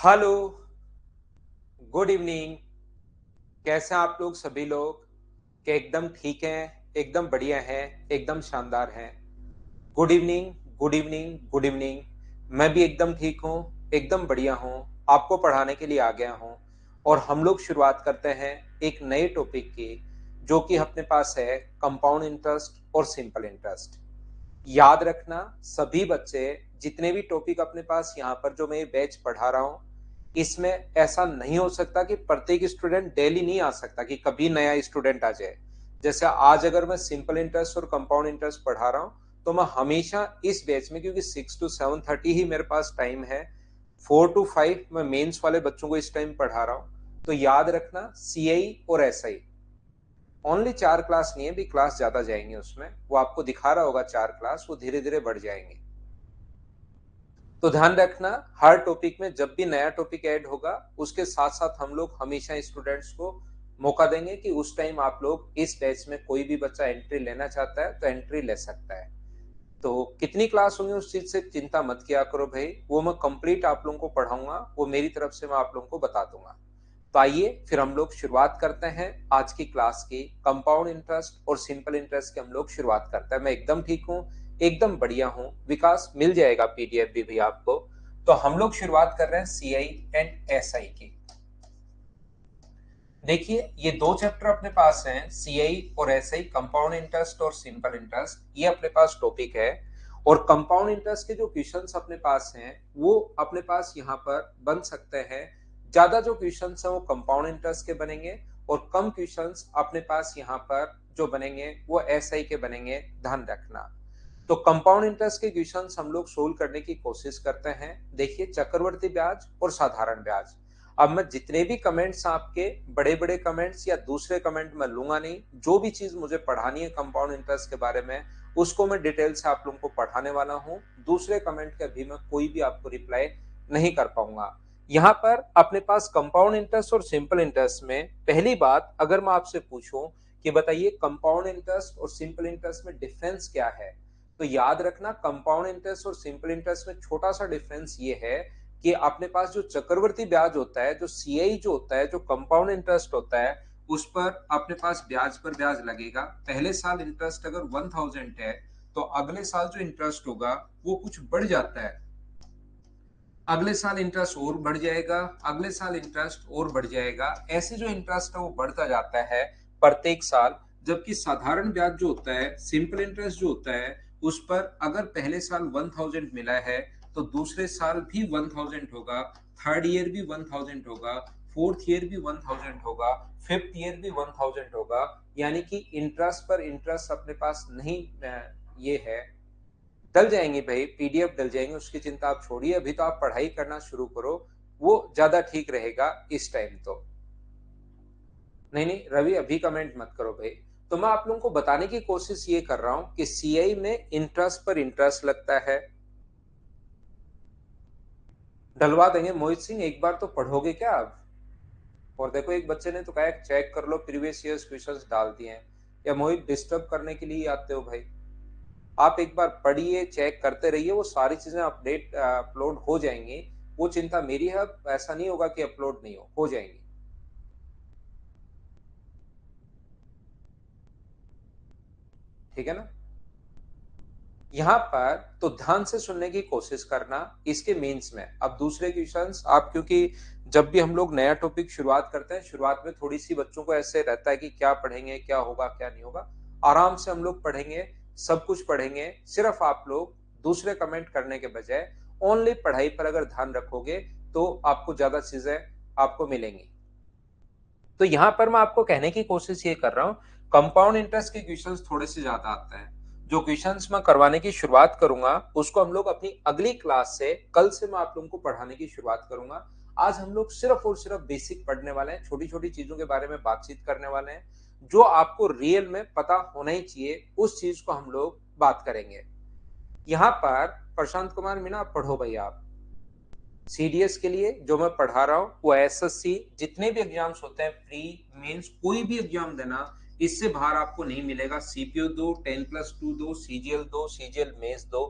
Hello, good evening. कैसे हैं आप लोग सभी लोग? क्या एकदम ठीक हैं, एकदम बढ़िया हैं, एकदम शानदार हैं? Good evening, good evening, good evening. मैं भी एकदम ठीक हूँ, एकदम बढ़िया हूँ। आपको पढ़ाने के लिए आ गया हूँ और हम लोग शुरुआत करते हैं एक नए टॉपिक की, जो कि अपने पास है कंपाउंड इंटरेस्ट और सिंपल इंटरेस्ट। याद रखना सभी बच्चे, जितने भी टॉपिक अपने पास यहाँ पर जो मैं ये बैच पढ़ा रहा हूँ, इसमें ऐसा नहीं हो सकता कि प्रत्येक स्टूडेंट डेली नहीं आ सकता कि कभी नया स्टूडेंट आ जाए। जैसे आज अगर मैं सिंपल इंटरेस्ट और कंपाउंड इंटरेस्ट पढ़ा रहा हूँ, तो मैं हमेशा इस बैच में, क्योंकि 6 to 7:30 ही मेरे पास टाइम है, 4 to 5 मैं मेंस वाले बच्चों को इस टाइम पढ़ा रहा हूँ। तो याद रखना सीआई और एसआई ओनली 4 क्लास नहीं है, भी क्लास ज्यादा जाएंगे उसमें, वो आपको दिखा रहा होगा 4 क्लास, वो धीरे धीरे बढ़ जाएंगे। तो ध्यान रखना, हर टॉपिक में जब भी नया टॉपिक ऐड होगा, उसके साथ साथ हम लोग हमेशा स्टूडेंट्स को मौका देंगे कि उस टाइम आप लोग इस बैच में कोई भी बच्चा एंट्री लेना चाहता है तो एंट्री ले सकता है। तो कितनी क्लास होंगी उस चीज से चिंता मत किया करो भाई, वो मैं कंप्लीट आप लोगों को पढ़ाऊंगा, वो मेरी तरफ से मैं आप लोगों को बता दूंगा। तो आइए फिर हम लोग शुरुआत करते हैं आज की क्लास की। कंपाउंड इंटरेस्ट और सिंपल इंटरेस्ट की हम लोग शुरुआत करते हैं। मैं एकदम ठीक हूँ, एकदम बढ़िया हूँ। विकास मिल जाएगा पीडीएफ भी आपको। तो हम लोग शुरुआत कर रहे हैं सीआई एंड एसआई की। देखिए, ये दो चैप्टर अपने पास हैं, सीआई और एसआई, कंपाउंड इंटरेस्ट और सिंपल इंटरेस्ट, ये अपने पास टॉपिक है। और कंपाउंड इंटरेस्ट के जो क्वेश्चंस अपने पास हैं, वो अपने पास यहाँ पर बन सकते हैं। ज्यादा जो क्वेश्चंस हैं वो कंपाउंड इंटरेस्ट के बनेंगे, और कम क्वेश्चंस अपने पास यहाँ पर जो बनेंगे वो एसआई के बनेंगे। ध्यान रखना। तो कंपाउंड इंटरेस्ट के क्वेश्चंस हम लोग सोल्व करने की कोशिश करते हैं। देखिए, चक्रवर्ती ब्याज और साधारण ब्याज। अब मैं जितने भी कमेंट्स आपके, बड़े बड़े कमेंट्स या दूसरे कमेंट में लूंगा नहीं, जो भी चीज मुझे पढ़ानी है कंपाउंड इंटरेस्ट के बारे में, उसको मैं डिटेल से आप लोगों को पढ़ाने वाला हूं। दूसरे कमेंट के अभी मैं कोई भी आपको रिप्लाई नहीं कर पाऊंगा। यहाँ पर अपने पास कंपाउंड इंटरेस्ट और सिंपल इंटरेस्ट में पहली बात अगर मैं आपसे पूछूं कि बताइए कंपाउंड इंटरेस्ट और सिंपल इंटरेस्ट में डिफरेंस क्या है, तो याद रखना कंपाउंड इंटरेस्ट और सिंपल इंटरेस्ट में छोटा सा डिफरेंस ये है कि अपने पास जो चक्रवर्ती ब्याज होता है, जो सीआई जो होता है, जो कंपाउंड इंटरेस्ट होता है, उस पर अपने पास ब्याज पर ब्याज लगेगा। पहले साल इंटरेस्ट अगर 1000 है, तो अगले साल जो इंटरेस्ट होगा वो कुछ बढ़ जाता है। अगले साल इंटरेस्ट और बढ़ जाएगा, अगले साल इंटरेस्ट और बढ़ जाएगा, ऐसे जो इंटरेस्ट है वो बढ़ता जाता है प्रत्येक साल। जबकि साधारण ब्याज जो होता है, सिंपल इंटरेस्ट जो होता है, उस पर अगर पहले साल 1000 मिला है, तो दूसरे साल भी 1000 होगा, थर्ड ईयर भी 1000 होगा, फोर्थ ईयर भी 1000 होगा, फिफ्थ ईयर भी 1000 होगा। यानी कि इंटरेस्ट पर इंटरेस्ट अपने पास नहीं, ये है। डल जाएंगे भाई, पीडीएफ डल जाएंगे, उसकी चिंता आप छोड़िए, अभी तो आप पढ़ाई करना शुरू करो, वो ज्यादा ठीक रहेगा इस टाइम तो। नहीं नहीं रवि, अभी कमेंट मत करो भाई। तो मैं आप लोगों को बताने की कोशिश ये कर रहा हूं कि सीआई में इंटरेस्ट पर इंटरेस्ट लगता है। डलवा देंगे मोहित सिंह, एक बार तो पढ़ोगे क्या आप? और देखो, एक बच्चे ने तो कहा चेक कर लो, प्रीवियस ईयर्स क्वेश्चंस डाल दिए हैं। या मोहित डिस्टर्ब करने के लिए आते हो भाई? आप एक बार पढ़िए, चेक करते रहिए, वो सारी चीजें अपडेट अपलोड हो जाएंगी। वो चिंता मेरी है, ऐसा नहीं होगा कि अपलोड नहीं हो जाएंगी। ठीक है ना? यहाँ पर तो ध्यान से सुनने की कोशिश करना। इसके मेंस में अब दूसरे क्वेश्चंस आप, क्योंकि जब भी हम लोग नया टॉपिक शुरुआत करते हैं, शुरुआत में थोड़ी सी बच्चों को ऐसे रहता है कि क्या पढ़ेंगे, क्या होगा क्या नहीं होगा। आराम से हम लोग पढ़ेंगे, सब कुछ पढ़ेंगे। सिर्फ आप लोग दूसरे कमेंट करने के बजाय ओनली पढ़ाई पर अगर ध्यान रखोगे, तो आपको ज्यादा चीजें आपको मिलेंगी। तो यहां पर मैं आपको कहने की कोशिश ये कर रहा हूं, कंपाउंड इंटरेस्ट के क्वेश्चंस थोड़े से ज्यादा आते हैं। जो क्वेश्चंस मैं करवाने की शुरुआत करूंगा, उसको हम लोग अपनी अगली क्लास से, कल से मैं आप लोगों को पढ़ाने की शुरुआत करूंगा। आज हम लोग सिर्फ और सिर्फ बेसिक पढ़ने वाले हैं, छोटी छोटी चीजों के बारे में बातचीत करने वाले हैं, जो आपको रियल में पता होना ही चाहिए, उस चीज को हम लोग बात करेंगे। यहाँ पर प्रशांत कुमार मीना, पढ़ो भाई आप। सीडीएस के लिए जो मैं पढ़ा रहा हूँ, वो एसएससी जितने भी एग्जाम्स होते हैं, प्री मेंस कोई भी एग्जाम देना, इससे बाहर आपको नहीं मिलेगा। सीपीयू दो, 10+2 दो, सीजीएल दो, सीजीएल मेंस दो।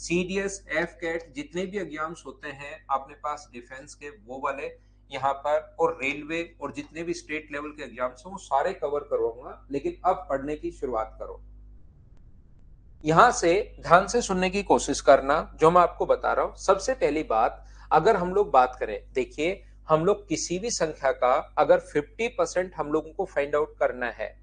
सीडीएस, एफ कैट, जितने भी एग्जाम्स होते हैं अपने पास डिफेंस के, वो वाले यहाँ पर, और रेलवे और जितने भी स्टेट लेवल के एग्जाम्स हैं वो सारे कवर करूंगा। लेकिन अब पढ़ने की शुरुआत करो। यहां से ध्यान से सुनने की कोशिश करना जो मैं आपको बता रहा हूं। सबसे पहली बात, अगर हम लोग बात करें, देखिए हम लोग किसी भी संख्या का अगर 50% हम लोगों को फाइंड आउट करना है,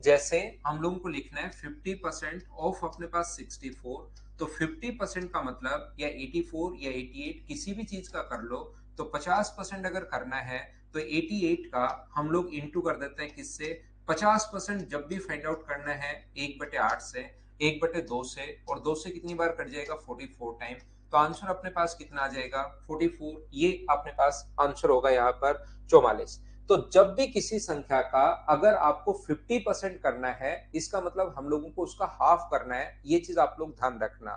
जैसे हम लोगों को लिखना है 50% ऑफ अपने पास 64, तो 50% का मतलब या 84 या 88 किसी भी चीज का कर लो, तो 50% अगर करना है तो 88 का हम लोग इंटू कर देते हैं किससे, 50% जब भी फाइंड आउट करना है 1/8 से, 1/2 से, और 2 से कितनी बार कट जाएगा, 44 टाइम। तो आंसर अपने पास कितना आ जाएगा, 44। ये अपने पास आंसर होगा यहाँ पर 44। तो जब भी किसी संख्या का अगर आपको 50% करना है, इसका मतलब हम लोगों को उसका हाफ करना है। ये चीज आप लोग ध्यान रखना।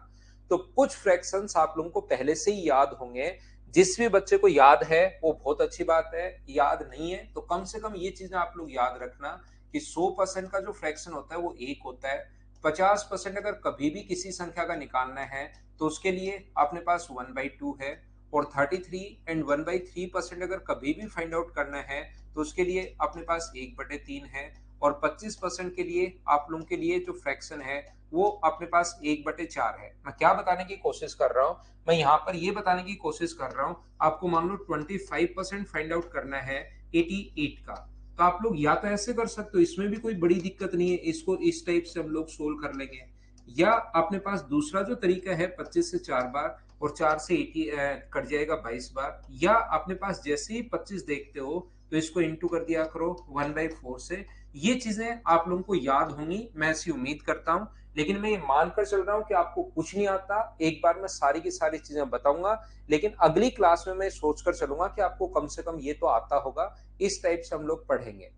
तो कुछ फ्रैक्शंस आप लोगों को पहले से ही याद होंगे। जिस भी बच्चे को याद है वो बहुत अच्छी बात है, याद नहीं है तो कम से कम ये चीजें आप लोग याद रखना कि 100% का जो फ्रैक्शन होता है वो 1 होता है। 50% अगर कभी भी किसी संख्या का निकालना है तो उसके लिए अपने पास 1/2 है। और 33 एंड 1/3% अगर कभी भी फाइंड आउट करना है तो उसके लिए अपने पास 1/3 है। और 25% के लिए आप लोगों के लिए जो फ्रैक्शन है वो अपने पास 1/4 है। मैं क्या बताने की कोशिश कर रहा हूं, मैं यहाँ पर ये बताने की कोशिश कर रहा हूं, आपको मान लो 25% फाइंड आउट करना है 88 का, तो आप लोग या तो ऐसे कर सकते हो, इसमें भी कोई बड़ी दिक्कत नहीं है, इसको इस टाइप से हम लोग सोल्व कर लेंगे। या अपने पास दूसरा जो तरीका है 25 से 4 बार और 4 से 80 कट जाएगा 22 बार। या अपने पास जैसे ही 25 देखते हो तो इसको इंटू कर दिया करो 1/4 से। ये चीजें आप लोगों को याद होंगी, मैं ऐसी उम्मीद करता हूं। लेकिन मैं ये मानकर चल रहा हूं कि आपको कुछ नहीं आता, एक बार मैं सारी की सारी चीजें बताऊंगा। लेकिन अगली क्लास में मैं सोचकर चलूंगा कि आपको कम से कम ये तो आता होगा। इस टाइप से हम लोग पढ़ेंगे।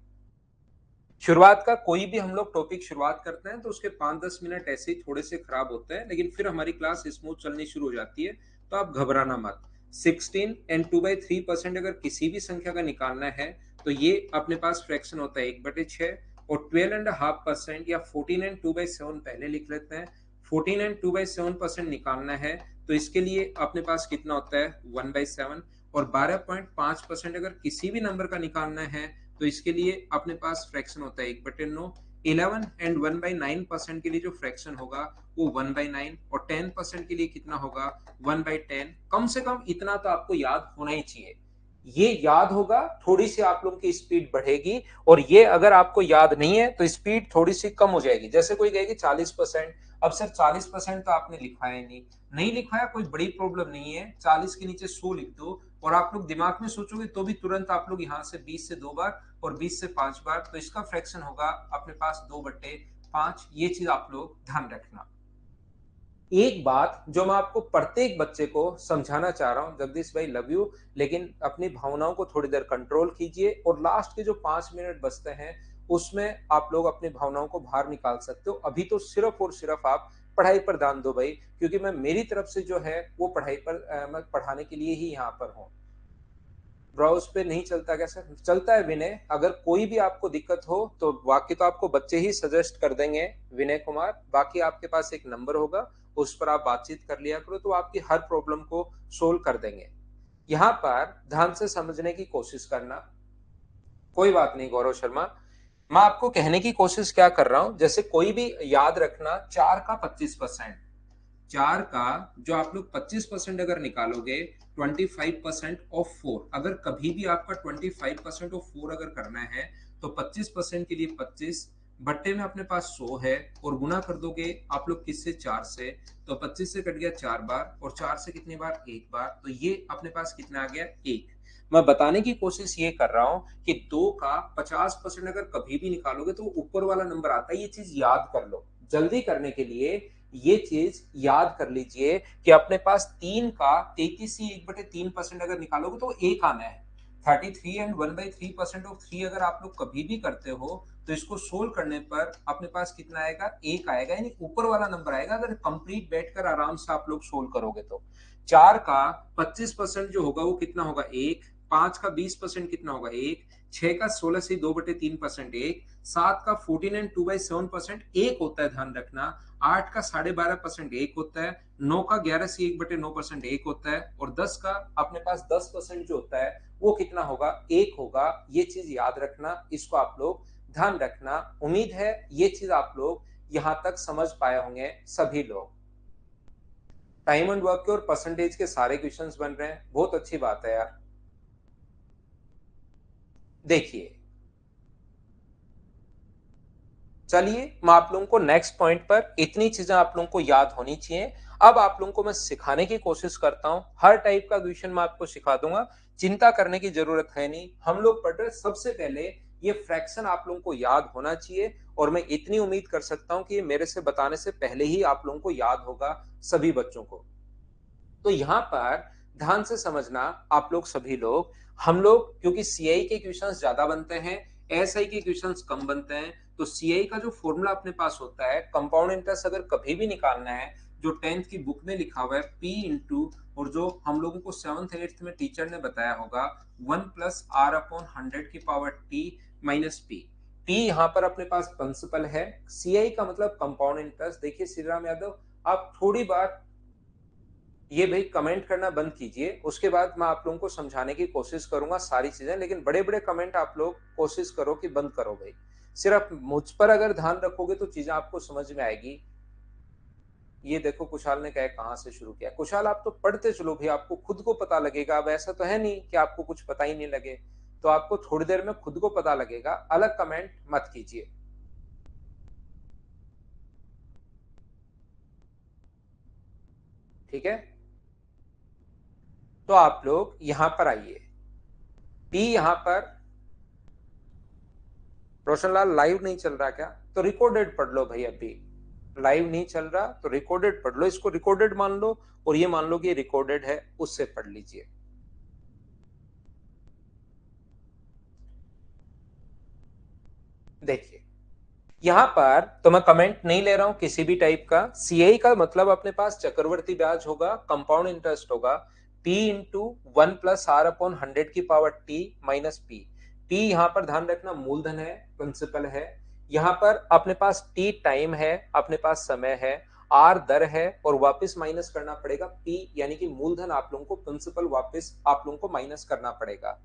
शुरुआत का कोई भी हम लोग टॉपिक शुरुआत करते हैं तो उसके 5-10 मिनट ऐसे ही थोड़े से खराब होते हैं, लेकिन फिर हमारी क्लास स्मूथ चलनी शुरू हो जाती है। तो आप घबराना मत। 16 एंड 2/3% अगर किसी भी संख्या का निकालना है तो ये अपने पास फ्रैक्शन होता है 1/6। और 12.5% या 14 एंड 2/7 पहले लिख लेते हैं। 14 एंड 2/7% निकालना है तो इसके लिए अपने पास कितना होता है 1/7। और 12.5% अगर किसी भी नंबर का निकालना है तो इसके लिए अपने पास फ्रैक्शन होता है 1/9। 11 एंड 1/9% के लिए जो फ्रैक्शन होगा वो 1/9। और 10% के लिए कितना होगा 1/10। कम से कम इतना तो आपको याद होना ही चाहिए। ये याद होगा, थोड़ी सी आप लोगों की स्पीड बढ़ेगी। और ये अगर आपको याद नहीं है तो स्पीड थोड़ी सी कम हो जाएगी। जैसे कोई कहेगी 40%, अब सर 40% तो आपने लिखवाया ही नहीं। नहीं लिखवाया कोई बड़ी प्रॉब्लम नहीं है, 40 के नीचे 100 लिख दो। और आप लोग दिमाग में सोचोगे तो भी तुरंत आप लोग यहाँ से 20 से 2 बार और 20 से 5 बार, तो इसका फ्रैक्शन होगा अपने पास 2/5। ये चीज आप लोग ध्यान रखना। एक बात जो मैं आपको प्रत्येक बच्चे को समझाना चाह रहा हूं, जगदीश भाई लव यू, लेकिन अपनी भावनाओं को थोड़ी देर कंट्रोल कीजिए। और लास्ट के जो 5 मिनट बचते हैं उसमें आप लोग अपनी भावनाओं को बाहर निकाल सकते हो। अभी तो सिर्फ और सिर्फ आप पढ़ाई पर ध्यान दो भाई, क्योंकि मैं मेरी तरफ से जो है वो पढ़ाई पर मैं पढ़ाने के लिए ही यहाँ पर हूँ। ब्राउज पे नहीं चलता कैसे चलता है विनय? अगर कोई भी आपको दिक्कत हो तो बाकी तो आपको बच्चे ही सजेस्ट कर देंगे विनय कुमार। बाकी आपके पास एक नंबर होगा, उस पर आप बातचीत कर लिया करो तो आपकी हर प्रॉब्लम को सोल्व कर देंगे। यहाँ पर ध्यान से समझने की कोशिश करना। कोई बात नहीं गौरव शर्मा, मैं आपको कहने की कोशिश क्या कर रहा हूं, जैसे कोई भी याद रखना 4 का 25%। 4 का जो आप लोग 25% अगर निकालोगे 25% ऑफ 4, अगर कभी भी आपका 25% ऑफ 4 अगर करना है तो 25% के लिए 25 बट्टे में अपने पास 100 है। और गुना कर दोगे आप लोग किससे 4 से, तो 25 से कट गया 4 बार और 4 से कितनी बार 1 बार, तो ये अपने पास कितना आ गया 1। मैं बताने की कोशिश ये कर रहा हूं कि 2 का 50% अगर कभी भी निकालोगे तो ऊपर वाला नंबर आता है। ये चीज याद कर लो जल्दी करने के लिए। ये चीज याद कर लीजिए कि अपने पास 3 का 33 ही 1/3% अगर निकालोगे तो 1 आना है। 33 एंड 1/3% ऑफ 3 अगर आप लोग कभी भी करते हो तो इसको सोल्व करने पर अपने पास कितना आएगा 1 आएगा, यानी ऊपर वाला नंबर आएगा अगर कंप्लीट बैठकर आराम से आप लोग सोल्व करोगे तो। 4 का 25% जो होगा वो कितना होगा 1। 5 का 20% कितना होगा 1। 6 का 16 से 2/3% 1। 7 का 14 एंड 2/7% 1 होता है, ध्यान रखना। 8 का 12.5% 1 होता है, 9 का 11 से 1/9% 1 होता है, और 10 का अपने पास 10% जो होता है वो कितना होगा, 1 होगा। ये चीज याद रखना, इसको आप लोग ध्यान रखना। उम्मीद है ये चीज आप लोग यहां तक समझ पाए होंगे सभी लोग। टाइम एंड वर्क के और परसेंटेज के सारे क्वेश्चंस बन रहे हैं, बहुत अच्छी बात है यार। देखिए, चलिए मैं आप लोगों को नेक्स्ट पॉइंट पर, इतनी चीजें आप लोगों को याद होनी चाहिए। अब आप लोगों को मैं सिखाने की कोशिश करता हूं, हर टाइप का क्वेश्चन मैं आपको सिखा दूंगा, चिंता करने की जरूरत है नहीं। हम लोग पढ़ रहे सबसे पहले ये फ्रैक्शन आप लोगों को याद होना चाहिए, और मैं इतनी उम्मीद कर सकता हूं कि ये मेरे से बताने से पहले ही आप लोगों को याद होगा सभी बच्चों को। तो यहां पर ध्यान से समझना आप लोग सभी लोग, हम लोग क्योंकि सीआई के क्वेश्चंस ज्यादा बनते हैं, एसआई के क्वेश्चंस कम बनते हैं, तो सीआई का जो फॉर्मूला अपने पास होता है, कंपाउंड इंटरेस्ट अगर कभी भी निकालना है, जो 10th की बुक में लिखा हुआ है पी इंटू, और जो हम लोगों को 7th 8th में टीचर ने बताया होगा 1+r/100 की power T minus P. P यहाँ पर अपने पास प्रिंसिपल है, सीआई का मतलब कंपाउंड इंटरेस्ट। देखिए श्रीराम यादव, आप थोड़ी बार ये भाई कमेंट करना बंद कीजिए, उसके बाद मैं आप लोगों को समझाने की कोशिश करूंगा सारी चीजें, लेकिन बड़े बड़े कमेंट आप लोग कोशिश करो कि बंद करो भाई। सिर्फ मुझ पर अगर ध्यान रखोगे तो चीजें आपको समझ में आएगी। ये देखो कुशाल ने कहा कहां से शुरू किया। कुशाल आप तो पढ़ते चलो भाई, आपको खुद को पता लगेगा। अब ऐसा तो है नहीं कि आपको कुछ पता ही नहीं लगे, तो आपको थोड़ी देर में खुद को पता लगेगा, अलग कमेंट मत कीजिए। ठीक है, तो आप लोग यहां पर आइए। पी यहां पर, रोशनलाल लाइव नहीं चल रहा क्या? तो रिकॉर्डेड पढ़ लो भाई। अभी लाइव नहीं चल रहा तो रिकॉर्डेड पढ़ लो, इसको रिकॉर्डेड मान लो, और ये मान लो कि रिकॉर्डेड है, उससे पढ़ लीजिए। देखिए यहां पर तो मैं कमेंट नहीं ले रहा हूं किसी भी टाइप का। सीआई का मतलब अपने पास चक्रवर्ती ब्याज होगा, कंपाउंड इंटरेस्ट होगा, पी इंटू 1+r/100 की power T minus P. P यहां पर ध्यान रखना मूलधन है, प्रिंसिपल है। यहां पर अपने पास टी टाइम है, अपने पास समय है, आर दर है, और वापस माइनस करना पड़ेगा पी, यानी कि मूलधन आप लोगों को प्रिंसिपल वापस आप लोगों को माइनस करना पड़ेगा।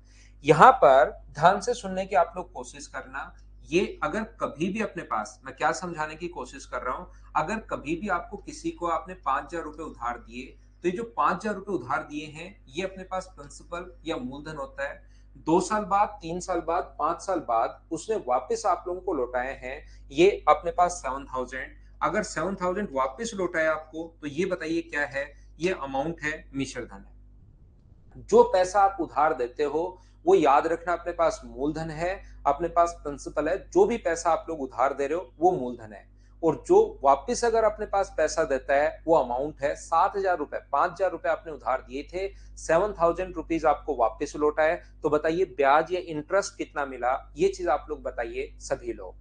यहां पर ध्यान से सुनने की आप लोग कोशिश करना। ये अगर कभी भी अपने पास, मैं क्या समझाने की कोशिश कर रहा हूं, अगर कभी भी आपको किसी को आपने 5,000 रुपए उधार दिए, तो ये जो 5,000 रुपए उधार दिए हैं, ये अपने पास प्रिंसिपल या मूलधन होता है। 2 साल बाद, 3 साल बाद, 5 साल बाद उसने वापस आप लोगों को लौटाए हैं, ये अपने पास 7,000। अगर 7,000 वापस लौटाए आपको, तो ये बताइए क्या है? ये अमाउंट है, मिश्र धन है। जो पैसा आप उधार देते हो वो याद रखना अपने पास मूलधन है, अपने पास प्रिंसिपल है। जो भी पैसा आप लोग उधार दे रहे हो वो मूलधन है, और जो वापस अगर अपने पास पैसा देता है वो अमाउंट है। 7,000 रुपए, 5,000 रुपए आपने उधार दिए थे, 7,000 रुपीज आपको वापस लौटा है, तो बताइए ब्याज या इंटरेस्ट कितना मिला? ये चीज आप लोग बताइए सभी लोग।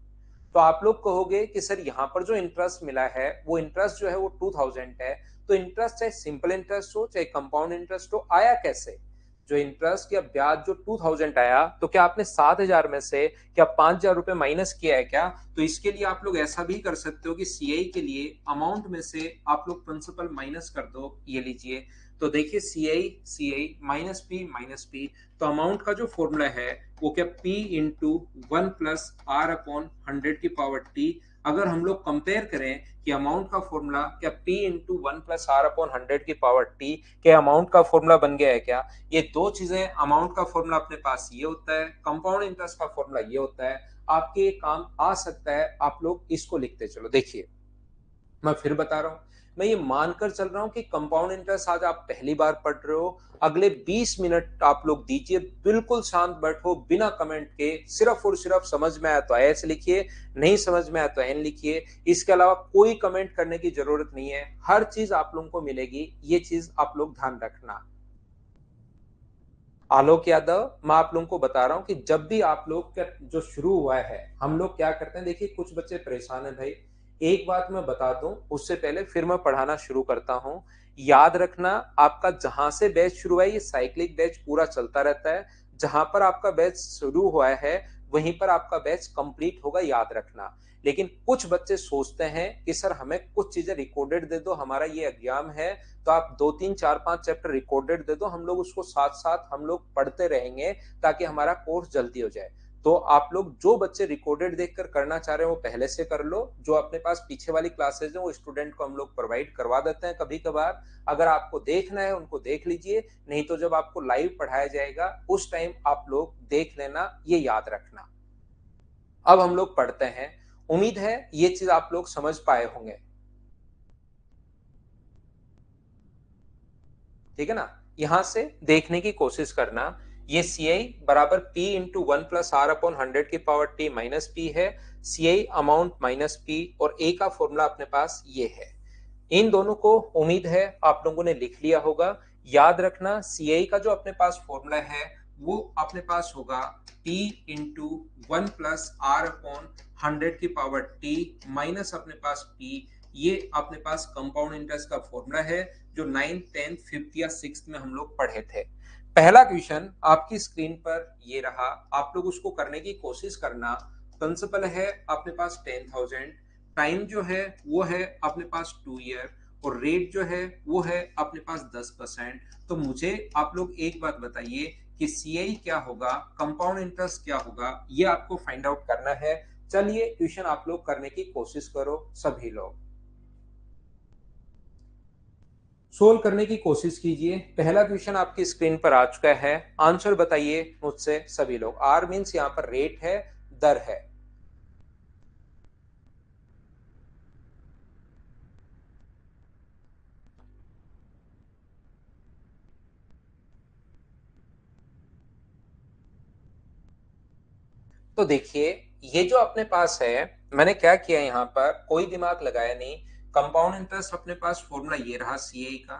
तो आप लोग कहोगे कि सर यहाँ पर जो इंटरेस्ट मिला है वो इंटरेस्ट जो है वो 2,000 है, तो इंटरेस्ट चाहे सिंपल इंटरेस्ट हो चाहे कंपाउंड इंटरेस्ट हो, आया कैसे? जो इंटरेस्ट या ब्याज जो 2,000 आया, तो क्या आपने 7,000 में से क्या 5,000 रुपए माइनस किया है क्या? तो इसके लिए आप लोग ऐसा भी कर सकते हो कि सीआई के लिए अमाउंट में से आप लोग प्रिंसिपल माइनस कर दो। ये लीजिए, तो देखिए सीआई सीआई माइनस पी, तो अमाउंट का जो फॉर्मूला है वो क्या, P इंटू 1+r/100 की पावर टी। अगर हम लोग कंपेयर करें कि अमाउंट का फॉर्मूला क्या P इंटू 1+r/100 की पावर टी के अमाउंट का फॉर्मूला बन गया है क्या? ये दो चीजें, अमाउंट का फॉर्मूला अपने पास ये होता है, कंपाउंड इंटरेस्ट का फॉर्मूला ये होता है। आपके काम आ सकता है, आप लोग इसको लिखते चलो। देखिए मैं फिर बता रहा हूं, मैं ये मानकर चल रहा हूं कि कंपाउंड इंटरेस्ट आज आप पहली बार पढ़ रहे हो। अगले 20 मिनट आप लोग दीजिए, बिल्कुल शांत बैठो बिना कमेंट के, सिर्फ और सिर्फ समझ में आया तो एस लिखिए, नहीं समझ में आया तो एन लिखिए। इसके अलावा कोई कमेंट करने की जरूरत नहीं है, हर चीज आप लोगों को मिलेगी, ये चीज आप लोग ध्यान रखना। आलोक यादव, मैं आप लोगों को बता रहा हूं कि जब भी आप लोग का जो शुरू हुआ है, हम लोग क्या करते हैं, देखिए कुछ बच्चे परेशान है भाई। एक बात मैं बता दूं उससे पहले, फिर मैं पढ़ाना शुरू करता हूं। याद रखना, आपका जहां से बैच शुरू हुआ है ये साइक्लिक बैच पूरा चलता रहता है। जहां पर आपका बैच शुरू हुआ है वहीं पर आपका बैच कंप्लीट होगा, याद रखना। लेकिन कुछ बच्चे सोचते हैं कि सर हमें कुछ चीजें रिकॉर्डेड दे दो, हमारा ये एग्जाम है तो आप 2 3 4 5 चैप्टर रिकॉर्डेड दे दो, हम लोग उसको साथ साथ हम लोग पढ़ते रहेंगे ताकि हमारा कोर्स जल्दी हो जाए। तो आप लोग जो बच्चे रिकॉर्डेड देखकर करना चाह रहे हैं वो पहले से कर लो, जो अपने पास पीछे वाली क्लासेज है वो स्टूडेंट को हम लोग प्रोवाइड करवा देते हैं कभी कभार। अगर आपको देखना है उनको देख लीजिए, नहीं तो जब आपको लाइव पढ़ाया जाएगा उस टाइम आप लोग देख लेना, ये याद रखना। अब हम लोग पढ़ते हैं। उम्मीद है ये चीज आप लोग समझ पाए होंगे, ठीक है ना। यहां से देखने की कोशिश करना, ये सी आई बराबर पी इंटू 1 + r/100 की पावर टी माइनस पी है। सी आई अमाउंट माइनस पी और ए का फॉर्मूला अपने पास ये है। इन दोनों को उम्मीद है आप लोगों ने लिख लिया होगा। याद रखना सी आई का जो अपने पास फॉर्मूला है वो अपने पास होगा P इंटू 1 + r/100 की पावर टी माइनस अपने पास P। ये अपने पास कंपाउंड इंटरेस्ट का फॉर्मूला है जो 9th 10th 5th या 6th में हम लोग पढ़े थे। पहला क्वेश्चन आपकी स्क्रीन पर ये रहा, आप लोग उसको करने की कोशिश करना। प्रिंसिपल है अपने पास 10,000, टाइम जो है वो है अपने पास 2 ईयर और रेट जो है वो है अपने पास 10%। तो मुझे आप लोग एक बात बताइए कि सी आई क्या होगा, कंपाउंड इंटरेस्ट क्या होगा, ये आपको फाइंड आउट करना है। चलिए क्वेश्चन आप लोग करने की कोशिश करो, सभी लोग सोल्व करने की कोशिश कीजिए। पहला क्वेश्चन आपकी स्क्रीन पर आ चुका है, आंसर बताइए मुझसे सभी लोग। आर मीन्स यहां पर रेट है, दर है। तो देखिए ये जो अपने पास है, मैंने क्या किया यहाँ पर, कोई दिमाग लगाया नहीं। कंपाउंड इंटरेस्ट अपने पास फॉर्मूला ये रहा सी आई का।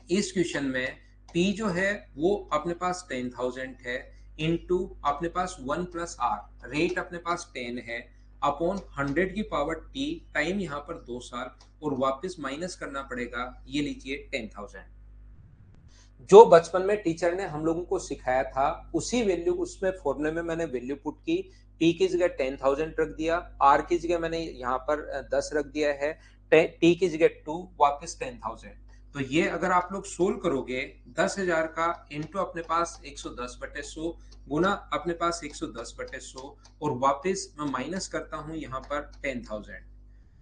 इस क्वेश्चन में P जो है वो अपने पास 10,000 है, इनटू अपने पास 1 + r, रेट अपने पास 10 है, अपॉन 100 की पावर t, टाइम यहाँ पर 2 साल, और वापस माइनस करना पड़ेगा, ये लीजिए 10,000। जो बचपन में टीचर ने हम लोगों को सिखाया था उसी वैल्यू, उसमें फॉर्मूले में मैंने वैल्यू पुट की। पी की जगह 10,000 रख दिया, आर की जगह मैंने यहाँ पर 10 रख दिया है, टी की जगह 2, वापस 10,000। तो ये अगर आप लोग सोल्व करोगे 10,000 का इंटू अपने पास 110/100 गुना अपने पास 110/100 और वापस मैं माइनस करता हूं यहाँ पर 10,000।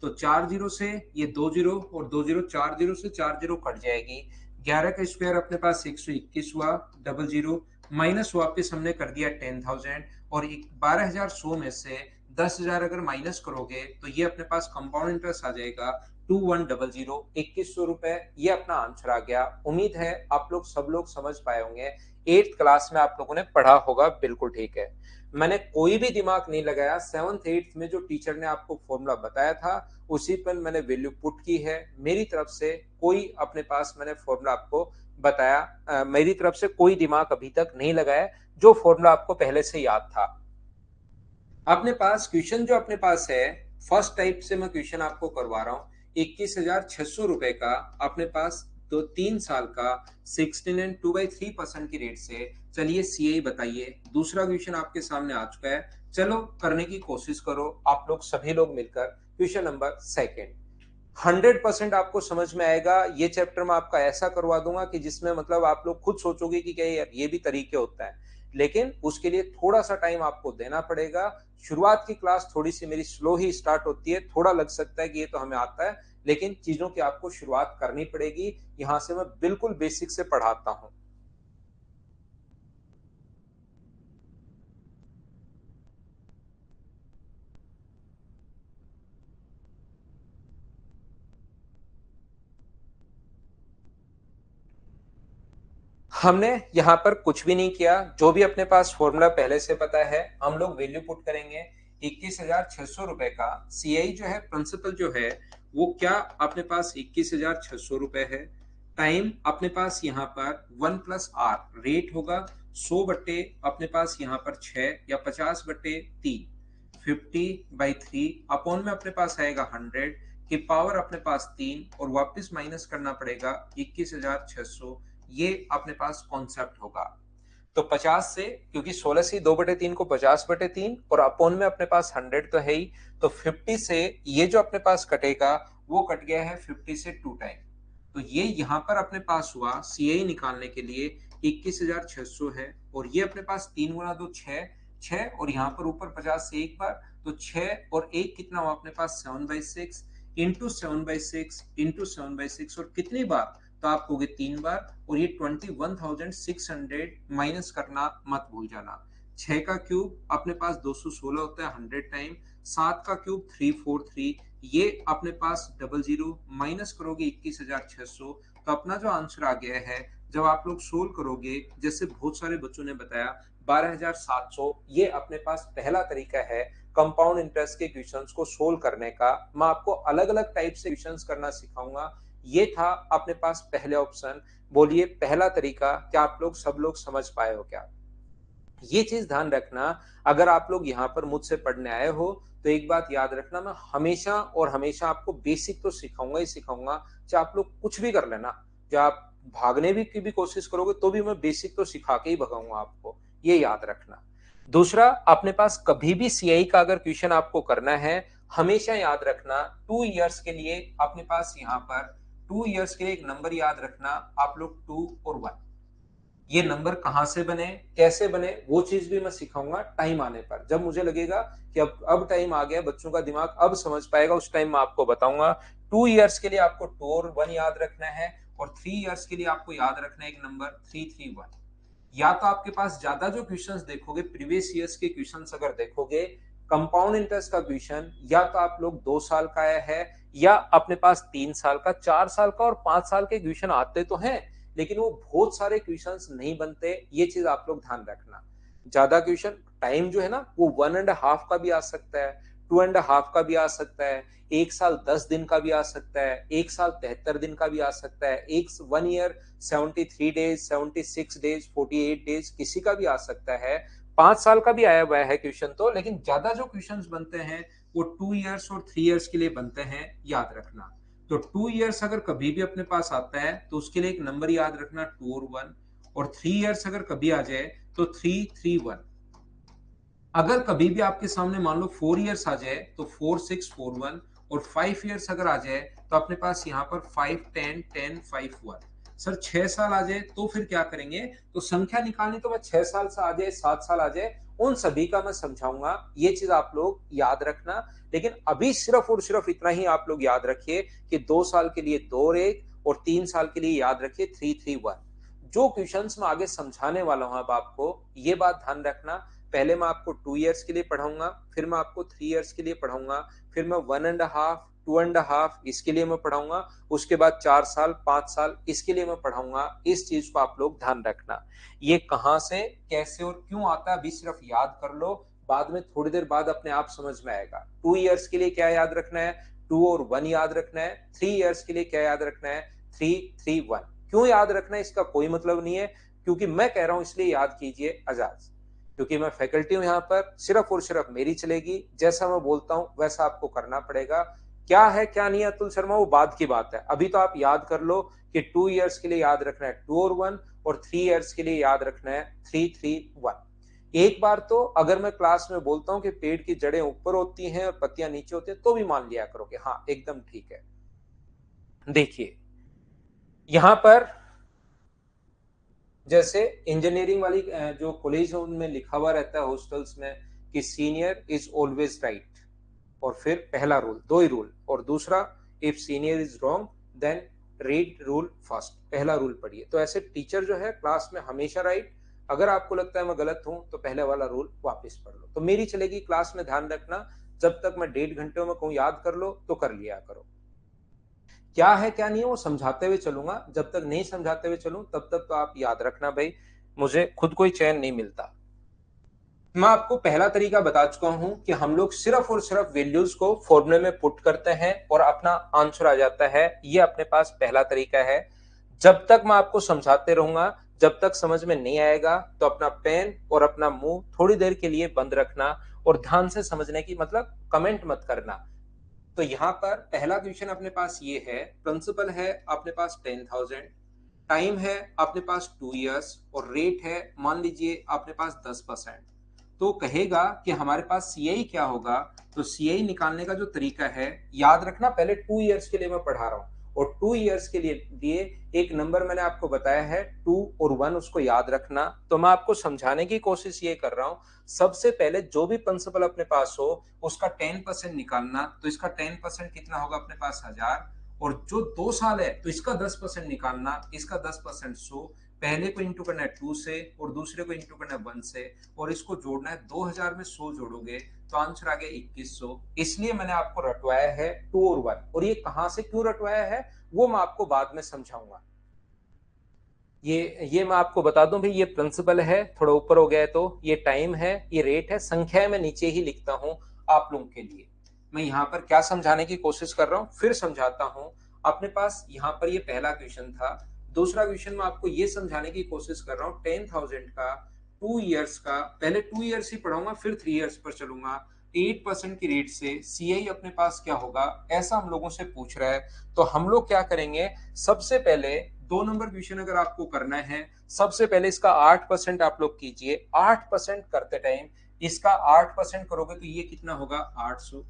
तो 4 जीरो से ये 2 जीरो और 2 जीरो, 4 जीरो से 4 जीरो कट जाएगी। 11 का स्क्वायर अपने पास 121 हुआ, डबल जीरो माइनस वापस हमने कर दिया 10,000। और 12,100 में से 10,000 अगर माइनस करोगे तो ये अपने पास कंपाउंड इंटरेस्ट आ जाएगा 2100, 2,100 रुपए। ये अपना आंसर आ गया। उम्मीद है आप लोग सब लोग समझ पाए होंगे, 8th क्लास में आप लोगों ने पढ़ा होगा, बिल्कुल ठीक है। मैंने कोई भी दिमाग नहीं लगाया, 7th 8th में जो टीचर ने आपको फॉर्मूला बताया था उसी पर मैंने वैल्यू पुट की है। मेरी तरफ से कोई अपने पास मैंने फॉर्मूला आपको बताया, मेरी तरफ से कोई दिमाग अभी तक नहीं लगाया, जो फॉर्मूला आपको पहले से याद था। अपने पास क्वेश्चन जो अपने पास है, फर्स्ट टाइप से मैं क्वेश्चन आपको करवा रहा हूँ। 21,600 रुपए का अपने पास तो 3 साल का 16 एंड 2/3% की रेट से, चलिए सी आई बताइए। दूसरा क्वेश्चन आपके सामने आ चुका है, चलो करने की कोशिश करो आप लोग सभी लोग मिलकर। क्वेश्चन नंबर सेकेंड, 100% आपको समझ में आएगा। ये चैप्टर में आपका ऐसा करवा दूंगा कि जिसमें मतलब आप लोग खुद सोचोगे कि क्या यार ये भी तरीके होता है, लेकिन उसके लिए थोड़ा सा टाइम आपको देना पड़ेगा। शुरुआत की क्लास थोड़ी सी मेरी स्लो ही स्टार्ट होती है, थोड़ा लग सकता है कि ये तो हमें आता है, लेकिन चीजों की आपको शुरुआत करनी पड़ेगी। यहां से मैं बिल्कुल बेसिक से पढ़ाता हूं। हमने यहाँ पर कुछ भी नहीं किया, जो भी अपने पास फॉर्मूला पहले से पता है हम लोग वैल्यू पुट करेंगे। 21,600 रुपए का सी आई जो है, प्रिंसिपल जो है वो क्या अपने पास 21,600 रुपए है। टाइम अपने पास यहाँ पर 1 + r, रेट होगा 100 बट्टे अपने पास यहाँ पर 6 या 50/3, 50/3 अपॉन में अपने पास आएगा 100 की पावर अपने पास 3 और वापस माइनस करना पड़ेगा 21,600। ये अपने पास कॉन्सेप्ट होगा। तो 50 से, क्योंकि 16 से 2/3 को 50/3 और अपॉन में अपने पास 100 तो है ही, तो 50 से ये जो अपने पास कटेगा वो कट गया है 50 से 2 टाइम। तो ये यहाँ पर अपने पास हुआ सीआई निकालने के लिए 21,600 है, और ये अपने पास 3 गुना 2 6, 6 और यहाँ पर ऊपर 50 से एक बार, तो 6 और 1 कितना हुआ अपने पास 7/6 इंटू 7/6 इंटू 7/6, और कितनी बार, तो आप कहोगे 3 बार, और ये 21,600 माइनस करना मत भूल जाना। 6 का क्यूब अपने पास 216 होता है 100 टाइम, 7 का क्यूब 343, ये अपने पास 00 माइनस करोगे 21,600, तो अपना जो आंसर आ गया है जब आप लोग सोल्व करोगे, जैसे बहुत सारे बच्चों ने बताया 12,700, ये अपने पास पहला तरीका है कंपाउंड इंटरेस्ट के क्वेश्चंस को सोल्व करने का। मैं आपको अलग अलग टाइप से क्वेश्चंस करना सिखाऊंगा। ये था अपने पास पहले ऑप्शन। बोलिए पहला तरीका क्या आप लोग सब लोग समझ पाए हो क्या? ये चीज ध्यान रखना, अगर आप लोग यहाँ पर मुझसे पढ़ने आए हो तो एक बात याद रखना, मैं हमेशा और हमेशा आपको बेसिक तो सिखाऊंगा ही सिखाऊंगा, चाहे आप लोग कुछ भी कर लेना, चाहे आप भागने भी की भी कोशिश करोगे तो भी मैं बेसिक तो सिखा के ही भगाऊंगा आपको, ये याद रखना। दूसरा, अपने पास कभी भी सीआई का अगर क्वेश्चन आपको करना है, हमेशा याद रखना 2 इयर्स के लिए अपने पास यहाँ पर 2 इयर्स के लिए एक नंबर याद रखना, आप लोग 2 और 1। ये नंबर कहां से बने, कैसे बने, वो चीज भी मैं सिखाऊंगा टाइम आने पर, जब मुझे लगेगा कि अब टाइम आ गया, बच्चों का दिमाग अब समझ पाएगा, उस टाइम मैं आपको बताऊंगा। 2 इयर्स के लिए आपको 2 और 1 याद रखना है, और 3 इयर्स के लिए आपको याद रखना है एक नंबर 331। या तो आपके पास ज्यादा जो क्वेश्चंस देखोगे, प्रीवियस ईयर्स के क्वेश्चंस अगर देखोगे, कंपाउंड इंटरेस्ट का क्वेश्चन या तो आप लोग 2 साल का आया है, या अपने पास 3 साल का, 4 साल का और 5 साल के क्वेश्चन आते तो हैं, लेकिन वो बहुत सारे क्वेश्चंस नहीं बनते, ये चीज आप लोग ध्यान रखना। ज्यादा क्वेश्चन टाइम जो है ना, वो 1.5 का भी आ सकता है, 2.5 का भी आ सकता है, 1 साल 10 दिन का भी आ सकता है, 1 साल 73 दिन का भी आ सकता है, 1 ईयर 73 डेज, 76 डेज, 48 डेज, किसी का भी आ सकता है। 5 साल का भी आया हुआ है क्वेश्चन तो, लेकिन ज्यादा जो क्वेश्चंस बनते हैं वो 2 इयर्स और 3 इयर्स के लिए बनते हैं, याद रखना। तो 2 इयर्स अगर कभी भी अपने पास आता है तो उसके लिए एक नंबर याद रखना 2 और 1, और 3 इयर्स अगर कभी आ जाए तो 331। अगर कभी भी आपके सामने मान लो 4 इयर्स आ जाए तो 4641, और 5 इयर्स अगर आ जाए तो अपने पास यहाँ पर 5101051। सर 6 साल आ जाए तो फिर क्या करेंगे, तो संख्या निकालनी तो मैं 6 साल से आ जाए 7 साल आ जाए उन सभी का मैं समझाऊंगा, ये चीज आप लोग याद रखना। लेकिन अभी सिर्फ और सिर्फ इतना ही आप लोग याद रखिए कि 2 साल के लिए 2 और 1, और 3 साल के लिए याद रखिए 331। जो क्वेश्चंस मैं आगे समझाने वाला हूं अब आपको, ये बात ध्यान रखना। पहले मैं आपको 2 इयर्स के लिए पढ़ाऊंगा, फिर मैं आपको 3 इयर्स के लिए पढ़ाऊंगा, फिर मैं 1.5, 2.5 इसके लिए मैं पढ़ाऊंगा, उसके बाद 4 साल 5 साल इसके लिए मैं पढ़ाऊंगा। इस चीज को आप लोग ध्यान रखना। ये कहां से कैसे और क्यों आता है अभी सिर्फ याद कर लो, बाद में थोड़ी देर बाद अपने आप समझ में आएगा। 2 इयर्स के लिए क्या याद रखना है, 2 और 1 याद रखना है। 3 इयर्स के लिए क्या याद रखना है, 331। क्यों याद रखना है इसका कोई मतलब नहीं है, क्योंकि मैं कह रहा हूं इसलिए याद कीजिए एजाज, क्योंकि मैं फैकल्टी हूं यहाँ पर, सिर्फ और सिर्फ मेरी चलेगी, जैसा मैं बोलता हूं वैसा आपको करना पड़ेगा। क्या है क्या नहीं है अतुल शर्मा, वो बाद की बात है, अभी तो आप याद कर लो कि 2 इयर्स के लिए याद रखना है 2 और 1, और 3 इयर्स के लिए याद रखना है 331। एक बार तो अगर मैं क्लास में बोलता हूं कि पेड़ की जड़ें ऊपर होती हैं और पत्तियां नीचे होती हैं, तो भी मान लिया करो कि हाँ एकदम ठीक है। देखिए यहां पर जैसे इंजीनियरिंग वाली जो कॉलेज है उनमें लिखा हुआ रहता है हॉस्टल्स में कि सीनियर इज ऑलवेज राइट, और फिर पहला रूल, दो ही रूल, और दूसरा if senior is wrong then read rule first, पहला रूल पढ़िए। तो ऐसे टीचर जो है क्लास में हमेशा राइट, अगर आपको लगता है मैं गलत हूं तो पहले वाला रूल वापस पढ़ लो। तो मेरी चलेगी क्लास में, ध्यान रखना, जब तक मैं 1.5 घंटे में कहूँ याद कर लो तो कर लिया करो। क्या है क्या नहीं है वो समझाते हुए चलूंगा, जब तक नहीं समझाते हुए चलूं तब तक तो आप याद रखना भाई, मुझे खुद कोई चैन नहीं मिलता। मैं आपको पहला तरीका बता चुका हूं कि हम लोग सिर्फ और सिर्फ वैल्यूज को फॉर्मूले में पुट करते हैं और अपना आंसर आ जाता है, ये अपने पास पहला तरीका है। जब तक मैं आपको समझाते रहूंगा, जब तक समझ में नहीं आएगा तो अपना पेन और अपना मुंह थोड़ी देर के लिए बंद रखना और ध्यान से समझने की, मतलब कमेंट मत करना। तो यहाँ पर पहला क्वेश्चन अपने पास ये है, प्रिंसिपल है अपने पास 10,000, टाइम है अपने पास 2 इयर्स और रेट है मान लीजिए अपने पास 10%। तो कहेगा कि हमारे पास सीआई क्या होगा। तो सीआई निकालने का जो तरीका है, याद रखना पहले 2 इयर्स के लिए मैं पढ़ा रहा हूं और 2 इयर्स के लिए एक नंबर मैंने आपको बताया है 2 और 1, उसको याद रखना। तो मैं आपको समझाने की कोशिश ये कर रहा हूं, सबसे पहले जो भी प्रिंसिपल अपने पास हो उसका 10% निकालना। तो इसका 10% कितना होगा अपने पास 1000, और जो 2 साल है तो इसका 10% निकालना, इसका 10% 100। पहले को इंटू करना है 2 से और दूसरे को इंटू करना है 1 से, और इसको जोड़ना है 2000 में 100 जोड़ोगे तो आंसर आ गया 2100। इसलिए मैंने आपको रटवाया है 2 और 1, और ये कहां से क्यों रटवाया है वो मैं आपको बाद में समझाऊंगा। ये मैं आपको बता दूं भाई, ये प्रिंसिपल है, थोड़ा ऊपर हो गया है, तो ये टाइम है, ये रेट है, संख्या मैं नीचे ही लिखता हूं आप लोगों के लिए। मैं यहाँ पर क्या समझाने की कोशिश कर रहा हूं फिर समझाता हूं। अपने पास यहाँ पर ये पहला क्वेश्चन था। दूसरा क्वेश्चन में आपको ये समझाने की कोशिश कर रहा हूँ 10,000 का 2 इयर्स का, पहले 2 इयर्स ही पढ़ाऊंगा फिर 3 इयर्स पर चलूंगा। 8% की रेट से सीआई अपने पास क्या होगा, ऐसा हम लोगों से पूछ रहा है। तो हम लोग क्या करेंगे, सबसे पहले 2 नंबर क्वेश्चन अगर आपको करना है, सबसे पहले इसका 8% आप लोग कीजिए। 8% करते टाइम इसका 8% करोगे तो ये कितना होगा 800।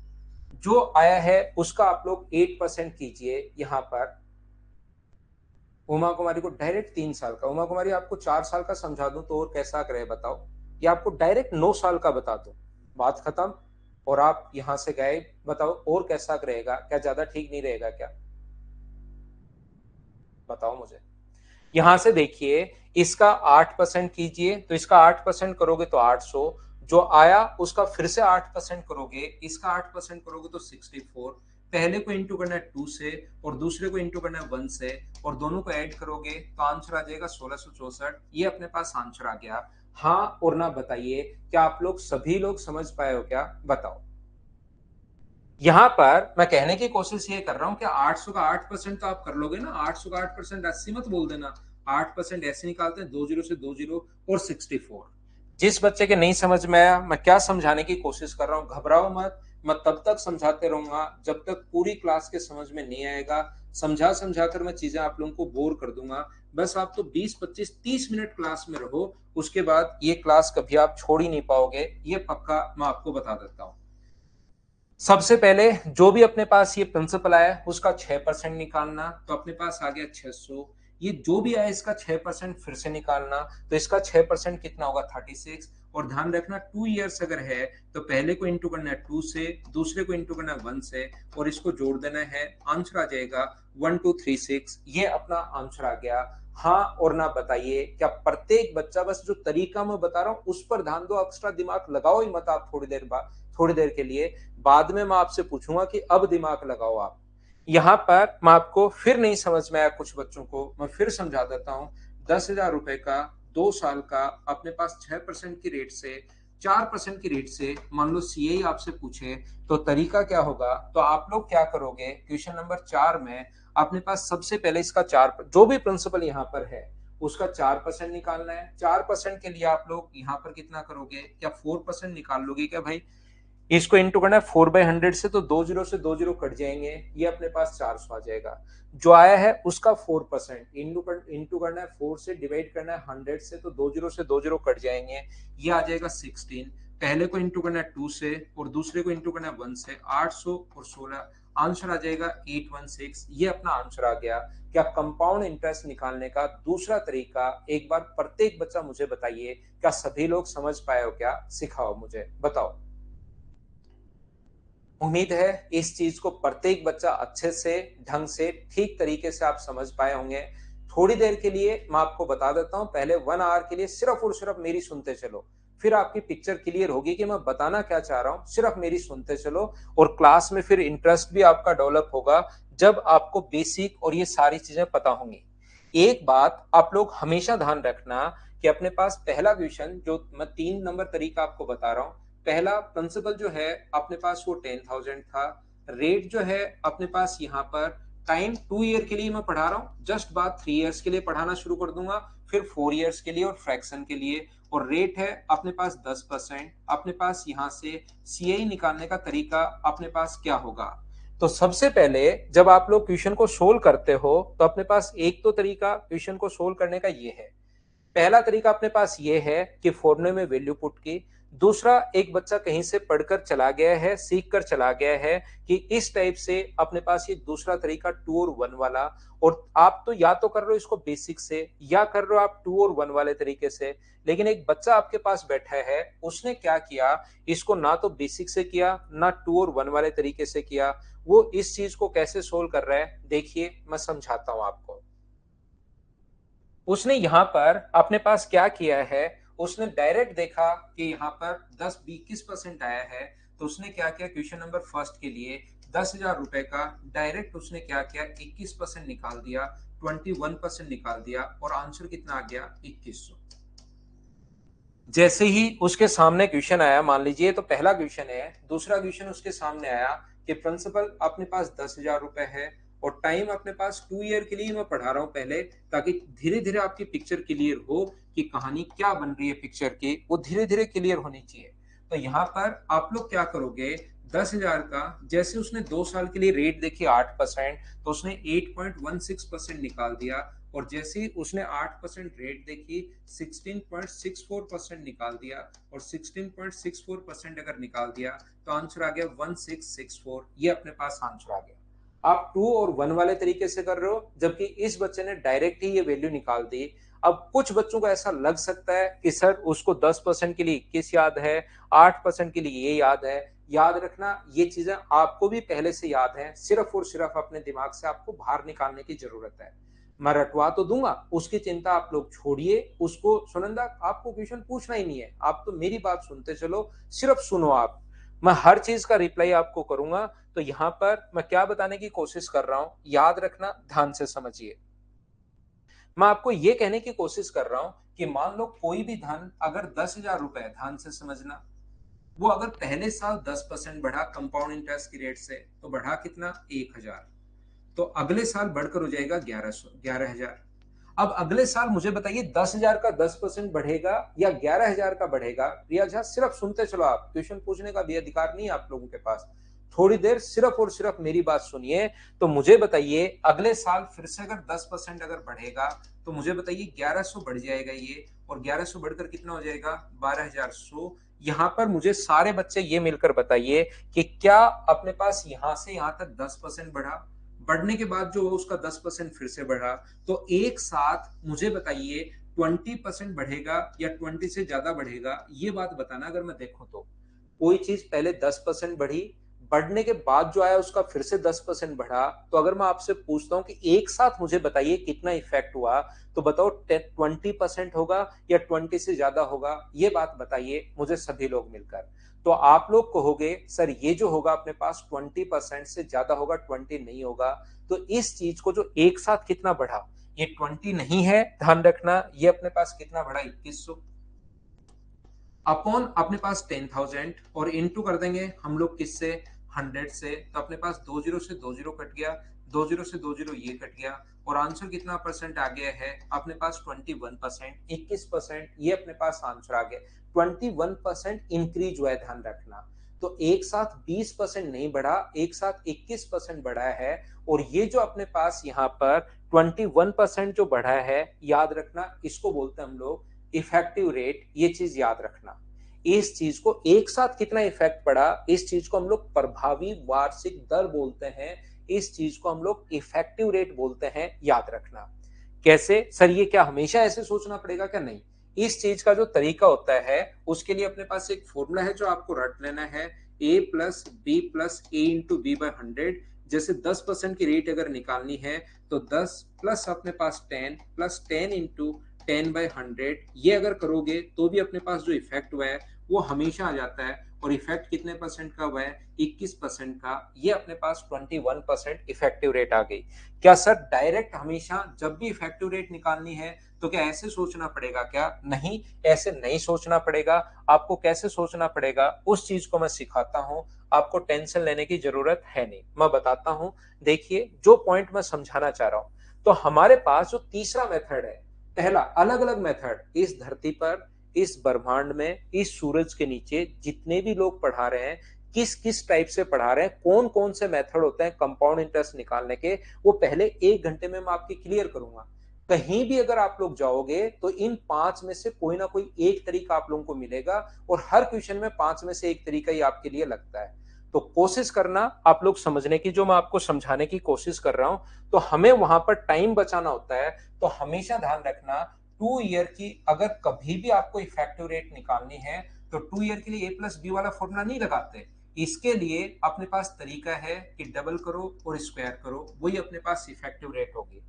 जो आया है उसका आप लोग 8% कीजिए। यहां पर उमा कुमारी को डायरेक्ट 3 साल का, उमा कुमारी आपको 4 साल का समझा दूं तो और कैसा करे बताओ, या आपको डायरेक्ट 9 साल का बता दूं, बात खत्म और आप यहां से गए। बताओ और कैसा रहेगा, क्या ज्यादा ठीक नहीं रहेगा क्या, बताओ मुझे। यहां से देखिए इसका 8% कीजिए, तो इसका 8% करोगे तो 800। जो आया उसका फिर से 8% करोगे, इसका 8% करोगे तो 64। पहले को इंटू करना है 2 से और दूसरे को इंटू करना है 1 से, और दोनों को ऐड करोगे तो आंसर आ जाएगा 1664। ये अपने पास आंसर आ गया। हाँ और ना बताइए, क्या आप लोग सभी लोग समझ पाए हो क्या, बताओ। यहां पर मैं कहने की कोशिश ये कर रहा हूं कि 800 का 8% तो आप कर लोगे ना। 800 का 8% 80 मत बोल देना। 8% ऐसे निकालते हैं, 20 से 20 और 64। जिस बच्चे के नहीं समझ में आया, मैं क्या समझाने की कोशिश कर रहा हूं, घबराओ मत। मैं तब तक समझाते रहूंगा जब तक पूरी क्लास के समझ में नहीं आएगा। समझा समझा कर मैं चीजें आप लोगों को बोर कर दूंगा। बस आप तो 20 25 30 मिनट क्लास में रहो, उसके बाद ये क्लास कभी आप छोड़ ही नहीं पाओगे, ये पक्का मैं आपको बता देता हूं। सबसे पहले जो भी अपने पास ये प्रिंसिपल आया उसका 6% निकालना, तो अपने पास आ गया 600। ये जो भी आया इसका 6% फिर से निकालना, तो इसका 6% कितना होगा 36। और ध्यान रखना 2 इयर्स अगर है तो पहले को इंटू करना है 2 से, दूसरे को इंटू करना है 1 से, और इसको जोड़ देना है, आंसर आ जाएगा 1236। ये अपना आंसर आ गया। हाँ और ना बताइए, क्या प्रत्येक बच्चा, बस जो तरीका मैं बता रहा हूँ उस पर ध्यान दो, एक्स्ट्रा दिमाग लगाओ ही मत आप। थोड़ी देर बाद, थोड़ी देर के लिए बाद में मैं आपसे पूछूंगा कि अब दिमाग लगाओ आप। यहां पर मैं आपको फिर नहीं समझ में आया कुछ बच्चों को, मैं फिर समझा देता हूं। 10,000 रुपए का 2 साल का अपने पास 6% की रेट से, 4% की रेट से मान लो सीए आपसे पूछे तो तरीका क्या होगा। तो आप लोग क्या करोगे, क्वेश्चन नंबर 4 में अपने पास सबसे पहले इसका 4, जो भी प्रिंसिपल यहां पर है उसका 4% निकालना है। 4% के लिए आप लोग यहां पर कितना करोगे, क्या 4% निकाल लोगे क्या भाई। इसको इंटू करना है 4/100 से, तो 20 से 20 कट जाएंगे, ये अपने पास 400 आ जाएगा। जो आया है उसका 4% इंटू करना है 4 से, डिवाइड करना है 100 से, तो 20 से 20 कट जाएंगे, ये आ जाएगा 16। पहले को इंटू करना है 2 से और दूसरे को इंटू करना है 1 से, 800 और 16, आंसर आ जाएगा 816। ये अपना आंसर आ गया। क्या कंपाउंड इंटरेस्ट निकालने का दूसरा तरीका, एक बार प्रत्येक बच्चा मुझे बताइए, क्या सभी लोग समझ पाए हो क्या, सिखाओ मुझे, बताओ। उम्मीद है इस चीज को प्रत्येक बच्चा अच्छे से, ढंग से, ठीक तरीके से आप समझ पाए होंगे। थोड़ी देर के लिए मैं आपको बता देता हूं, पहले 1 आवर के लिए सिर्फ और सिर्फ मेरी सुनते चलो, फिर आपकी पिक्चर क्लियर होगी कि मैं बताना क्या चाह रहा हूं। सिर्फ मेरी सुनते चलो और क्लास में फिर इंटरेस्ट भी आपका डेवलप होगा जब आपको बेसिक और ये सारी चीजें पता होंगी। एक बात आप लोग हमेशा ध्यान रखना कि अपने पास पहला क्वेश्चन जो मैं 3 नंबर तरीका आपको बता रहा हूं, पहला प्रिंसिपल जो है अपने पास वो 10,000 था। रेट जो है अपने पास यहाँ पर, टाइम 2 ईयर के लिए मैं पढ़ा रहा हूँ, जस्ट बात 3 इयर्स के लिए पढ़ाना शुरू कर दूंगा, फिर 4 इयर्स के लिए और फ्रैक्शन के लिए। और रेट है अपने पास 10%। अपने पास यहाँ से सीआई निकालने का तरीका अपने पास क्या होगा, तो सबसे पहले जब आप लोग क्वेश्चन को सोल्व करते हो तो अपने पास एक तो तरीका क्वेश्चन को सोल्व करने का ये है। पहला तरीका अपने पास ये है कि फॉर्मूले में वैल्यू पुट की। दूसरा, एक बच्चा कहीं से पढ़कर चला गया है, सीख कर चला गया है कि इस टाइप से अपने पास ये दूसरा तरीका 2 और 1 वाला। और आप तो या तो कर रहे हो इसको बेसिक से या कर रहे हो आप 2 और 1 वाले तरीके से। लेकिन एक बच्चा आपके पास बैठा है, उसने क्या किया, इसको ना तो बेसिक से किया ना 2 और 1 वाले तरीके से किया। वो इस चीज को कैसे सोल्व कर रहा है देखिए, मैं समझाता हूं आपको। उसने यहां पर अपने पास क्या किया है, उसने डायरेक्ट देखा कि यहाँ पर 10-21% आया है। तो उसने क्या किया, क्वेश्चन नंबर फर्स्ट के लिए 10,000 रुपए का डायरेक्ट उसने क्या किया, 21% निकाल दिया, 21% निकाल दिया और आंसर कितना आ गया, 2100। जैसे ही उसके सामने क्वेश्चन आया, मान लीजिए तो पहला क्वेश्चन है, दूसरा क्वेश्चन उसके सामने आया कि प्रिंसिपल अपने पास 10,000 रुपए है और टाइम अपने पास 2 ईयर के लिए मैं पढ़ा रहा हूं पहले, ताकि धीरे धीरे आपकी पिक्चर क्लियर हो कि कहानी क्या बन रही है पिक्चर की, वो धीरे धीरे क्लियर होनी चाहिए। तो यहाँ पर आप लोग क्या करोगे, 10,000 का जैसे उसने 2 साल के लिए रेट देखी 8%, तो उसने 8.16% निकाल दिया। और जैसे ही उसने 8% रेट देखी, 16.64% निकाल दिया। और 16.64% अगर निकाल दिया तो आंसर आ गया 1664। ये अपने पास आंसर आ गया। आप 2 और 1 वाले तरीके से कर रहे हो, जबकि इस बच्चे ने डायरेक्ट ही ये वैल्यू निकाल दी। अब कुछ बच्चों को ऐसा लग सकता है कि सर उसको 10% के लिए 21 याद है, 8% के लिए ये याद है। याद रखना, ये चीजें आपको भी पहले से याद है, सिर्फ और सिर्फ अपने दिमाग से आपको बाहर निकालने की जरूरत है। मैं रटवा तो दूंगा, उसकी चिंता आप लोग छोड़िए। उसको सुनंदा, आपको क्वेश्चन पूछना ही नहीं है, आप तो मेरी बात सुनते चलो, सिर्फ सुनो आप। मैं हर चीज का रिप्लाई आपको करूंगा। तो यहां पर मैं क्या बताने की कोशिश कर रहा हूं, याद रखना, ध्यान से समझिए। मैं आपको यह कहने की कोशिश कर रहा हूं कि मान लो कोई भी धन अगर 10,000 रुपए, ध्यान से समझना, वो अगर पहले साल 10% बढ़ा कंपाउंड इंटरेस्ट की रेट से, तो बढ़ा कितना, 1,000। तो अगले साल बढ़कर हो जाएगा 11,000। अब अगले साल मुझे बताइए 10,000 का 10% बढ़ेगा या 11,000 का बढ़ेगा। प्रिया झा, सिर्फ सुनते चलो, आप क्वेश्चन पूछने का भी अधिकार नहीं है आप लोगों के पास। थोड़ी देर सिर्फ और सिर्फ मेरी बात सुनिए। तो मुझे बताइए अगले साल फिर से अगर 10% अगर बढ़ेगा, तो मुझे बताइए 1100 बढ़ जाएगा ये, और 1100 बढ़कर कितना हो जाएगा, 12,100। यहां पर मुझे सारे बच्चे ये मिलकर बताइए कि क्या अपने पास यहां से यहां तक 10% बढ़ा, बढ़ने के बाद जो उसका 10% फिर से बढ़ा, तो एक साथ मुझे बताइए 20% बढ़ेगा या 20 से ज्यादा बढ़ेगा, ये बात बताना। अगर मैं देखूं तो कोई चीज पहले 10% बढ़ी, बढ़ने के बाद जो आया उसका फिर से 10% बढ़ा, तो अगर मैं आपसे पूछता हूं कि एक साथ मुझे बताइए कितना इफेक्ट हुआ, तो बताओ 20% होगा या 20 से ज्यादा होगा, ये बात बताइए मुझे सभी लोग मिलकर। तो आप लोग कहोगे सर ये जो होगा अपने पास 20% से ज्यादा होगा, 20 नहीं होगा। तो इस चीज को जो एक साथ कितना बढ़ा, ये 20 नहीं है, ध्यान रखना, ये अपने पास कितना बढ़ा, 2100 अपॉन अपने पास 10,000, और इनटू कर देंगे हम लोग किससे, 100 से। तो अपने पास 20 से 20 कट गया, 20 से 20 ये कट गया, और आंसर कितना परसेंट आ गया है अपने पास, 21%, 21%, ये अपने पास आंसर आ गया। 21% इंक्रीज हुआ है, ध्यान रखना। तो एक साथ 20% नहीं बढ़ा, एक साथ 21% बढ़ा है। और ये जो अपने पास यहाँ पर 21% जो बढ़ा है, याद रखना, इसको बोलते हैं हम लोग इफेक्टिव रेट। ये चीज याद रखना, इस चीज को एक साथ कितना इफेक्ट पड़ा, इस चीज को हम लोग प्रभावी वार्षिक दर बोलते हैं, इस चीज को हम लोग इफेक्टिव रेट बोलते हैं, याद रखना। कैसे सर, ये क्या हमेशा ऐसे सोचना पड़ेगा क्या, नहीं। इस चीज का जो तरीका होता है, उसके लिए अपने पास एक फॉर्मूला है जो आपको रट लेना है, a plus B plus A into B by 100। जैसे 10% की रेट अगर निकालनी है, तो 10 प्लस अपने पास 10 प्लस 10 इंटू 10/100, ये अगर करोगे तो भी अपने पास जो इफेक्ट हुआ है वो हमेशा आ जाता है। और इफेक्ट कितने परसेंट का हुआ है, 21% का। ये अपने पास 21% इफेक्टिव रेट आ गई। क्या सर डायरेक्ट हमेशा जब भी इफेक्टिव रेट निकालनी है तो क्या ऐसे सोचना पड़ेगा क्या, नहीं, ऐसे नहीं सोचना पड़ेगा। आपको कैसे सोचना पड़ेगा उस चीज को मैं सिखाता हूं, आपको टेंशन लेने की जरूरत है नहीं, मैं बताता हूं। देखिए जो पॉइंट मैं समझाना चाह रहा हूं, तो हमारे पास जो तीसरा मेथड है, पहला अलग अलग मेथड, इस धरती पर, इस ब्रह्मांड में, इस सूरज के नीचे जितने भी लोग पढ़ा रहे हैं, किस किस टाइप से पढ़ा रहे हैं, कौन कौन से मेथड होते हैं कंपाउंड इंटरेस्ट निकालने के, वो पहले 1 घंटे में मैं आपकी क्लियर करूंगा। कहीं भी अगर आप लोग जाओगे तो इन 5 में से कोई ना कोई एक तरीका आप लोगों को मिलेगा, और हर क्वेश्चन में 5 में से एक तरीका ही आपके लिए लगता है। तो कोशिश करना आप लोग समझने की, जो मैं आपको समझाने की कोशिश कर रहा हूं, तो हमें वहां पर टाइम बचाना होता है। तो हमेशा ध्यान रखना, 2 ईयर की अगर कभी भी आपको इफेक्टिव रेट निकालनी है तो 2 ईयर के लिए ए प्लस बी वाला फॉर्मूला नहीं लगाते। इसके लिए अपने पास तरीका है कि डबल करो और स्क्वायर करो, वही अपने पास इफेक्टिव रेट होगी।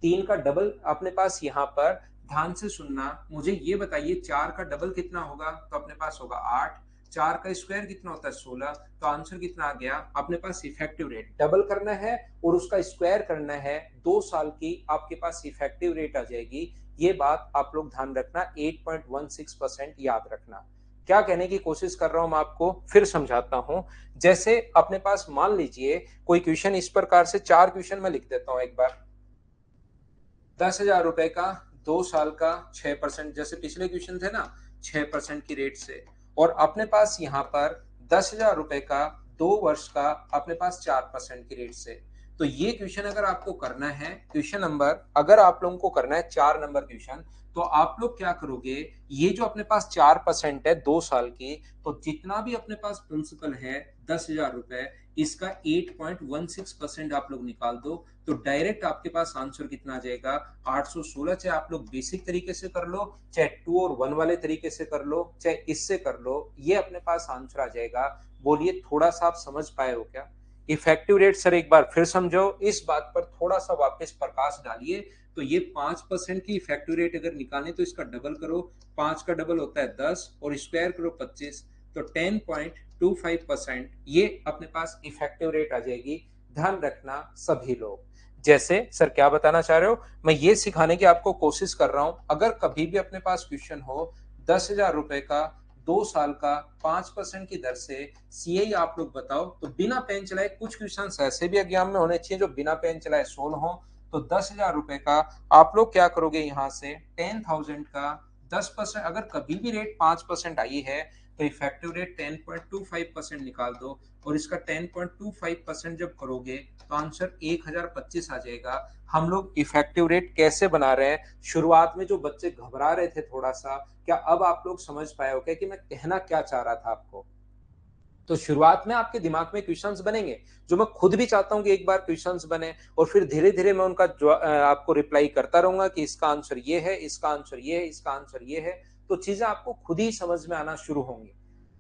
3 का डबल अपने पास यहाँ पर, ध्यान से सुनना, मुझे ये बताइए 4 का डबल कितना होगा, तो अपने पास होगा 8। 4 का स्क्वायर कितना होता है 16, तो आंसर कितना आ गया अपने पास इफेक्टिव रेट। डबल करना है और उसका स्क्वायर करना है, 2 साल की आपके पास इफेक्टिव रेट आ जाएगी। ये बात आप लोग ध्यान रखना, 8.16% याद रखना। क्या कहने की कोशिश कर रहा हूं मैं आपको फिर समझाता हूं। जैसे अपने पास मान लीजिए कोई क्वेश्चन इस प्रकार से, 4 क्वेश्चन मैं लिख देता हूं एक बार। 10,000 रुपए का 2 साल का 6%, जैसे पिछले क्वेश्चन थे ना, 6% की रेट से। और अपने पास यहाँ पर 10,000 रुपए का 2 वर्ष का अपने पास 4% की रेट से। तो ये क्वेश्चन अगर आपको करना है, क्वेश्चन नंबर अगर आप लोगों को करना है 4 नंबर क्वेश्चन, तो आप लोग क्या करोगे, ये जो अपने पास 4% है 2 साल की, तो जितना भी अपने पास प्रिंसिपल है 10,000 रुपए, इसका 8.16% आप लोग निकाल दो, तो डायरेक्ट आपके पास आंसर कितना आ जाएगा 816। चाहे आप लोग बेसिक तरीके से कर लो, चाहे 2 और 1 वाले तरीके से कर लो, चाहे इससे कर लो, ये अपने पास आंसर आ जाएगा। बोलिए थोड़ा सा आप समझ पाए हो क्या? इफेक्टिव रेट सर एक बार फिर समझो, इस बात पर थोड़ा सा वापस प्रकाश डालिए। तो ये 5% की इफेक्टिव रेट अगर निकालें तो इसका डबल करो, 5 का डबल होता है 10 और स्क्वायर करो 25, तो 10.25% ये अपने पास इफेक्टिव रेट आ जाएगी। ध्यान रखना सभी लोग। जैसे सर क्या बताना चाह रहे हो, मैं ये सिखाने की आपको कोशिश कर रहा हूं, अगर कभी भी अपने पास क्वेश्चन हो 10,000 रुपए का 2 साल का 5% की दर से सीआई आप लोग बताओ, तो बिना पेन चलाए, कुछ क्वेश्चन ऐसे भी एग्जाम में होने चाहिए जो बिना पेन चलाए सोल्व हो। तो 10,000 रुपए का आप लोग क्या करोगे, यहां से 10,000 का 10%, अगर कभी भी रेट 5% आई है तो इफेक्टिव रेट 10.25% निकाल दो, और इसका 10.25% जब करोगे तो आंसर 1,025 आ जाएगा। हम लोग इफेक्टिव रेट कैसे बना रहे हैं, शुरुआत में जो बच्चे घबरा रहे थे थोड़ा सा, क्या अब आप लोग समझ पाए हो क्या कि मैं कहना क्या चाह रहा था आपको? तो शुरुआत में आपके दिमाग में क्वेश्चंस बनेंगे, जो मैं खुद भी चाहता हूं कि एक बार क्वेश्चंस बने, और फिर धीरे धीरे मैं उनका आपको रिप्लाई करता रहूंगा कि इसका आंसर ये है, इसका आंसर ये है, इसका आंसर ये है। तो चीजें आपको खुद ही समझ में आना शुरू होंगी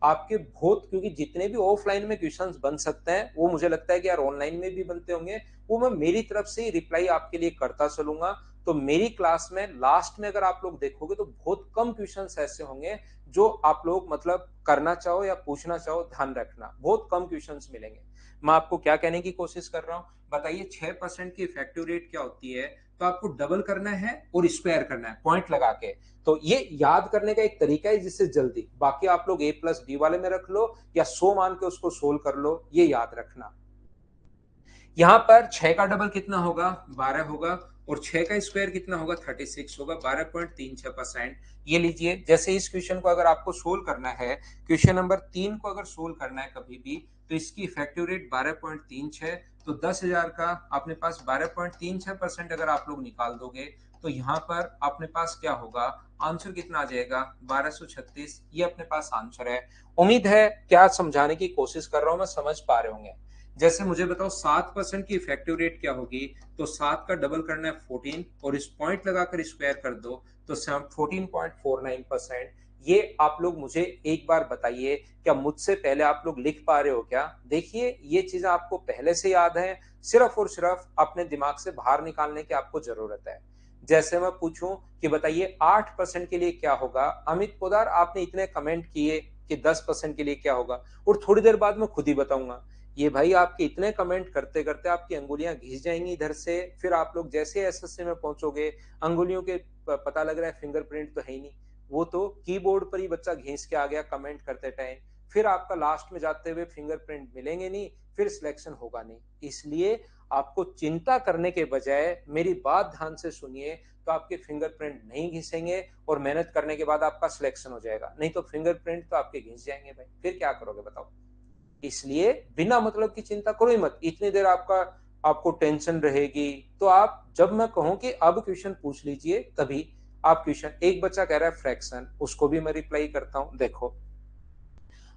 आपके बहुत, क्योंकि जितने भी ऑफलाइन में क्वेश्चंस बन सकते हैं वो मुझे लगता है कि यार ऑनलाइन में भी बनते होंगे, वो मैं मेरी तरफ से ही रिप्लाई आपके लिए करता चलूंगा। तो मेरी क्लास में लास्ट में अगर आप लोग देखोगे तो बहुत कम क्वेश्चंस ऐसे होंगे जो आप लोग मतलब करना चाहो या पूछना चाहो, ध्यान रखना बहुत कम क्वेश्चंस मिलेंगे। मैं आपको क्या कहने की कोशिश कर रहा हूं, बताइए 6% की इफेक्टिव रेट क्या होती है, तो आपको डबल करना है और स्क्वायर करना है पॉइंट लगा के। तो ये याद करने का एक तरीका है जिससे जल्दी, बाकी आप लोग ए प्लस बी वाले में रख लो या 100 मान के उसको सोल्व कर लो, ये याद रखना। यहां पर 6 का डबल कितना होगा 12 होगा, और 6 का स्क्वायर कितना होगा 36 होगा, 12.36%। ये लीजिए, जैसे इस क्वेश्चन को अगर आपको सोल्व करना है, क्वेश्चन नंबर 3 को अगर सोल्व करना है कभी भी, तो इसकी इफेक्टिव रेट 12.36, तो 10,000 का अपने पास 12.36% अगर आप लोग निकाल दोगे, तो यहाँ पर अपने पास क्या होगा, आंसर कितना आ जाएगा 1236। ये अपने पास आंसर है। उम्मीद है क्या समझाने की कोशिश कर रहा हूं मैं समझ पा रहे होंगे। जैसे मुझे बताओ 7% की इफेक्टिव रेट क्या होगी, तो 7 का डबल करना है 14 और इस पॉइंट लगाकर स्क्वायर कर दो, तो 14.49%। ये आप लोग मुझे एक बार बताइए, क्या मुझसे पहले आप लोग लिख पा रहे हो क्या? देखिए ये चीजें आपको पहले से याद है, सिर्फ और सिर्फ अपने दिमाग से बाहर निकालने की आपको जरूरत है। जैसे मैं पूछूं कि बताइए 8% के लिए क्या होगा, अमित पोदार आपने इतने कमेंट किए कि 10% के लिए क्या होगा, और थोड़ी देर बाद मैं खुद ही बताऊंगा। ये भाई आपके इतने कमेंट करते करते आपकी अंगुलियां घिस जाएंगी इधर से, फिर आप लोग जैसे एसएससी में पहुंचोगे, अंगुलियों के पता लग रहा है फिंगरप्रिंट तो है ही नहीं, वो तो कीबोर्ड पर ही बच्चा घिस के आ गया कमेंट करते टाइम, फिर आपका लास्ट में जाते हुए फिंगरप्रिंट मिलेंगे नहीं, फिर सिलेक्शन होगा नहीं। इसलिए आपको चिंता करने के बजाय मेरी बात ध्यान से सुनिए, तो आपके फिंगरप्रिंट नहीं घिसेंगे और मेहनत करने के बाद आपका सिलेक्शन हो जाएगा, नहीं तो फिंगरप्रिंट तो आपके घिस जाएंगे भाई, फिर क्या करोगे बताओ? इसलिए बिना मतलब की चिंता करो ही मत। इतनी देर आपको टेंशन रहेगी, तो आप जब मैं कहूं कि अब क्वेश्चन पूछ लीजिए तभी आप क्वेश्चन। एक बच्चा कह रहा है फ्रैक्शन, उसको भी मैं रिप्लाई करता हूं। देखो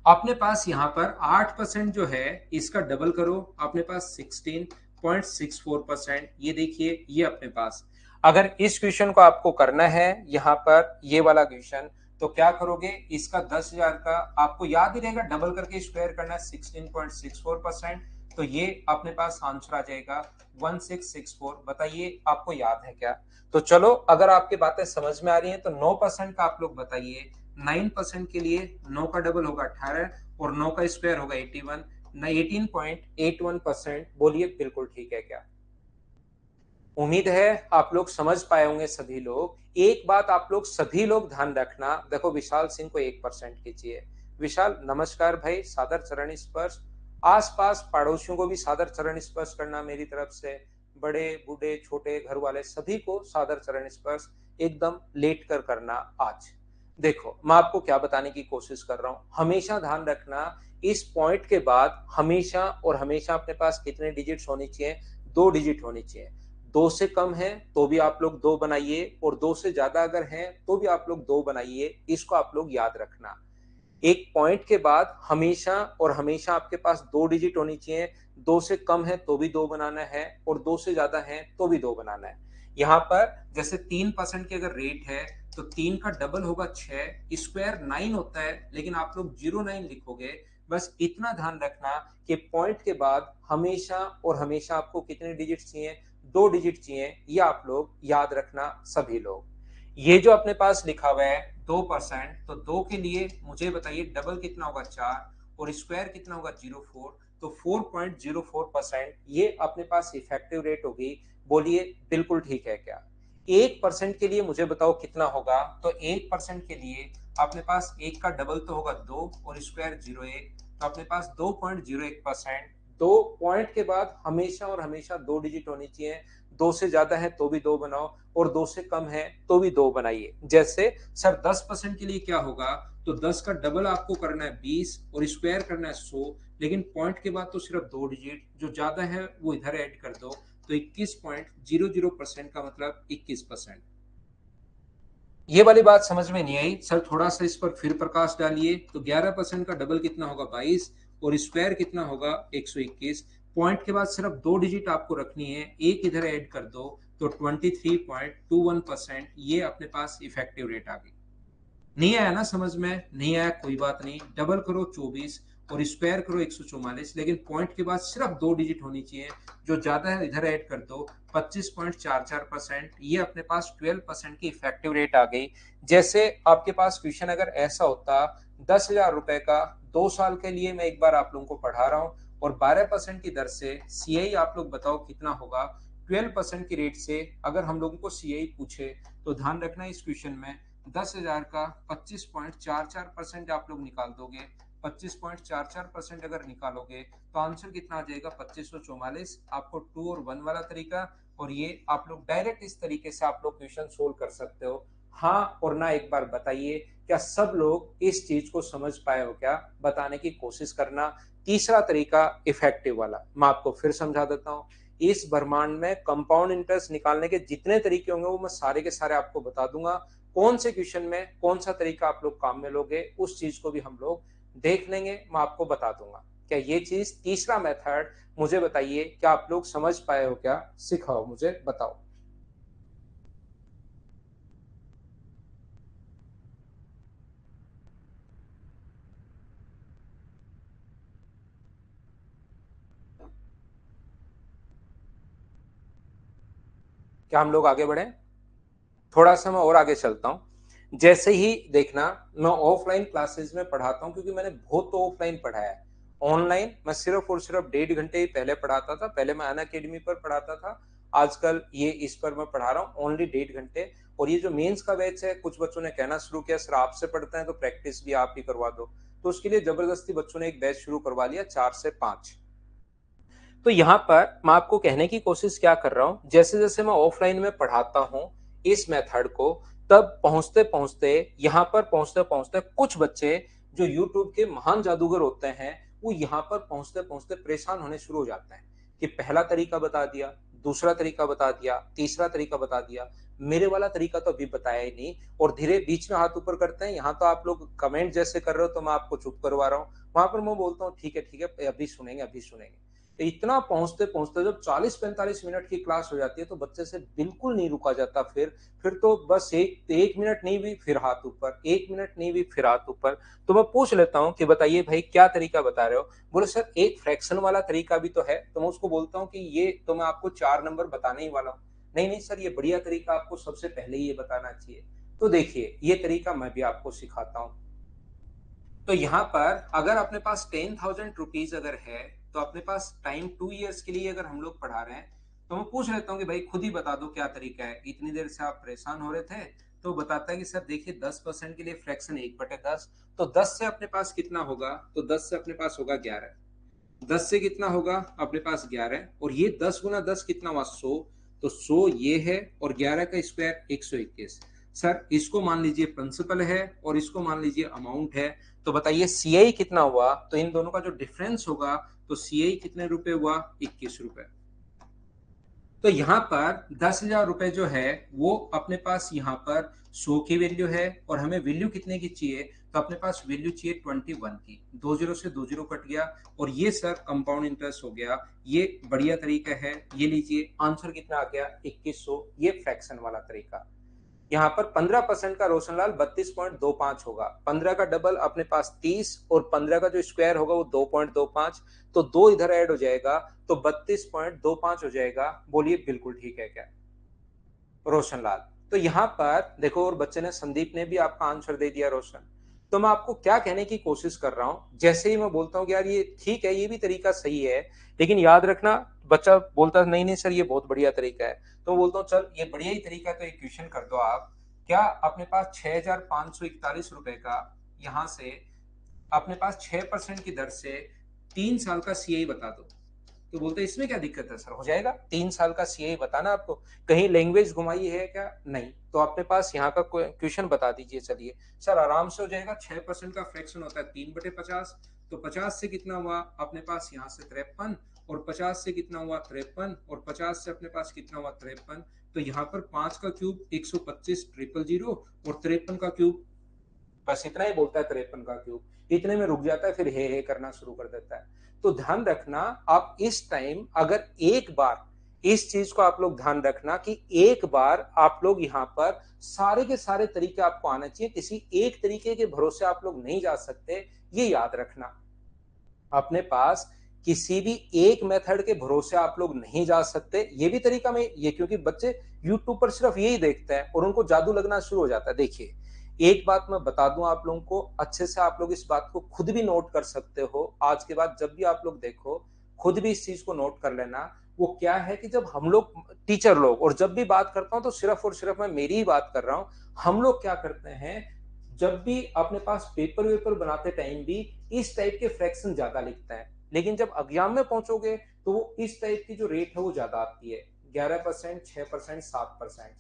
अपने पास यहाँ पर 8% जो है इसका डबल करो, अपने पास 16.64%। ये देखिए ये अपने पास, अगर इस क्वेश्चन को आपको करना है यहाँ पर ये वाला क्वेश्चन, तो क्या करोगे, इसका 10,000 का आपको याद ही रहेगा, डबल करके स्क्वायर करना है 16.64%। तो ये अपने पास आंसर आ जाएगा 1664। बताइए आपको याद है क्या? तो चलो अगर आपकी बातें समझ में आ रही हैं तो 9% का आप लोग बताइए। 9% के लिए 9 का डबल होगा 18 और 9 का स्क्वायर होगा 81। 18.81%। बोलिए बिल्कुल ठीक है क्या? उम्मीद है आप लोग समझ पाए होंगे सभी लोग। एक बात आप लोग सभी लोग ध्यान रखना, देखो विशाल सिंह को 1% कीजिए। विशाल नमस्कार भाई, सादर चरण स्पर्श। आसपास पड़ोसियों को भी सादर चरण स्पर्श करना मेरी तरफ से। बड़े बूढ़े छोटे घर वाले सभी को सादर चरण स्पर्श एकदम लेट कर करना आज। देखो मैं आपको क्या बताने की कोशिश कर रहा हूं, हमेशा ध्यान रखना इस पॉइंट के बाद हमेशा और हमेशा अपने पास कितने डिजिट्स होनी चाहिए? 2 डिजिट होनी चाहिए। 2 से कम है तो भी आप लोग 2 बनाइए, और 2 से ज्यादा अगर है तो भी आप लोग 2 बनाइए। इसको आप लोग याद रखना। एक पॉइंट के बाद हमेशा और हमेशा आपके पास 2 डिजिट होनी चाहिए। 2 से कम है तो भी 2 बनाना है, और 2 से ज्यादा है तो भी 2 बनाना है। यहाँ पर जैसे 3% की अगर रेट है तो 3 का डबल होगा 6, स्क्वायर 9 होता है, लेकिन आप लोग 09 लिखोगे। बस इतना ध्यान रखना कि पॉइंट के बाद हमेशा और हमेशा आपको कितने डिजिट चाहिए? 2 डिजिट चाहिए। ये आप लोग याद रखना सभी लोग। ये जो अपने पास लिखा हुआ है 2%, तो 2 के लिए मुझे बताइए डबल कितना होगा? 4, और स्क्वायर कितना होगा? 04। तो 4.04% ये अपने पास इफेक्टिव रेट होगी। बोलिए बिल्कुल ठीक है क्या? 1% के लिए मुझे बताओ कितना होगा? तो 1% के लिए अपने पास एक का डबल तो होगा 2 और स्क्वायर 01, तो अपने पास 2.01%। 2 पॉइंट के बाद हमेशा और हमेशा 2 डिजिट होनी चाहिए। 2 से ज्यादा है तो भी 2 बनाओ, और 2 से कम है तो भी 2 बनाइए। जैसे सर 10% के लिए क्या होगा? तो 10 का डबल आपको करना है 20 और स्क्वायर करना है 100, लेकिन पॉइंट के बाद तो सिर्फ 2 डिजिट, जो ज्यादा है वो इधर ऐड कर दो। तो 21.00% का मतलब 21%। ये वाली बात समझ में नहीं आई सर, थोड़ा सा इस पर फिर प्रकाश डालिए। तो 11% का डबल कितना होगा? 22, और स्क्वायर कितना होगा? 121। पॉइंट के बाद सिर्फ 2 डिजिट आपको रखनी है, एक इधर ऐड कर दो, तो 23.21%। ये अपने पास इफेक्टिव रेट आ गई। नहीं आया ना समझ में? नहीं आया कोई बात नहीं, डबल करो 24 और स्क्वायर करो 144, लेकिन पॉइंट के बाद सिर्फ 2 डिजिट होनी चाहिए, जो ज्यादा है इधर ऐड कर दो। 25.44%। ये अपने पास 12% की इफेक्टिव रेट आ गई। जैसे आपके पास क्वेश्चन अगर ऐसा होता 10,000 रुपए का, 2 साल के लिए मैं एक बार आप लोगों को पढ़ा रहा हूँ, और 12% की दर से सीआई आप लोग बताओ कितना होगा? 12% की रेट से अगर हम लोगों को सीआई पूछे, तो ध्यान रखना इस क्वेश्चन में 10,000 का 25.44% आप लोग निकाल दोगे। 25.44% अगर निकालोगे तो आंसर कितना आ जाएगा? 2544। आपको 2 और 1 वाला तरीका, और ये आप लोग डायरेक्ट इस तरीके से आप लोग क्वेश्चन सोल्व कर सकते हो। हाँ और ना एक बार बताइए, क्या सब लोग इस चीज को समझ पाए हो क्या? बताने की कोशिश करना। तीसरा तरीका इफेक्टिव वाला मैं आपको फिर समझा देता हूँ। इस ब्रह्मांड में कंपाउंड इंटरेस्ट निकालने के जितने तरीके होंगे वो मैं सारे के सारे आपको बता दूंगा। कौन से क्वेश्चन में कौन सा तरीका आप लोग काम में लोगे उस चीज को भी हम लोग देख लेंगे, मैं आपको बता दूंगा। क्या ये चीज तीसरा मेथड मुझे बताइए, क्या आप लोग समझ पाए हो क्या? सिखाओ मुझे, बताओ। क्या हम लोग आगे बढ़े? थोड़ा सा मैं और आगे चलता हूँ। जैसे ही देखना, मैं ऑफलाइन क्लासेस में पढ़ाता हूँ क्योंकि मैंने बहुत तो ऑफलाइन पढ़ाया है। ऑनलाइन मैं सिर्फ और सिर्फ 1.5 घंटे ही पहले पढ़ाता था, पहले मैं अनअकैडमी पर पढ़ाता था। आजकल ये इस पर मैं पढ़ा रहा हूँ ओनली 1.5 घंटे। और ये जो मेंस का बैच है, कुछ बच्चों ने कहना शुरू किया सर आपसे पढ़ते हैं तो प्रैक्टिस भी आप ही करवा दो। तो उसके लिए जबरदस्ती बच्चों ने एक बैच शुरू करवा लिया 4 से 5। तो यहाँ पर मैं आपको कहने की कोशिश क्या कर रहा हूँ, जैसे जैसे मैं ऑफलाइन में पढ़ाता हूँ इस मेथड को, तब पहुंचते पहुंचते यहाँ पर पहुंचते पहुंचते कुछ बच्चे जो यूट्यूब के महान जादूगर होते हैं वो यहाँ पर पहुंचते पहुंचते परेशान होने शुरू हो जाते हैं कि पहला तरीका बता दिया, दूसरा तरीका बता दिया, तीसरा तरीका बता दिया, मेरे वाला तरीका तो अभी बताया ही नहीं, और धीरे बीच में हाथ ऊपर करते हैं। यहाँ तो आप लोग कमेंट जैसे कर रहे हो तो मैं आपको चुप करवा रहा हूँ, वहां पर मैं बोलता हूँ ठीक है अभी सुनेंगे अभी सुनेंगे। तो इतना पहुंचते पहुंचते जब 40-45 मिनट की क्लास हो जाती है तो बच्चे से बिल्कुल नहीं रुका जाता। फिर तो बस एक मिनट नहीं भी फिर हाथ ऊपर, 1 मिनट नहीं भी फिर हाथ ऊपर। तो मैं पूछ लेता हूँ कि बताइए भाई क्या तरीका बता रहे हो? बोले सर एक फ्रैक्शन वाला तरीका भी तो है। तो मैं उसको बोलता हूँ कि ये तो मैं आपको 4 नंबर बताने ही वाला हूँ। नहीं नहीं सर, ये बढ़िया तरीका, आपको सबसे पहले ये बताना चाहिए। तो देखिए ये तरीका मैं भी आपको सिखाता हूँ। तो यहाँ पर अगर अपने पास 10,000 रुपीज अगर है, तो अपने पास टाइम 2 इयर्स के लिए अगर हम लोग पढ़ा रहे हैं, तो मैं पूछ लेता हूँ कि भाई खुद ही बता दो क्या तरीका है। इतनी देर से आप परेशान हो रहे थे, तो बताता है कि सर देखिए 10% के लिए फ्रैक्शन 1/10। तो 10 से अपने पास कितना होगा? तो 10 से अपने पास होगा 11। 10 से कितना होगा अपने पास? 11। और ये 10 × 10 कितना हुआ? 100। तो 100 ये है, और 11 का स्क्वायर 121। सर इसको मान लीजिए प्रिंसिपल है और इसको मान लीजिए अमाउंट है। तो बताइए सीआई कितना हुआ? तो इन दोनों का जो डिफरेंस होगा, तो सीआई कितने रुपए हुआ? 21 रुपए। तो यहाँ पर 10,000 रुपए जो है वो अपने पास यहाँ पर 100 की वैल्यू है, और हमें वैल्यू कितने की चाहिए? तो अपने पास वैल्यू चाहिए 21 की। 2 जीरो से 2 जीरो कट गया, और ये सर कंपाउंड इंटरेस्ट हो गया। ये बढ़िया तरीका है। ये लीजिए आंसर कितना आ गया? 2100। ये फ्रैक्शन वाला तरीका। यहाँ पर 15% का रोशनलाल 32.25 होगा। 15 का डबल अपने पास 30, और 15 का जो स्क्वायर होगा वो 2.25। तो 2 इधर ऐड हो जाएगा, तो 32.25 हो जाएगा। बोलिए बिल्कुल ठीक है क्या रोशनलाल? तो यहाँ पर देखो, और बच्चे ने, संदीप ने भी आपका आंसर दे दिया रोशन। तो मैं आपको क्या कहने की कोशिश कर रहा हूं, जैसे ही मैं बोलता हूं कि यार ये ठीक है, ये भी तरीका सही है, लेकिन याद रखना, बच्चा बोलता नहीं नहीं सर ये बहुत बढ़िया तरीका है। तो मैं बोलता हूँ चल ये बढ़िया ही तरीका, तो एक क्वेश्चन कर दो आप। क्या अपने पास 6,541 रुपए का यहाँ से अपने पास 6% की दर से 3 साल का सीआई बता दो। तो बोलते इसमें क्या दिक्कत है सर, हो जाएगा। 3 साल का सीए बताना आपको, कहीं लैंग्वेज घुमाई है क्या? नहीं। तो अपने पास यहाँ का क्वेश्चन बता दीजिए। चलिए सर आराम से हो जाएगा। 6% का फ्रैक्शन होता है 3/50। तो 50 से कितना हुआ अपने पास? यहाँ से 53। और 50 से कितना हुआ? 53। और 50 से अपने पास कितना हुआ? 53। तो यहाँ पर 5 का क्यूब 125 000, और 53 का क्यूब बस इतना ही बोलता है। 53 का क्यूब इतने में रुक जाता है, फिर हे करना शुरू कर देता है। तो ध्यान रखना, आप इस टाइम अगर एक बार इस चीज को आप लोग ध्यान रखना कि एक बार आप लोग यहाँ पर सारे के सारे तरीके आपको आना चाहिए। किसी एक तरीके के भरोसे आप लोग नहीं जा सकते, ये याद रखना। अपने पास किसी भी एक मेथड के भरोसे आप लोग नहीं जा सकते। ये भी तरीका में ये, क्योंकि बच्चे यूट्यूब पर सिर्फ यही देखते हैं और उनको जादू लगना शुरू हो जाता है। देखिए एक बात मैं बता दूं आप लोगों को, अच्छे से आप लोग इस बात को खुद भी नोट कर सकते हो। आज के बाद जब भी आप लोग देखो, खुद भी इस चीज को नोट कर लेना। वो क्या है कि जब हम लोग टीचर लोग, और जब भी बात करता हूं तो सिर्फ और सिर्फ मैं मेरी ही बात कर रहा हूं, हम लोग क्या करते हैं, जब भी अपने पास पेपर वेपर बनाते टाइम भी इस टाइप के फ्रैक्शन ज्यादा लिखते हैं, लेकिन जब एग्जाम में पहुंचोगे तो वो इस टाइप की जो रेट है वो ज्यादा आती है। 11%, 6%, 7%,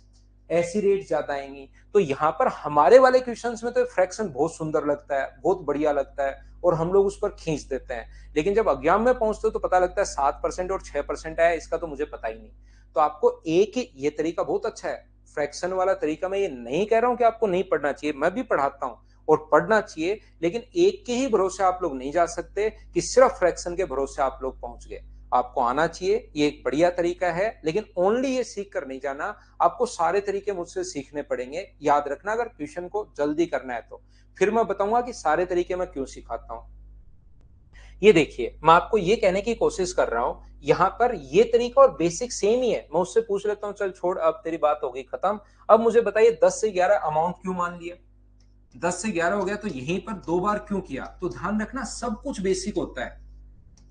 ऐसी रेट ज्यादा आएंगी। तो यहाँ पर हमारे वाले क्वेश्चंस में तो फ्रैक्शन बहुत सुंदर लगता है, बहुत बढ़िया लगता है, और हम लोग उस पर खींच देते हैं। लेकिन जब एग्जाम में पहुंचते हो तो पता लगता है 7% और 6% आया, इसका तो मुझे पता ही नहीं। तो आपको एक ही ये तरीका बहुत अच्छा है, फ्रैक्शन वाला तरीका। मैं ये नहीं कह रहा हूं कि आपको नहीं पढ़ना चाहिए, मैं भी पढ़ाता हूं और पढ़ना चाहिए, लेकिन एक के ही भरोसे आप लोग नहीं जा सकते कि सिर्फ फ्रैक्शन के भरोसे आप लोग पहुंच गए। आपको आना चाहिए, ये एक बढ़िया तरीका है, लेकिन ओनली ये सीख कर नहीं जाना, आपको सारे तरीके मुझसे सीखने पड़ेंगे। याद रखना, अगर ट्यूशन को जल्दी करना है तो फिर मैं बताऊंगा कि सारे तरीके मैं क्यों सिखाता हूं। ये देखिए मैं आपको ये कहने की कोशिश कर रहा हूं, यहाँ पर ये तरीका और बेसिक सेम ही है। मैं उससे पूछ लेता हूँ, चल छोड़ अब तेरी बात हो गई खत्म, अब मुझे बताइए 10 से 11 अमाउंट क्यों मान लिया? 10 से 11 हो गया, तो यहीं पर 2 बार क्यों किया? तो ध्यान रखना सब कुछ बेसिक होता है।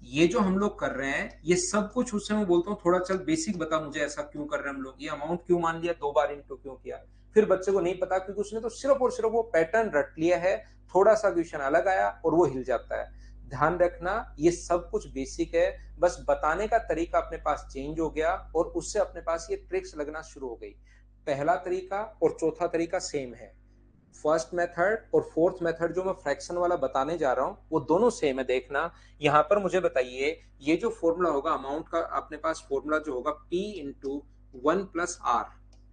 ये जो हम लोग कर रहे हैं ये सब कुछ, उससे मैं बोलता हूँ थोड़ा चल बेसिक बता मुझे, ऐसा क्यों कर रहे हैं हम लोग, ये अमाउंट क्यों मान लिया, 2 बार इंटू क्यों किया? फिर बच्चे को नहीं पता, क्योंकि उसने तो सिर्फ और सिर्फ वो पैटर्न रट लिया है। थोड़ा सा क्वेश्चन अलग आया और वो हिल जाता है। ध्यान रखना ये सब कुछ बेसिक है, बस बताने का तरीका अपने पास चेंज हो गया और उससे अपने पास ये ट्रिक्स लगना शुरू हो गई। पहला तरीका और चौथा तरीका सेम है। फर्स्ट मेथड और फोर्थ मेथड जो मैं फ्रैक्शन वाला बताने जा रहा हूँ वो दोनों सेम है। देखना यहाँ पर मुझे बताइए, ये जो फॉर्मूला होगा अमाउंट का, अपने पास फॉर्मूला जो होगा P इंटू 1+R,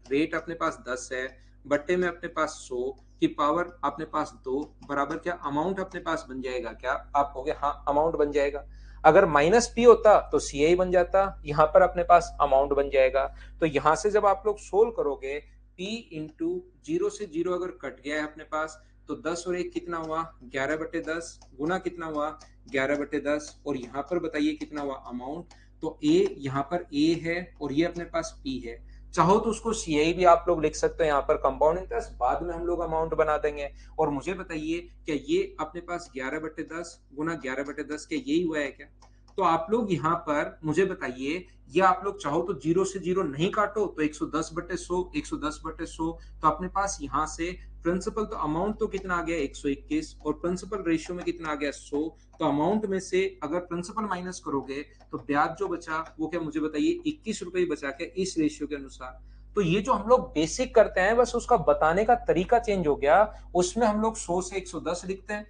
रेट अपने पास 10 है, बट्टे में अपने पास 100 की पावर अपने पास 2 बराबर क्या अमाउंट अपने पास बन जाएगा? क्या आप कहोगे हाँ अमाउंट बन जाएगा। अगर माइनस पी होता तो सी आई बन जाता, यहाँ पर अपने पास अमाउंट बन जाएगा। तो यहां से जब आप लोग सोल्व करोगे, P इंटू 0 से 0 अगर कट गया है अपने पास, तो 10 और 1 कितना हुआ? 11/10 गुना कितना हुआ? 11/10। और यहाँ पर बताइए कितना हुआ अमाउंट? तो ए, यहाँ पर ए है और ये अपने पास पी है। चाहो तो उसको सी आई भी आप लोग लिख सकते हो, यहाँ पर कंपाउंड इंटरेस्ट, बाद में हम लोग अमाउंट बना देंगे। और मुझे बताइए क्या ये अपने पास 11/10 गुना 11/10 के यही हुआ है क्या? तो आप लोग यहाँ पर मुझे बताइए, ये आप लोग चाहो तो 0 से 0 नहीं काटो तो 110/100, 110/100, तो अपने पास यहाँ से प्रिंसिपल तो अमाउंट तो कितना आ गया 121 और प्रिंसिपल रेशियो में कितना आ गया 100। तो अमाउंट में से अगर प्रिंसिपल माइनस करोगे तो ब्याज जो बचा वो क्या मुझे बताइए 21 रुपए बचा के इस रेशियो के अनुसार। तो ये जो हम लोग बेसिक करते हैं बस उसका बताने का तरीका चेंज हो गया, उसमें हम लोग 100 से 110 लिखते हैं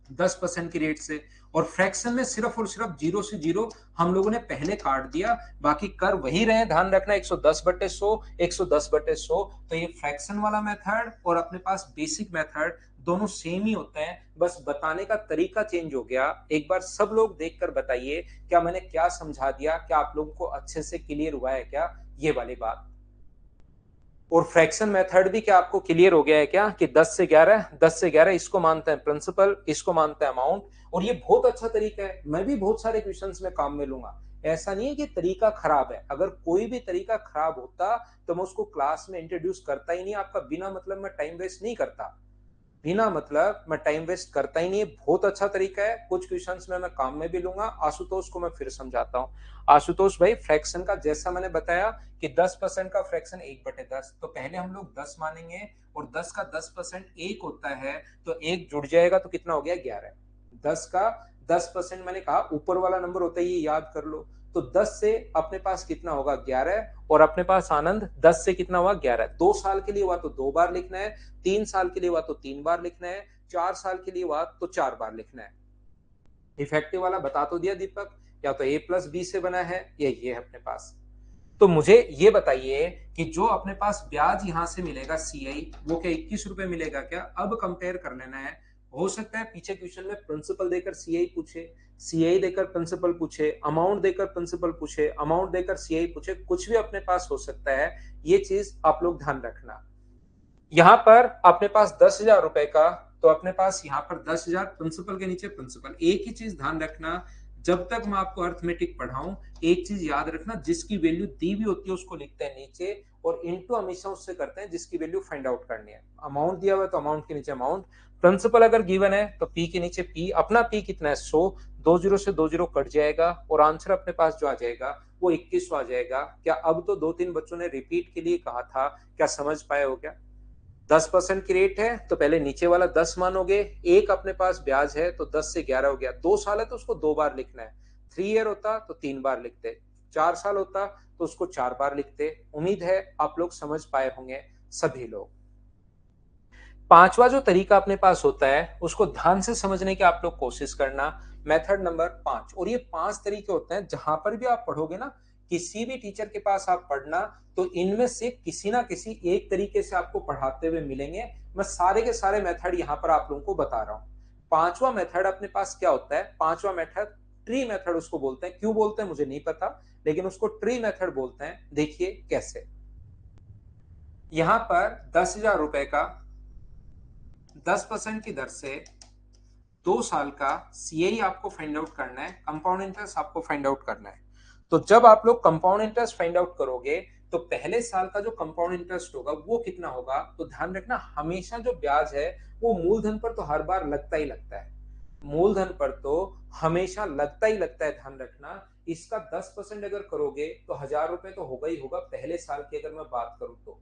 10% की रेट से, और फ्रैक्शन में सिर्फ और सिर्फ 0 से 0 हम लोगों ने पहले काट दिया, बाकी कर वही रहे। ध्यान रखना 110/100, 110/100। तो ये फ्रैक्शन वाला मेथड और अपने पास बेसिक मेथड दोनों सेम ही होते हैं, बस बताने का तरीका चेंज हो गया। एक बार सब लोग देखकर बताइए क्या मैंने क्या समझा दिया, क्या आप लोगों को अच्छे से क्लियर हुआ है क्या ये वाली बात? और फ्रैक्शन मेथड भी क्या आपको क्लियर हो गया है क्या कि 10 से 11, 10 से 11 इसको मानते हैं प्रिंसिपल, इसको मानते हैं अमाउंट। और ये बहुत अच्छा तरीका है, मैं भी बहुत सारे क्वेश्चंस में काम में लूंगा। ऐसा नहीं है कि तरीका खराब है, अगर कोई भी तरीका खराब होता तो मैं उसको क्लास में इंट्रोड्यूस करता ही नहीं। आपका बिना मतलब मैं टाइम वेस्ट नहीं करता, बिना मतलब मैं टाइम वेस्ट करता ही नहीं। बहुत अच्छा तरीका है, कुछ क्वेश्चंस में मैं काम में भी लूंगा। आशुतोष को मैं फिर समझाता हूँ। आशुतोष भाई, फ्रैक्शन का जैसा मैंने बताया कि 10% का फ्रैक्शन 1/10, तो पहले हम लोग 10 मानेंगे और 10 का 10% 1 होता है, तो 1 जुड़ जाएगा तो कितना हो गया 11। 10 का 10% मैंने कहा ऊपर वाला नंबर होता है, ये याद कर लो। तो 10 से अपने पास कितना होगा 11, और अपने पास आनंद 10 से कितना हुआ 11। 2 साल के लिए हुआ तो 2 बार लिखना है, 3 साल के लिए हुआ तो 3 बार लिखना है, 4 साल के लिए हुआ तो 4 बार लिखना है। इफेक्टिव वाला बता तो दिया दीपक, या तो A+B से बना है या ये है अपने पास। तो मुझे ये बताइए कि जो अपने पास ब्याज यहां से मिलेगा CI, वो क्या 21 रुपए मिलेगा क्या? अब कंपेयर कर लेना है। हो सकता है पीछे क्वेश्चन में प्रिंसिपल देकर CI पूछे, CI देकर प्रिंसिपल पूछे, अमाउंट देकर प्रिंसिपल पूछे, अमाउंट देकर CI पूछे, कुछ भी अपने पास हो सकता है। ये चीज आप लोग ध्यान रखना। यहां पर अपने पास 10,000 रुपए का, तो अपने पास यहां पर 10,000 प्रिंसिपल के नीचे प्रिंसिपल। एक ही चीज ध्यान रखना, जब तक मैं आपको अर्थमेटिक पढ़ाऊं एक चीज याद रखना, जिसकी वैल्यू दी हुई होती है उसको लिखते हैं नीचे, और इनटू हमेशा उससे करते हैं जिसकी वैल्यू फाइंड आउट करनी है। अमाउंट दिया हुआ है तो अमाउंट के नीचे अमाउंट, प्रिंसिपल अगर गिवन है तो पी के नीचे पी, अपना पी कितना है 100, 20 से 20 कट जाएगा और आंसर अपने पास जो आ जाएगा वो 21 आ जाएगा। क्या अब तो 2-3 बच्चों ने रिपीट के लिए कहा था, क्या समझ पाए हो क्या? 10% की रेट है तो पहले नीचे वाला 10 मानोगे, एक अपने पास ब्याज है तो 10 से 11 हो गया। 2 साल है तो उसको 2 बार लिखना है, 3 ईयर होता तो 3 बार लिखते, 4 साल होता तो उसको 4 बार लिखते। उम्मीद है आप लोग समझ पाए होंगे सभी लोग। पांचवा जो तरीका अपने पास होता है उसको ध्यान से समझने की आप लोग कोशिश करना, मेथड नंबर 5। और ये 5 तरीके होते हैं, जहां पर भी आप पढ़ोगे ना, किसी भी टीचर के पास आप पढ़ना तो इनमें से किसी ना किसी एक तरीके से आपको पढ़ाते हुए मिलेंगे। मैं सारे के सारे मेथड यहां पर आप लोगों को बता रहा हूं। पांचवा मेथड अपने पास क्या होता है? पांचवा मेथड ट्री मेथड उसको बोलते हैं। क्यों बोलते हैं मुझे नहीं पता, लेकिन उसको ट्री मेथड बोलते हैं। देखिए कैसे। यहां पर 10,000 रुपए का 10% की दर से 2 साल का CI आपको फाइंड आउट करना है, कंपाउंड इंटरेस्ट आपको फाइंड आउट करना है। तो जब आप लोग कंपाउंड इंटरेस्ट फाइंड आउट करोगे तो पहले साल का जो कंपाउंड इंटरेस्ट होगा वो कितना होगा? तो ध्यान रखना, हमेशा जो ब्याज है वो मूलधन पर तो हर बार लगता ही लगता है, मूलधन पर तो हमेशा लगता ही लगता है। ध्यान रखना, इसका 10% अगर करोगे तो 1,000 रुपए तो होगा ही होगा पहले साल की, अगर मैं बात करूं तो।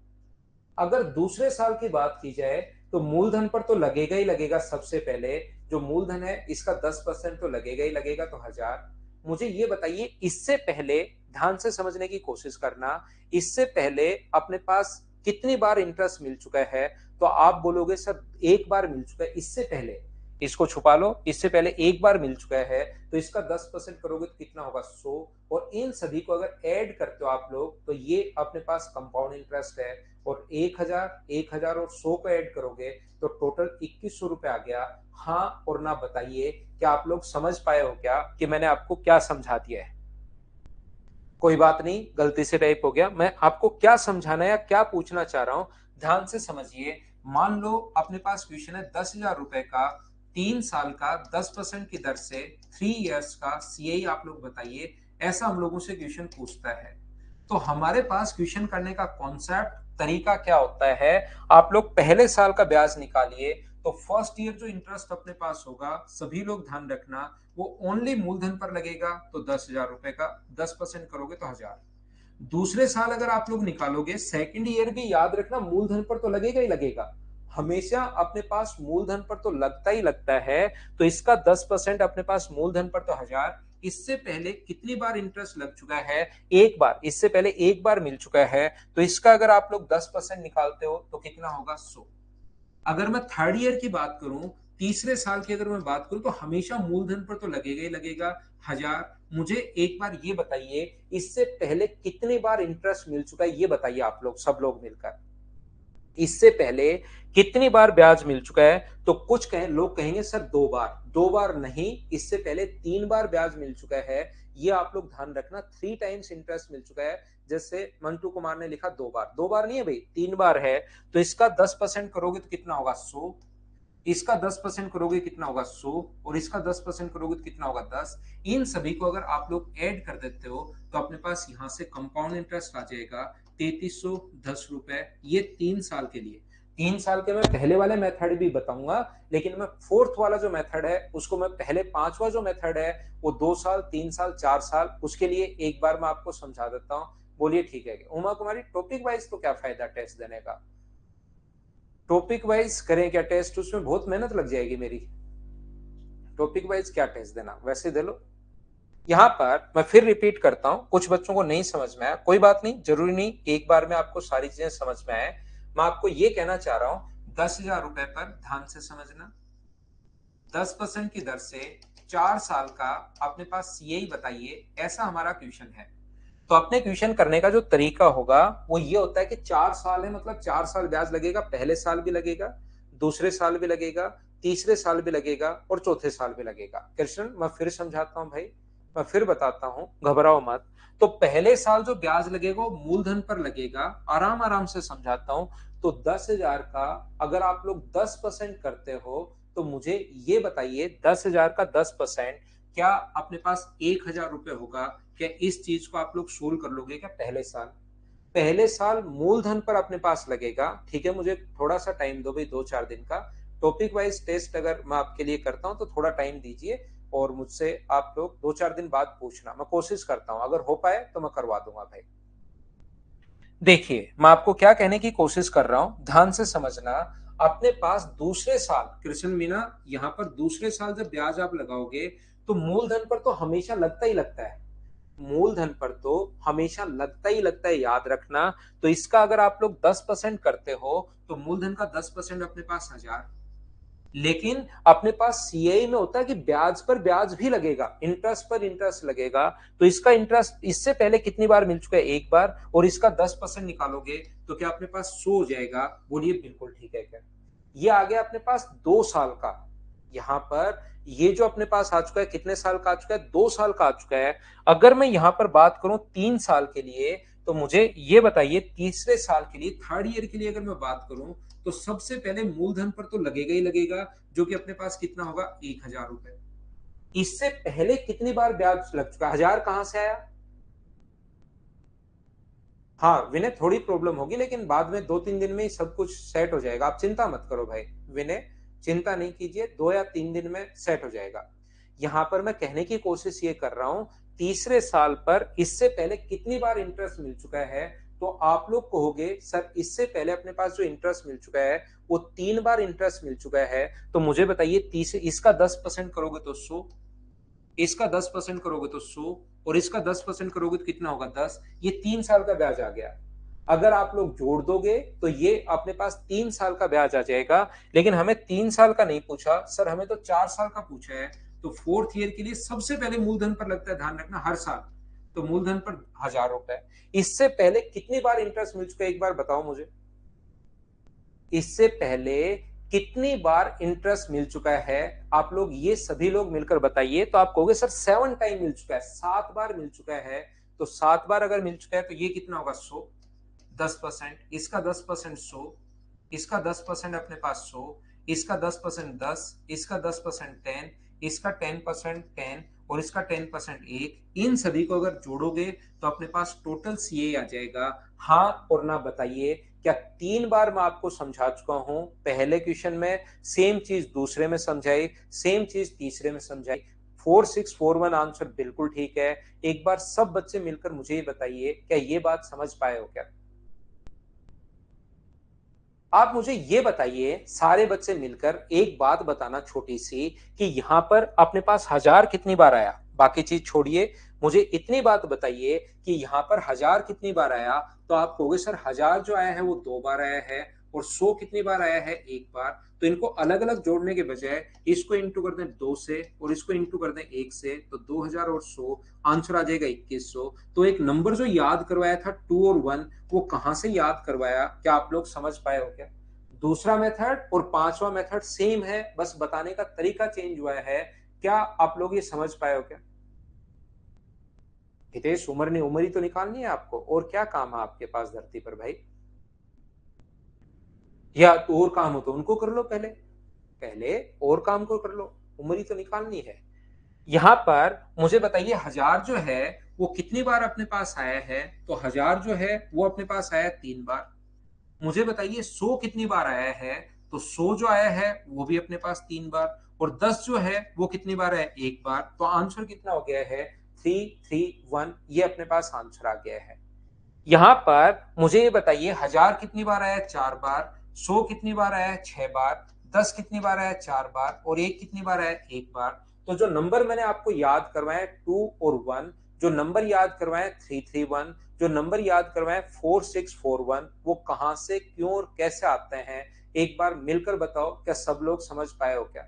अगर दूसरे साल की बात की जाए तो मूलधन पर तो लगेगा ही लगेगा। सबसे पहले जो मूलधन है इसका 10% तो लगेगा ही लगेगा, तो 1,000। मुझे ये बताइए, इससे पहले ध्यान से समझने की कोशिश करना, इससे पहले अपने पास कितनी बार इंटरेस्ट मिल चुका है? तो आप बोलोगे सर एक बार मिल चुका है, इससे पहले इसको छुपा लो, इससे पहले एक बार मिल चुका है, तो इसका 10% करोगे तो कितना होगा 100, और इन सभी को अगर ऐड करते हो आप लोग तो ये अपने पास कंपाउंड इंटरेस्ट है, और 1000 और 100 को ऐड करोगे तो टोटल 2100 रुपए आ गया। हाँ और ना बताइए, क्या आप लोग समझ पाए हो क्या कि मैंने आपको क्या समझा दिया है? कोई बात नहीं, गलती से टाइप हो गया। मैं आपको क्या समझाना या क्या पूछना चाह रहा हूं, ध्यान से समझिए। मान लो अपने पास क्वेश्चन है 10,000 रुपए का, 3 साल का 10% की दर से 3 इयर्स का सीआई आप लोग बताइए, ऐसा हम लोगों से क्वेश्चन पूछता है। तो हमारे पास क्वेश्चन करने का कॉन्सेप्ट तरीका क्या होता है, आप लोग पहले साल का ब्याज निकालिए, तो फर्स्ट ईयर जो इंटरेस्ट अपने पास होगा, सभी लोग ध्यान रखना, वो ओनली मूलधन पर लगेगा, तो 10,000 रुपए का 10% करोगे तो 1,000। दूसरे साल अगर आप लोग निकालोगे, सेकंड ईयर भी याद रखना मूलधन पर तो लगेगा ही लगेगा, हमेशा अपने पास मूलधन पर तो लगता ही लगता है, तो इसका 10% अपने पास मूलधन पर तो 1,000। इससे पहले कितनी बार इंटरेस्ट लग चुका है, एक बार, इससे पहले एक बार मिल चुका है, तो इसका अगर आप लोग 10% निकालते हो तो कितना होगा 100। अगर मैं थर्ड ईयर की बात करूं, तीसरे साल की अगर मैं बात करूं, तो हमेशा मूलधन पर तो लगेगा ही लगेगा 1,000। मुझे एक बार ये बताइए, इससे पहले कितनी बार इंटरेस्ट मिल चुका है, ये बताइए आप लोग सब लोग मिलकर, इससे पहले कितनी बार ब्याज मिल चुका है? तो कुछ लोग कहेंगे सर 2 बार, 2 बार नहीं, इससे पहले 3 बार ब्याज मिल चुका है। ये आप लोग ध्यान रखना, 3 टाइम्स इंटरेस्ट मिल चुका है। जैसे मंटू कुमार ने लिखा 2 बार, 2 बार नहीं है भाई, 3 बार है। तो इसका 10% करोगे तो कितना होगा 100, इसका 10% करोगे कितना होगा 100, और इसका 10% करोगे तो कितना होगा 10। इन सभी को अगर आप लोग ऐड कर देते हो तो अपने पास यहां से कंपाउंड इंटरेस्ट आ जाएगा 3310 रुपए, ये 3 साल के लिए। 3 साल के मैं पहले वाले मेथड भी बताऊंगा, लेकिन मैं फोर्थ वाला जो मेथड है उसको मैं पहले, पांचवा जो मेथड है वो 2 साल, 3 साल, 4 साल, उसके लिए एक बार मैं आपको समझा देता हूँ। बोलिए ठीक है। उमा कुमारी, टॉपिक वाइज तो क्या फायदा टेस्ट देने का? टॉपिक वाइज करें क्या टेस्ट? उसमें बहुत मेहनत लग जाएगी मेरी। टॉपिक वाइज क्या टेस्ट देना, वैसे दे लो। यहाँ पर मैं फिर रिपीट करता हूँ, कुछ बच्चों को नहीं समझ में आया, कोई बात नहीं, जरूरी नहीं एक बार में आपको सारी चीजें समझ में आए। मैं आपको ये कहना चाह रहा हूँ, 10,000 रुपए पर ध्यान से समझना, 10% की दर से 4 साल का अपने पास सीआई बताइए, ऐसा हमारा क्वेश्चन है। तो अपने क्वेश्चन करने का जो तरीका होगा वो ये होता है कि 4 साल है, मतलब 4 साल ब्याज लगेगा, पहले साल भी लगेगा, दूसरे साल भी लगेगा, तीसरे साल भी लगेगा, और चौथे साल भी लगेगा। कृष्ण, मैं फिर समझाता हूं भाई, मैं फिर बताता हूं, घबराओ मत। तो पहले साल जो ब्याज लगेगा वो मूलधन पर लगेगा, आराम आराम से समझाता हूं। तो 10,000 का अगर आप लोग 10% करते हो, तो मुझे ये बताइए 10,000 का 10% क्या अपने पास 1,000 रुपए होगा? क्या इस चीज को आप लोग सोल्व कर लोगे क्या? पहले साल, पहले साल मूलधन पर अपने पास लगेगा। ठीक है, मुझे थोड़ा सा टाइम दो भाई, 2-4 दिन का। टॉपिक वाइज टेस्ट अगर मैं आपके लिए करता हूं तो थोड़ा टाइम दीजिए, और मुझसे आप लोग 2-4 दिन बाद पूछना, मैं कोशिश करता हूं, अगर हो पाए तो मैं करवा दूंगा भाई। देखिए, मैं आपको क्या कहने की कोशिश कर रहा हूं, ध्यान से समझना। अपने पास दूसरे साल, कृष्ण मीना, यहां पर दूसरे साल जब ब्याज आप लगाओगे तो मूलधन पर तो हमेशा लगता ही लगता है, मूलधन पर तो हमेशा लगता ही लगता है, याद रखना। तो इसका अगर आप लोग 10% करते हो तो मूलधन का 10% अपने पास 1,000। लेकिन अपने पास सीआई में होता है कि ब्याज पर ब्याज भी लगेगा, इंटरेस्ट पर इंटरेस्ट लगेगा। तो इसका इंटरेस्ट इससे पहले कितनी बार मिल चुका है? एक बार, और इसका 10% निकालोगे तो क्या अपने पास 100 हो जाएगा? बोलिए बिल्कुल ठीक है क्या? ये आ गया अपने पास 2 साल का। यहां पर ये जो अपने पास आ चुका है, कितने साल का आ चुका है? 2 साल का आ चुका है। अगर मैं यहां पर बात करूं 3 साल के लिए, तो मुझे ये बताइए तीसरे साल के लिए, थर्ड ईयर के लिए अगर मैं बात करूं, तो सबसे पहले मूलधन पर तो लगेगा ही लगेगा, जो कि अपने पास कितना होगा? 1,000 रुपए। इससे पहले कितनी बार ब्याज लग चुका है? 1,000 कहां से आया? हाँ विनय, थोड़ी प्रॉब्लम होगी, लेकिन बाद में 2-3 दिन में ही सब कुछ सेट हो जाएगा, आप चिंता मत करो भाई। विनय, चिंता नहीं कीजिए, 2 या 3 दिन में सेट हो जाएगा। यहां पर मैं कहने की कोशिश ये कर रहा हूं, तीसरे साल पर इससे पहले कितनी बार इंटरेस्ट मिल चुका है? तो आप लोग कहोगे सर इससे पहले अपने पास जो इंटरेस्ट मिल चुका है वो 3 बार इंटरेस्ट मिल चुका है। तो मुझे बताइए, तीसरे, इसका 10% करोगे तो 100, इसका 10% करोगे तो 100, और इसका 10% करोगे तो कितना होगा? 10। ये 3 साल का ब्याज आ गया। अगर आप लोग जोड़ दोगे तो ये अपने पास 3 साल का ब्याज आ जाएगा, लेकिन हमें 3 साल का नहीं पूछा सर, हमें तो 4 साल का पूछा है। तो फोर्थ ईयर के लिए सबसे पहले मूलधन पर लगता है, ध्यान रखना, हर साल। तो मूलधन पर 1000 रुपए। इससे पहले कितनी बार इंटरेस्ट मिल चुका है, एक बार बताओ मुझे। इससे पहले कितनी बार इंटरेस्ट मिल चुका है, आप लोग ये सभी लोग मिलकर बताइए। तो आप कहोगे सर 7 टाइम मिल चुका है, 7 बार मिल चुका है। तो 7 बार अगर मिल चुका है तो ये कितना होगा, 100। 10%, इसका 10% 100, इसका 10% अपने पास 100, इसका 10% 10, इसका 10% 10, इसका 10% 10 और इसका 10% एक। इन सभी को अगर जोड़ोगे तो अपने पास टोटल सीए आ जाएगा। हाँ और ना बताइए। क्या 3 बार मैं आपको समझा चुका हूं पहले क्वेश्चन में, सेम चीज दूसरे में समझाई, सेम चीज तीसरे में समझाई। 4641 आंसर बिल्कुल ठीक है। एक बार सब बच्चे मिलकर मुझे ये बताइए, क्या ये बात समझ पाए हो क्या? आप मुझे ये बताइए, सारे बच्चे मिलकर एक बात बताना छोटी सी, कि यहां पर अपने पास 1000 कितनी बार आया, बाकी चीज छोड़िए। मुझे इतनी बात बताइए कि यहां पर 1000 कितनी बार आया। तो आप कहोगे सर 1000 जो आया है वो 2 बार आया है, और 100 कितनी बार आया है, एक बार। तो इनको अलग अलग जोड़ने के बजाय इसको इंटू कर दें 2 से और इसको इंटू कर दें 1 से, तो 2000 और 100 आंसर आ जाएगा 2100। तो एक नंबर जो याद करवाया था 2 और 1, वो कहां से याद करवाया, क्या आप लोग समझ पाए हो क्या? दूसरा मेथड और पांचवा मेथड सेम है, बस बताने का तरीका चेंज हुआ है। क्या आप लोग ये समझ पाए हो क्या? हितेश, उम्र ही तो निकालनी है आपको, और क्या काम है आपके पास धरती पर भाई? या तो और काम हो तो उनको कर लो, पहले पहले और काम को कर लो, उम्र ही तो निकालनी है। यहां पर मुझे बताइए 1000 जो है वो कितनी बार अपने पास आया है। तो 1000 जो है वो अपने पास आया 3 बार। मुझे बताइए 100 कितनी बार आया है। तो 100 जो आया है वो भी अपने पास 3 बार। और 10 जो है वो कितनी बार है, एक बार। तो आंसर कितना हो गया है, 331। ये अपने पास आंसर आ गया है। यहां पर मुझे ये बताइए 1000 कितनी बार आया है, 4 बार। 100 कितनी बार आया है, 6 बार। 10 कितनी बार आया है, 4 बार। और एक कितनी बार आया है, एक बार। तो जो नंबर मैंने आपको याद करवाए 2 और 1, जो नंबर याद करवाए 331, जो नंबर याद करवाए 4641, वो कहां से, क्यों और कैसे आते हैं, एक बार मिलकर बताओ। क्या सब लोग समझ पाए हो क्या?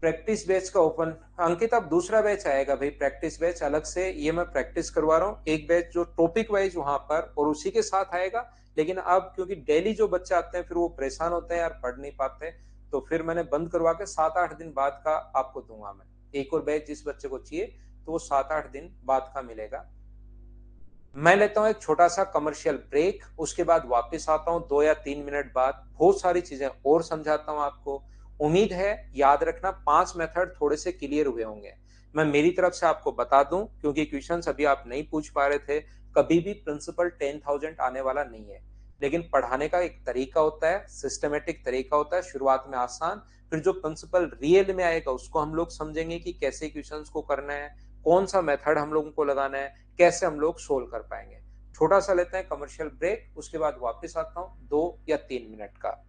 प्रैक्टिस बैच का ओपन, अंकित अब दूसरा बैच आएगा भाई, प्रैक्टिस बैच अलग से, ये मैं प्रैक्टिस करवा रहा हूँ। एक बैच जो टॉपिक वाइज वहां पर और उसी के साथ आएगा। लेकिन अब क्योंकि डेली जो बच्चे आते हैं फिर वो परेशान होते हैं यार, पढ़ नहीं पाते, तो फिर मैंने बंद करवा के 7-8 दिन बाद का आपको दूंगा मैं। एक और बैच जिस बच्चे को चाहिए तो वो 7-8 दिन बाद का मिलेगा। मैं लेता हूँ एक छोटा सा कमर्शियल ब्रेक, उसके बाद वापस आता हूँ 2 या 3 मिनट बाद, बहुत सारी चीजें और समझाता हूँ आपको। उम्मीद है याद रखना 5 मेथड थोड़े से क्लियर हुए होंगे। मैं मेरी तरफ से आपको बता दूं, क्योंकि क्वेश्चंस अभी आप नहीं पूछ पा रहे थे, कभी भी प्रिंसिपल 10,000 आने वाला नहीं है। लेकिन पढ़ाने का एक तरीका होता है, सिस्टमेटिक तरीका होता है, शुरुआत में आसान, फिर जो प्रिंसिपल रियल में आएगा उसको हम लोग समझेंगे कि कैसे क्वेश्चंस को करना है, कौन सा मेथड हम लोगों को लगाना है, कैसे हम लोग सोल्व कर पाएंगे। छोटा सा लेते हैं कमर्शियल ब्रेक, उसके बाद वापस आता हूं 2 या 3 मिनट का।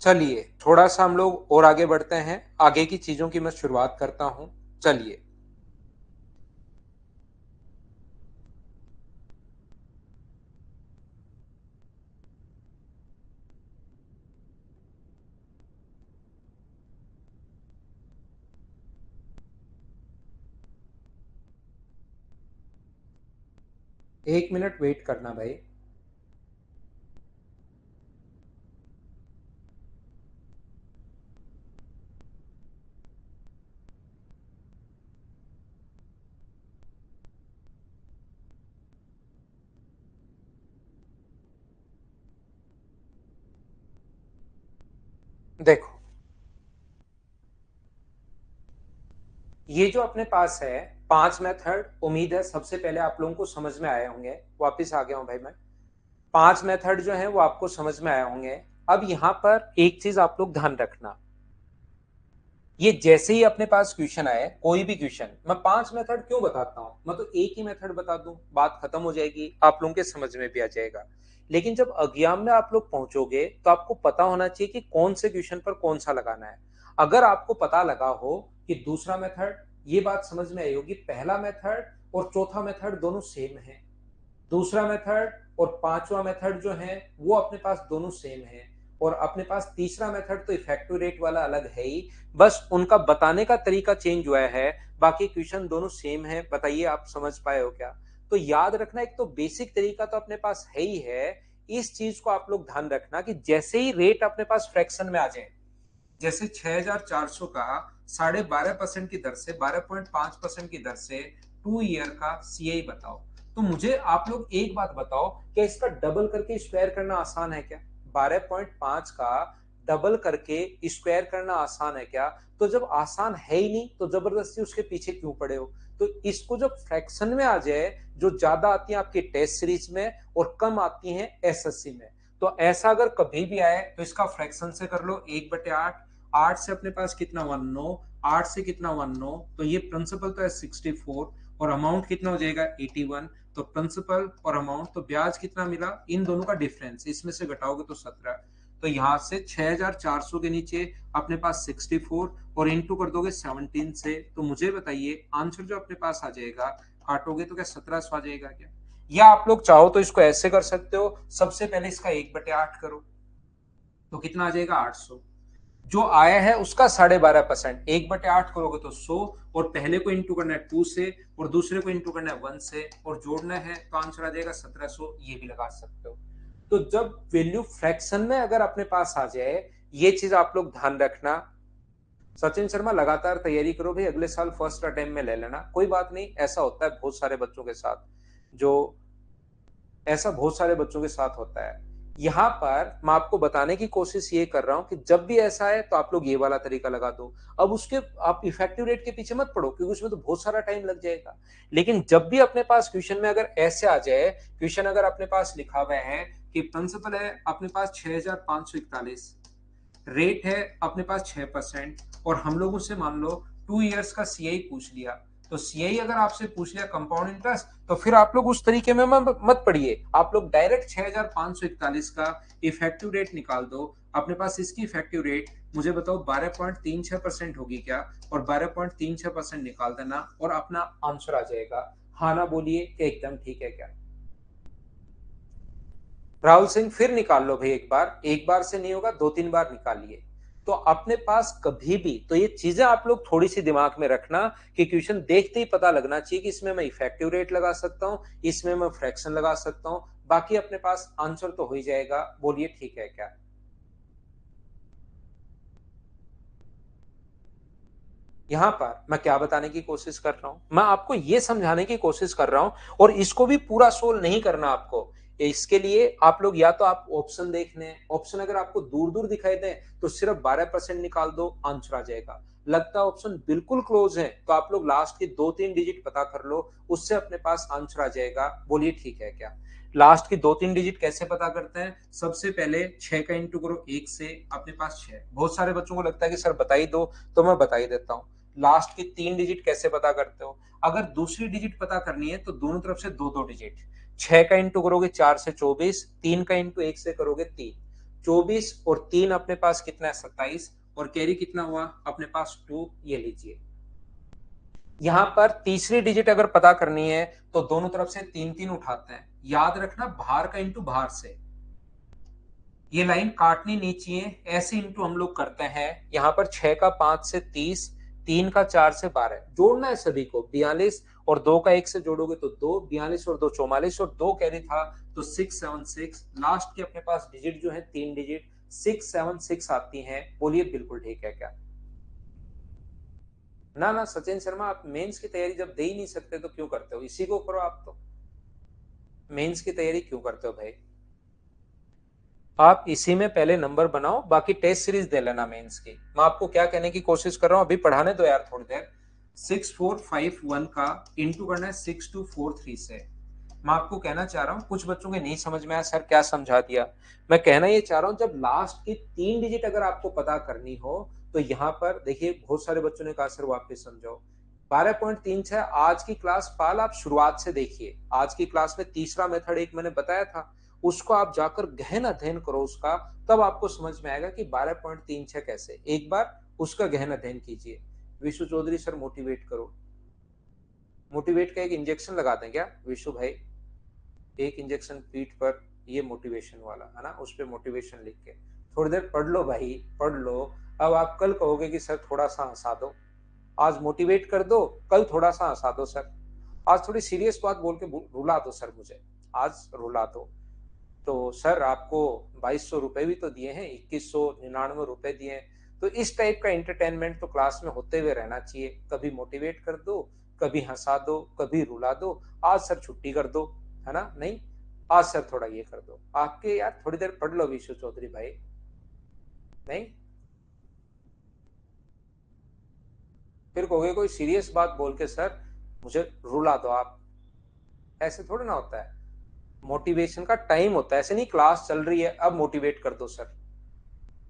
चलिए थोड़ा सा हम लोग और आगे बढ़ते हैं, आगे की चीजों की मैं शुरुआत करता हूं। चलिए, एक मिनट वेट करना भाई। देखो, ये जो अपने पास है 5 मेथड, उम्मीद है सबसे पहले आप लोगों को समझ में आए होंगे। वापिस आ गया हूं भाई मैं। 5 मेथड जो है वो आपको समझ में आए होंगे। अब यहां पर एक चीज आप लोग ध्यान रखना, ये जैसे ही अपने पास क्वेश्चन आए, कोई भी क्वेश्चन, मैं 5 मेथड क्यों बताता हूं, मैं तो एक ही मेथड बता दूं, बात खत्म हो जाएगी, आप लोगों के समझ में भी आ जाएगा। लेकिन जब एग्जाम में आप लोग पहुंचोगे तो आपको पता होना चाहिए कि कौन से क्वेश्चन पर कौन सा लगाना है। अगर आपको पता लगा हो कि दूसरा मेथड, ये बात समझ में आई होगी, पहला मेथड और चौथा मेथड दोनों सेम है, दूसरा मेथड और पांचवा मेथड जो है वो अपने पास दोनों सेम है, और अपने पास तीसरा मेथड तो इफेक्टिव रेट वाला अलग है ही, बस उनका बताने का तरीका चेंज हुआ है, बाकी क्वेश्चन दोनों सेम है। बताइए आप समझ पाए हो क्या? तो याद रखना, एक तो बेसिक तरीका तो अपने पास है ही है। इस चीज को आप लोग ध्यान रखना कि जैसे ही रेट अपने पास फ्रैक्शन में आ जाए, जैसे 6400 का 12.5% की दर से, 12.5% की दर से 2 ईयर का सीआई बताओ, तो मुझे आप लोग एक बात बताओ, क्या इसका डबल करके स्क्वायर करना आसान है क्या? 12.5 का डबल करके स्क्वायर करना आसान है क्या? तो जब आसान है ही नहीं तो जबरदस्ती उसके पीछे क्यों पड़े हो? तो इसको जब फ्रैक्शन में आ जाए, जो ज्यादा आती है आपकी टेस्ट सीरीज में और कम आती है एसएससी में, तो ऐसा अगर कभी भी आए तो इसका फ्रैक्शन से कर लो, 1/8। 8 से अपने पास कितना 1 9, 8 से कितना 1 9, तो ये प्रिंसिपल तो है 64 और अमाउंट कितना हो जाएगा 81। तो प्रिंसिपल और अमाउंट, तो ब्याज कितना मिला, इन दोनों का डिफरेंस, इसमें से घटाओगे तो 17। तो यहां से 6400 के नीचे अपने पास 64 और इंटू कर दोगे 17 से, तो मुझे बताइए आंसर जो अपने पास आ जाएगा, काटोगे तो क्या 1700 आ जाएगा क्या? या आप लोग चाहो तो इसको ऐसे कर सकते हो, सबसे पहले इसका 1/8 करो, तो कितना आ जाएगा 800। जो आया है उसका 12.5%, 1/8 करोगे तो 100, और पहले को इंटू करना है 2 से और दूसरे को इंटू करना है 1 से और जोड़ना है, तो आंसर आ जाएगा 1700। ये भी लगा सकते हो। तो जब वैल्यू फ्रैक्शन में अगर अपने पास आ जाए, ये चीज आप लोग ध्यान रखना। सचिन शर्मा लगातार तैयारी करो भाई, अगले साल फर्स्ट अटेम्प्ट में ले लेना, कोई बात नहीं, ऐसा होता है बहुत सारे बच्चों के साथ, जो ऐसा बहुत सारे बच्चों के साथ होता है। यहाँ पर मैं आपको बताने की कोशिश ये कर रहा हूं कि जब भी ऐसा है तो आप लोग ये वाला तरीका लगा दो। अब उसके आप इफेक्टिव रेट के पीछे मत पड़ो, क्योंकि उसमें तो बहुत सारा टाइम लग जाएगा। लेकिन जब भी अपने पास क्वेश्चन में अगर ऐसे आ जाए, क्वेश्चन अगर अपने पास लिखा हुआ है कि प्रिंसिपल है अपने पास 6541, रेट है अपने पास 6%, और हम लोग उससे मान लो 2 इयर्स का सीआई पूछ लिया, तो सीआई अगर आपसे पूछ लिया कंपाउंड इंटरेस्ट, तो फिर आप लोग उस तरीके में मत पढ़िए, आप लोग डायरेक्ट 6541 का इफेक्टिव रेट निकाल दो। अपने पास इसकी इफेक्टिव रेट मुझे बताओ 12.36% होगी क्या, और 12.36% निकाल देना और अपना आंसर आ जाएगा। हाँ ना बोलिए कि एकदम ठीक है क्या? राहुल सिंह फिर निकाल लो भाई, एक बार से नहीं होगा, 2 3 बार निकालिए। तो अपने पास कभी भी, तो ये चीजें आप लोग थोड़ी सी दिमाग में रखना कि क्वेश्चन देखते ही पता लगना चाहिए कि इसमें मैं इफेक्टिव रेट लगा सकता हूं, इसमें मैं फ्रैक्शन लगा सकता हूं, बाकी अपने पास आंसर तो हो ही जाएगा। बोलिए ठीक है क्या? यहां पर मैं क्या बताने की कोशिश कर रहा हूं, मैं आपको यह समझाने की कोशिश कर रहा हूं, और इसको भी पूरा सोल्व नहीं करना आपको। इसके लिए आप लोग या तो आप ऑप्शन देख लें, ऑप्शन अगर आपको दूर दूर दिखाई दे तो सिर्फ 12% निकाल दो, आंसर आ जाएगा। लगता है ऑप्शन बिल्कुल क्लोज है, तो आप लोग लास्ट के 2 3 डिजिट पता कर लो, उससे अपने पास आंसर आ जाएगा। बोलिए ठीक है क्या? लास्ट की 2 3 डिजिट कैसे पता करते हैं? सबसे पहले 6 का इंटू करो 1 से, अपने पास 6। बहुत सारे बच्चों को लगता है कि सर बता ही दो, तो मैं बता ही देता हूं। लास्ट की 3 डिजिट कैसे पता करते हो? अगर दूसरी डिजिट पता करनी है तो दोनों तरफ से 2 2 डिजिट, 6 का इंटू करोगे 4 से 24, 3 का इंटू 1 से करोगे 3, 24 और 3 अपने पास कितना है 27 और कैरी कितना हुआ अपने पास 2, ये लीजिए। यहां पर तीसरी डिजिट अगर पता करनी है तो दोनों तरफ से 3 उठाते हैं। याद रखना बाहर का इंटू बाहर से, ये लाइन काटनी नहीं चाहिए, ऐसे इंटू हम लोग करते हैं। यहां पर 6 का 5 से 30, 3 का 4 से 12 जोड़ना है सभी को। 42 और 2 का 1 से जोड़ोगे तो 2, 42 और 2 44 और 2 कैरी था तो 676। लास्ट की अपने पास डिजिट जो है 3 डिजिट 676 आती हैं। बोलिए बिल्कुल ठीक है क्या? ना ना सचिन शर्मा, आप मेंस की तैयारी जब दे ही नहीं सकते तो क्यों करते हो? इसी को करो आप तो। मेंस की तैयारी क्यों करते हो भाई? आप इसी में पहले नंबर बनाओ, बाकी टेस्ट सीरीज दे लेना मेंस की। मैं आपको क्या कहने की कोशिश कर रहा हूं, अभी पढ़ाने दो यार थोड़ी देर। 6451 का इंटू करना है 6243 से। मैं आपको कहना चाह रहा हूँ, कुछ बच्चों के नहीं समझ में आया सर क्या समझा दिया। मैं कहना ये चाह रहा हूँ, जब लास्ट की 3 डिजिट अगर आपको पता करनी हो तो यहाँ पर देखिए बहुत सारे बच्चों ने कहा सर वापस समझाओ। 12.36 आज की क्लास पाल आप शुरुआत से देखिए। आज की क्लास में तीसरा मेथड एक मैंने बताया था, उसको आप जाकर गहन अध्ययन करो उसका, तब आपको समझ में आएगा कि 12.36 कैसे। एक बार उसका गहन अध्ययन कीजिए। विशु चौधरी सर मोटिवेट करो। मोटिवेट का एक इंजेक्शन लगा दें क्या विशु भाई? एक इंजेक्शन पीठ पर, ये मोटिवेशन वाला है ना, उस पर मोटिवेशन लिख के थोड़ी देर पढ़ लो भाई, पढ़ लो। अब आप कल कहोगे कि सर थोड़ा सा हंसा दो। आज मोटिवेट कर दो, कल थोड़ा सा हंसा दो सर। आज थोड़ी सीरियस बात बोल के रुला दो सर मुझे, आज रुला दो। तो सर आपको 2200 रुपए भी तो दिए हैं, 2199 रुपए दिए हैं। तो इस टाइप का एंटरटेनमेंट तो क्लास में होते हुए रहना चाहिए। कभी मोटिवेट कर दो, कभी हंसा दो, कभी रुला दो। आज सर छुट्टी कर दो, है ना? नहीं, आज सर थोड़ा ये कर दो। आपके यार थोड़ी देर पढ़ लो विशु चौधरी भाई। नहीं, फिर कहोगे कोई सीरियस बात बोल के सर मुझे रुला दो आप। ऐसे थोड़ी ना होता है। मोटिवेशन का टाइम होता है, ऐसे नहीं क्लास चल रही है अब मोटिवेट कर दो सर,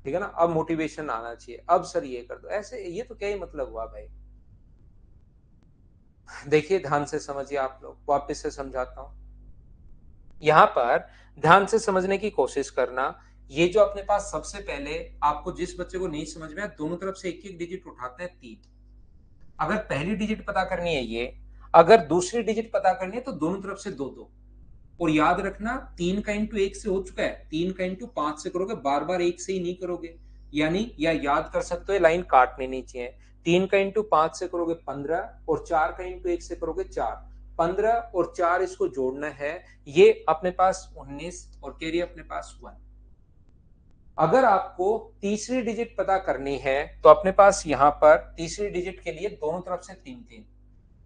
ठीक है ना? अब मोटिवेशन आना चाहिए, अब सर ये कर दो, ऐसे ये तो क्या ही मतलब हुआ भाई? देखिए ध्यान से समझिए आप लोग, वापस से समझाता हूं। यहां पर ध्यान से समझने की कोशिश करना। ये जो अपने पास सबसे पहले, आपको जिस बच्चे को नहीं समझ में आया, दोनों तरफ से एक एक डिजिट उठाते हैं 3। अगर पहली डिजिट पता करनी है ये, अगर दूसरी डिजिट पता करनी है तो दोनों तरफ से 2 2। और याद रखना 3 का इंटू 1 से हो चुका है, 3 का इंटू 5 से करोगे, बार बार 1 से ही नहीं करोगे। यानी या याद कर सकते हो, लाइन काटनी नहीं चाहिए। 3 का इंटू 5 से करोगे 15 और 4 का इंटू 1 से करोगे 4। 15 और 4 इसको जोड़ना है, ये अपने पास 19 और कैरी अपने पास 1। अगर आपको तीसरी डिजिट पता करनी है तो अपने पास यहां पर तीसरी डिजिट के लिए दोनों तरफ से 3 3।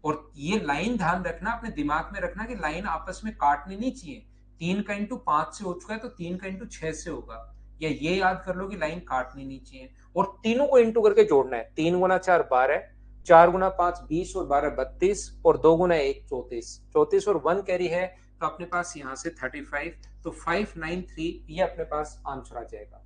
और ये लाइन ध्यान रखना, अपने दिमाग में रखना कि लाइन आपस में काटनी नहीं चाहिए। 3 का इंटू 5 से हो चुका है तो 3 का इंटू 6 से होगा, या ये याद कर लो कि लाइन काटनी नहीं चाहिए। और तीनों को इंटू करके जोड़ना है। 3 गुना 4 12, 4 गुना 5 20 और 12 32 और 2 गुना 1 34। 34 और 1 कैरी है तो अपने पास यहां से 35, तो 593 ये अपने पास आंसर आ जाएगा।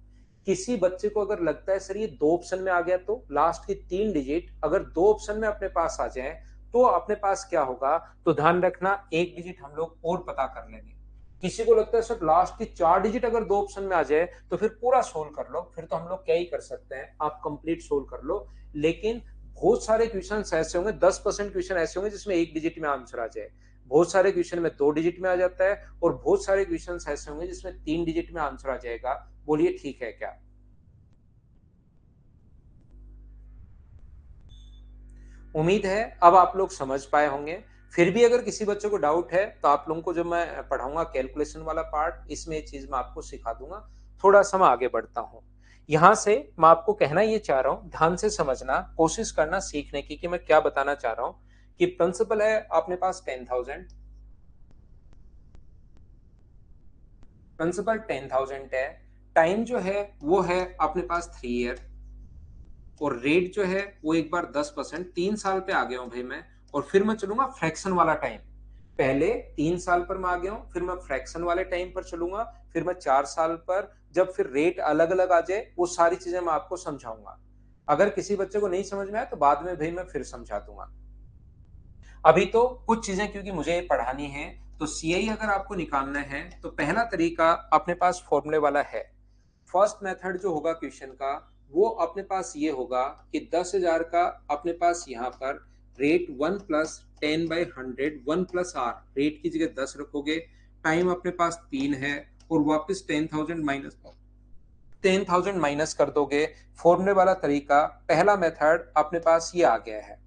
किसी बच्चे को अगर लगता है सर ये 2 ऑप्शन में आ गया, तो लास्ट की 3 डिजिट अगर 2 ऑप्शन में अपने पास आ जाए तो अपने पास क्या होगा? तो ध्यान रखना एक डिजिट हम लोग और पता कर लेंगे। किसी को लगता है सर लास्ट की 4 डिजिट अगर 2 ऑप्शन में आ जाए तो फिर पूरा सोल्व कर लो, फिर तो हम लोग क्या ही कर सकते हैं, आप कंप्लीट सोल्व कर लो। लेकिन बहुत सारे क्वेश्चन ऐसे होंगे, 10% क्वेश्चन ऐसे होंगे जिसमें एक डिजिट में आंसर आ जाए। बहुत सारे क्वेश्चन में 2 डिजिट में आ जाता है और बहुत सारे क्वेश्चन ऐसे होंगे जिसमें 3 डिजिट में आंसर आ जाएगा। बोलिए ठीक है क्या? उम्मीद है अब आप लोग समझ पाए होंगे। फिर भी अगर किसी बच्चे को डाउट है तो आप लोगों को जो मैं पढ़ाऊंगा कैलकुलेशन वाला पार्ट, इसमें ये चीज मैं आपको सिखा दूंगा। थोड़ा सा मैं आगे बढ़ता हूं। यहां से मैं आपको कहना ये चाह रहा हूं, ध्यान से समझना, कोशिश करना सीखने की कि मैं क्या बताना चाह रहा हूं। कि प्रिंसिपल है अपने पास 10,000, प्रिंसिपल 10,000 है। टाइम जो है वो है अपने पास 3 ईयर। और रेट जो है वो एक बार 10%, 3 साल पे आ गया हूं भाई मैं। और फिर मैं चलूंगा फ्रैक्शन वाला टाइम। पहले 3 साल पर मैं आ गया हूं, फिर मैं फ्रैक्शन वाले टाइम पर चलूंगा, फिर मैं 4 साल पर। जब फिर रेट अलग अलग आ जाए वो सारी चीजें मैं आपको समझाऊंगा। अगर किसी बच्चे को नहीं समझ में आए तो बाद में भाई मैं फिर समझा दूंगा। अभी तो कुछ चीजें क्योंकि मुझे पढ़ानी है, तो सीआई अगर आपको निकालना है तो पहला तरीका अपने पास फॉर्मूले वाला है। फर्स्ट मेथड जो होगा क्वेश्चन का वो अपने पास ये होगा कि 10,000 का अपने पास यहाँ पर rate 1 plus 10/100 1 plus R, rate की जगह 10 रखोगे, टाइम अपने पास 3 है और वापस 10,000 माइनस कर दोगे। फॉर्मूले वाला तरीका पहला मेथड अपने पास ये आ गया है।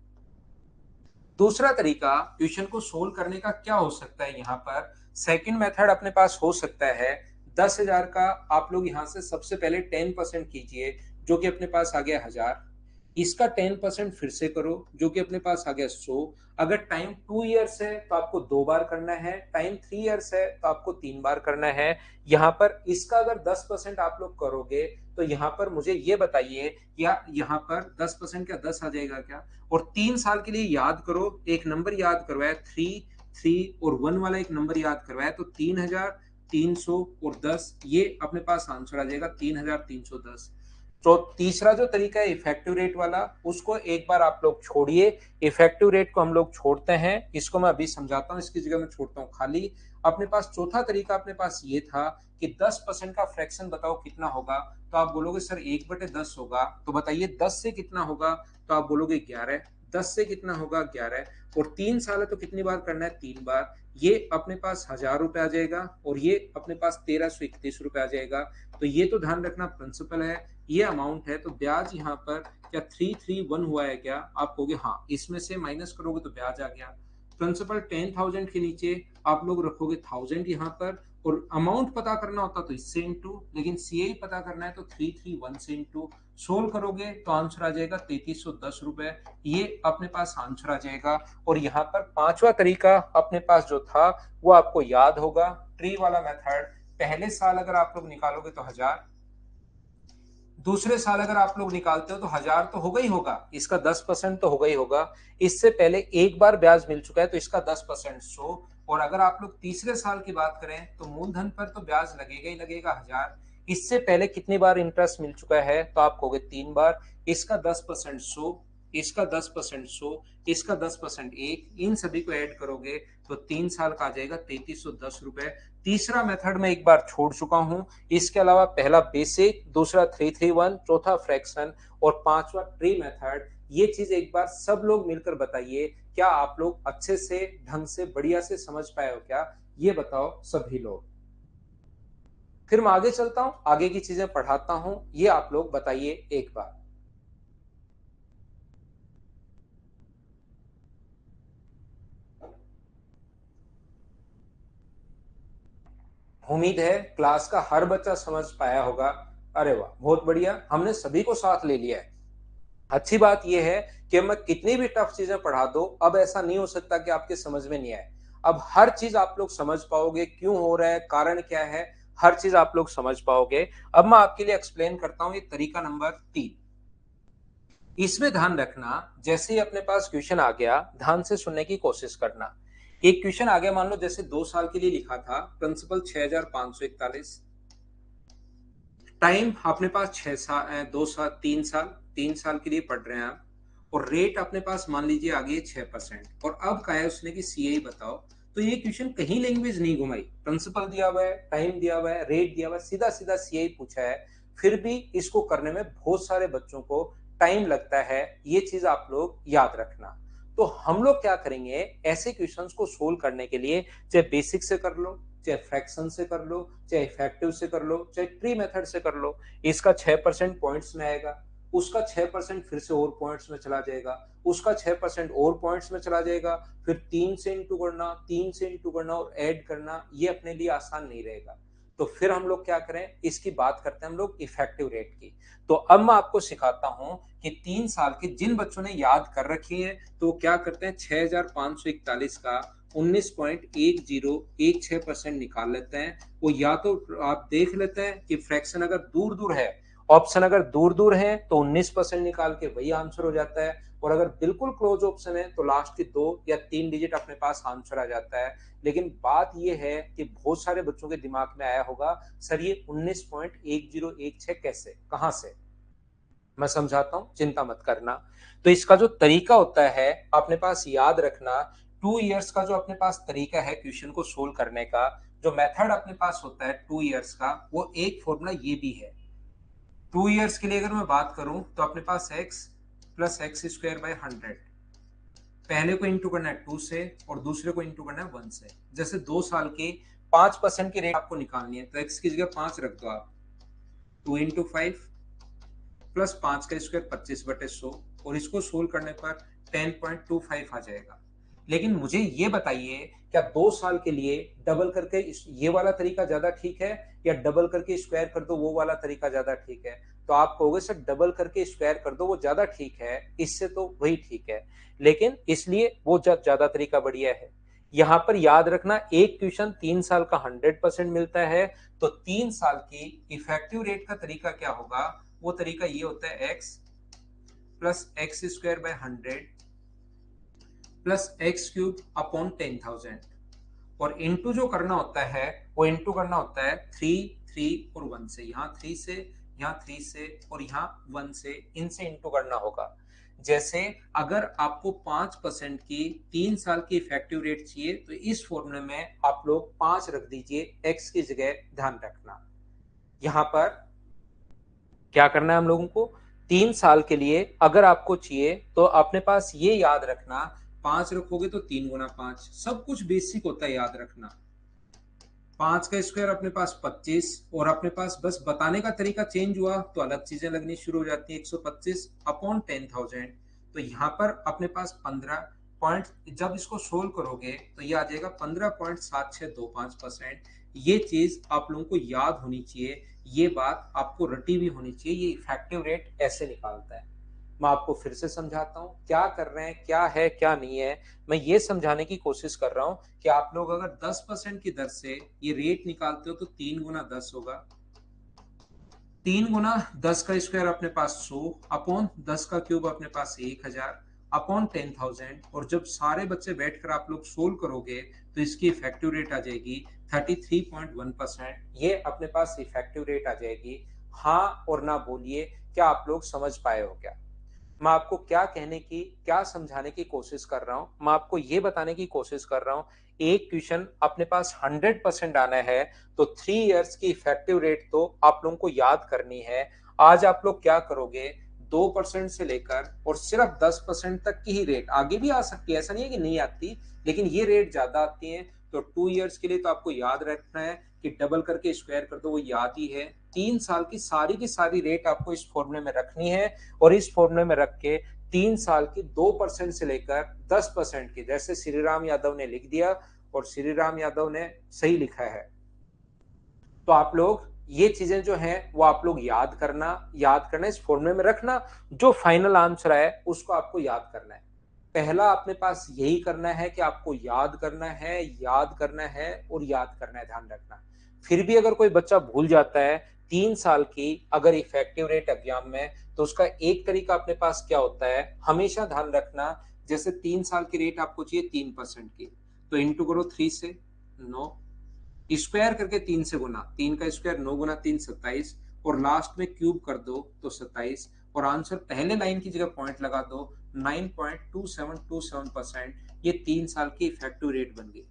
दूसरा तरीका क्वेश्चन को सोल्व करने का क्या हो सकता है, यहाँ पर सेकंड मेथड अपने पास हो सकता है 10,000 का आप लोग यहाँ से सबसे पहले 10% कीजिए जो कि अपने पास आ गया 1,000, इसका 10% फिर से करो जो कि अपने पास आ गया 100। अगर टाइम 2 ईयर्स है तो आपको 2 बार करना है, टाइम 3 ईयर्स है तो आपको 3 बार करना है। यहाँ पर इसका अगर 10% आप लोग करोगे तो यहाँ पर मुझे ये बताइए, या यहाँ पर 10% क्या 10 आ जाएगा क्या? और 3 साल के लिए याद करो, एक नंबर याद करवाया 3 और 1 वाला एक नंबर याद करवाया, तो 3,300 और 10, ये अपने पास आंसर आ जाएगा 3,310। तो तीसरा जो तरीका है इफेक्टिव रेट वाला, उसको एक बार आप लोग छोड़िए, इफेक्टिव रेट को हम लोग छोड़ते हैं, इसको मैं अभी समझाता हूं, इसकी जगह मैं छोड़ता हूं खाली। अपने पास चौथा तरीका अपने पास ये था कि 10% का फ्रैक्शन बताओ कितना होगा, तो आप बोलोगे सर 1/10 होगा, तो बताइए 10 से कितना होगा, तो आप बोलोगे 11। 10 से कितना होगा 11, और 3 साल है तो कितनी बार करना है 3 बार, ये अपने पास 1,000 रुपए आ जाएगा और ये अपने पास 1,331 रुपए आ जाएगा। तो ये तो ध्यान रखना प्रिंसिपल है, ये अमाउंट है, तो ब्याज यहाँ पर क्या 331 हुआ है क्या? आप कहोगे हाँ, इसमें से माइनस करोगे तो ब्याज आ गया। प्रिंसिपल 10,000 के नीचे आप लोग रखोगे 1,000 यहाँ पर, और अमाउंट पता करना होता तो इससे इंटू, लेकिन सीआई पता करना है तो 331 से इंटू, सोल्व करोगे तो आंसर आ जाएगा 3,310 रुपए, ये अपने पास आंसर आ जाएगा। और यहाँ पर पांचवा तरीका अपने पास जो था वो आपको याद होगा, ट्री वाला मेथड। पहले साल अगर आप लोग निकालोगे तो 1,000, दूसरे साल अगर आप लोग निकालते हो तो 1,000 तो होगा ही होगा, इसका 10% तो होगा ही होगा। इससे पहले एक बार ब्याज मिल चुका है तो इसका 10% 100। और अगर आप लोग तीसरे साल की बात करें तो मूलधन पर तो ब्याज लगेगा ही लगेगा 1,000। इससे पहले कितनी बार इंटरेस्ट मिल चुका है, तो आप कहोगे 3 बार, इसका 10% 100, इसका 10% 100, इसका 10% 1, इन सभी को ऐड करोगे तो 3 साल का आ जाएगा 3,310 रुपए। तीसरा मेथड में एक बार छोड़ चुका हूं, इसके अलावा पहला बेसिक, दूसरा 331, चौथा फ्रैक्शन और पांचवा ट्री मेथड। ये चीज एक बार सब लोग मिलकर बताइए, क्या आप लोग अच्छे से ढंग से बढ़िया से समझ पाए हो क्या? ये बताओ सभी लोग। फिर मैं आगे चलता हूं, आगे की चीजें पढ़ाता हूं, ये आप लोग बताइए एक बार। उम्मीद है क्लास का हर बच्चा समझ पाया होगा। अरे वाह, बहुत बढ़िया, हमने सभी को साथ ले लिया है। अच्छी बात यह है कि मैं कितनी भी टफ चीजें पढ़ा दो, अब ऐसा नहीं हो सकता कि आपके समझ में नहीं आए। अब हर चीज आप लोग समझ पाओगे, क्यों हो रहा है, कारण क्या है, हर चीज आप लोग समझ पाओगे। अब मैं आपके लिए एक्सप्लेन करता हूं, ये तरीका नंबर 3। इसमें ध्यान रखना, जैसे ही अपने पास क्वेश्चन आ गया ध्यान से सुनने की कोशिश करना। एक क्वेश्चन आ गया, मान लो जैसे 2 साल के लिए लिखा था, प्रिंसिपल 6,541, टाइम अपने पास 6 साल, 2 साल, 3 साल, 3 साल के लिए पढ़ रहे हैं आप, और रेट अपने पास मान लीजिए आ गई 6%। और अब कहा है उसने कि सीआई बताओ, तो ये क्वेश्चन कहीं लैंग्वेज नहीं घुमाई, प्रिंसिपल दिया हुआ है, टाइम दिया हुआ है, रेट दिया हुआ है, सीधा सीधा सीआई पूछा है। फिर भी इसको करने में बहुत सारे बच्चों को टाइम लगता है, ये चीज आप लोग याद रखना। तो हम लोग क्या करेंगे, ऐसे क्वेश्चंस को सोल्व करने के लिए चाहे बेसिक से कर लो, चाहे फ्रैक्शन से कर लो, चाहे इफेक्टिव से कर लो, चाहे ट्री मेथड से कर लो, इसका 6% पॉइंट्स में आएगा, उसका 6% फिर से और पॉइंट्स में चला जाएगा, उसका 6% और पॉइंट्स में चला जाएगा, फिर 3 से इंटू करना, 3 से इंटू करना और ऐड करना, ये अपने लिए आसान नहीं रहेगा। तो फिर हम लोग क्या करें, इसकी बात करते हैं हम लोग इफेक्टिव रेट की। तो अब मैं आपको सिखाता हूं कि 3 साल के जिन बच्चों ने याद कर रखी है तो क्या करते हैं, 6,541 का 19.1016% निकाल लेते हैं। वो या तो आप देख लेते हैं कि फ्रैक्शन अगर दूर दूर है, ऑप्शन अगर दूर दूर है तो 19% निकाल के वही आंसर हो जाता है, और अगर बिल्कुल क्लोज ऑप्शन है तो लास्ट की 2 या 3 डिजिट अपने पास आंसर आ जाता है। लेकिन बात यह है कि बहुत सारे बच्चों के दिमाग में आया होगा, सर ये 19.1016 कैसे, कहां से? मैं समझाता हूं, चिंता मत करना। तो इसका जो तरीका होता है अपने पास याद रखना, 2 इयर्स का जो अपने पास तरीका है क्वेश्चन को सोल्व करने का, जो मेथड अपने पास होता है 2 इयर्स का, वो एक फॉर्मूला ये भी है 2 ईयर्स के लिए अगर मैं बात करूं तो अपने पास x plus x square by 100, पहले को इंटू करना है 2 से और दूसरे को इंटू करना है 1 से। जैसे 2 साल के 5% की रेट आपको निकालनी है तो x की जगह 5 रख दो आप, 2 इंटू 5 प्लस 5 का स्क्वायर 25/100, और इसको सोल्व करने पर 10.25 आ जाएगा। लेकिन मुझे ये बताइए, क्या 2 साल के लिए डबल करके ये वाला तरीका ज्यादा ठीक है या डबल करके स्क्वायर कर दो वो वाला तरीका ज्यादा ठीक है? तो आप कहोगे सर डबल करके स्क्वायर कर दो वो ज्यादा ठीक है, इससे तो वही ठीक है, लेकिन इसलिए वो ज्यादा तरीका बढ़िया है। यहां पर याद रखना, एक क्वेश्चन 3 साल का 100% मिलता है, तो 3 साल की इफेक्टिव रेट का तरीका क्या होगा? वो तरीका ये होता है x plus x square by 100 plus x cube upon 10,000, और इनटू जो करना होता है वो इनटू करना होता है 3 और 1 से, यहाँ 3 से, यहाँ 3 से और यहाँ 1 से, इनसे इनटू करना होगा। जैसे अगर आपको 5% की 3 साल की इफेक्टिव रेट चाहिए तो इस फॉर्मूले में आप लोग 5 रख दीजिए, x की जगह ध्यान रखना। यहाँ पर क्या करना है हम लोगों को, 3 साल के लिए अगर आपको चाहिए तो अपने पास ये याद रखना, 5 रखोगे तो 3 गुना 5, सब कुछ बेसिक होता है याद रखना। 5 का स्क्वायर अपने पास 25, और अपने पास बस बताने का तरीका चेंज हुआ तो अलग चीजें लगनी शुरू हो जाती है। 125 अपॉन 10,000, तो यहाँ पर अपने पास 15 पॉइंट, जब इसको सोल्व करोगे तो ये आ जाएगा 15.7625%। ये चीज आप लोगों को याद होनी चाहिए, ये बात आपको रटी भी होनी चाहिए, ये इफेक्टिव रेट ऐसे निकालता है। मैं आपको फिर से समझाता हूँ क्या कर रहे हैं, क्या है क्या नहीं है। मैं ये समझाने की कोशिश कर रहा हूँ कि आप लोग अगर 10% की दर से ये रेट निकालते हो तो 3 गुना 10 होगा, 3 गुना 10 का स्क्वायर अपने पास 100 अपॉन 10 का क्यूब अपने पास 1000 अपॉन 10,000, और जब सारे बच्चे बैठकर आप लोग सोल्व करोगे तो इसकी इफेक्टिव रेट आ जाएगी 33.1%। ये अपने पास इफेक्टिव रेट आ जाएगी। हाँ और ना बोलिए, क्या आप लोग समझ पाए हो क्या? मैं आपको क्या कहने की, क्या समझाने की कोशिश कर रहा हूं? मैं आपको यह बताने की कोशिश कर रहा हूं, एक क्वेश्चन अपने पास 100% आना है तो 3 इयर्स की इफेक्टिव रेट तो आप लोगों को याद करनी है। आज आप लोग क्या करोगे, 2% से लेकर और सिर्फ 10% तक की ही रेट, आगे भी आ सकती है, ऐसा नहीं है कि नहीं आती, लेकिन ये रेट ज्यादा आती है। तो 2 इयर्स के लिए तो आपको याद रखना है कि डबल करके स्क्वायर कर दो, वो याद ही है। 3 साल की सारी रेट आपको इस फॉर्मूले में रखनी है, और इस फॉर्मूले में रख के 3 साल की 2% से लेकर 10% की, जैसे श्रीराम यादव ने लिख दिया और श्रीराम यादव ने सही लिखा है, तो आप लोग ये चीजें जो हैं वो आप लोग याद करना, इस फॉर्मूले में रखना, जो फाइनल आंसर है उसको आपको याद करना है। पहला अपने पास यही करना है कि आपको याद करना है, याद करना है और याद करना है, ध्यान रखना। फिर भी अगर कोई बच्चा भूल जाता है 3 साल की अगर इफेक्टिव रेट एग्जाम में, तो उसका एक तरीका अपने पास क्या होता है, हमेशा ध्यान रखना। जैसे 3 साल की रेट आपको चाहिए 3% की, तो इंटू करो 3 से 9, स्क्वायर करके 3 से गुना, 3 का स्क्वायर 9 गुना 3 27, और लास्ट में क्यूब कर दो तो 27, और आंसर पहले लाइन की जगह पॉइंट लगा दो, 9.2727%। ये 3 साल की इफेक्टिव रेट बन गई।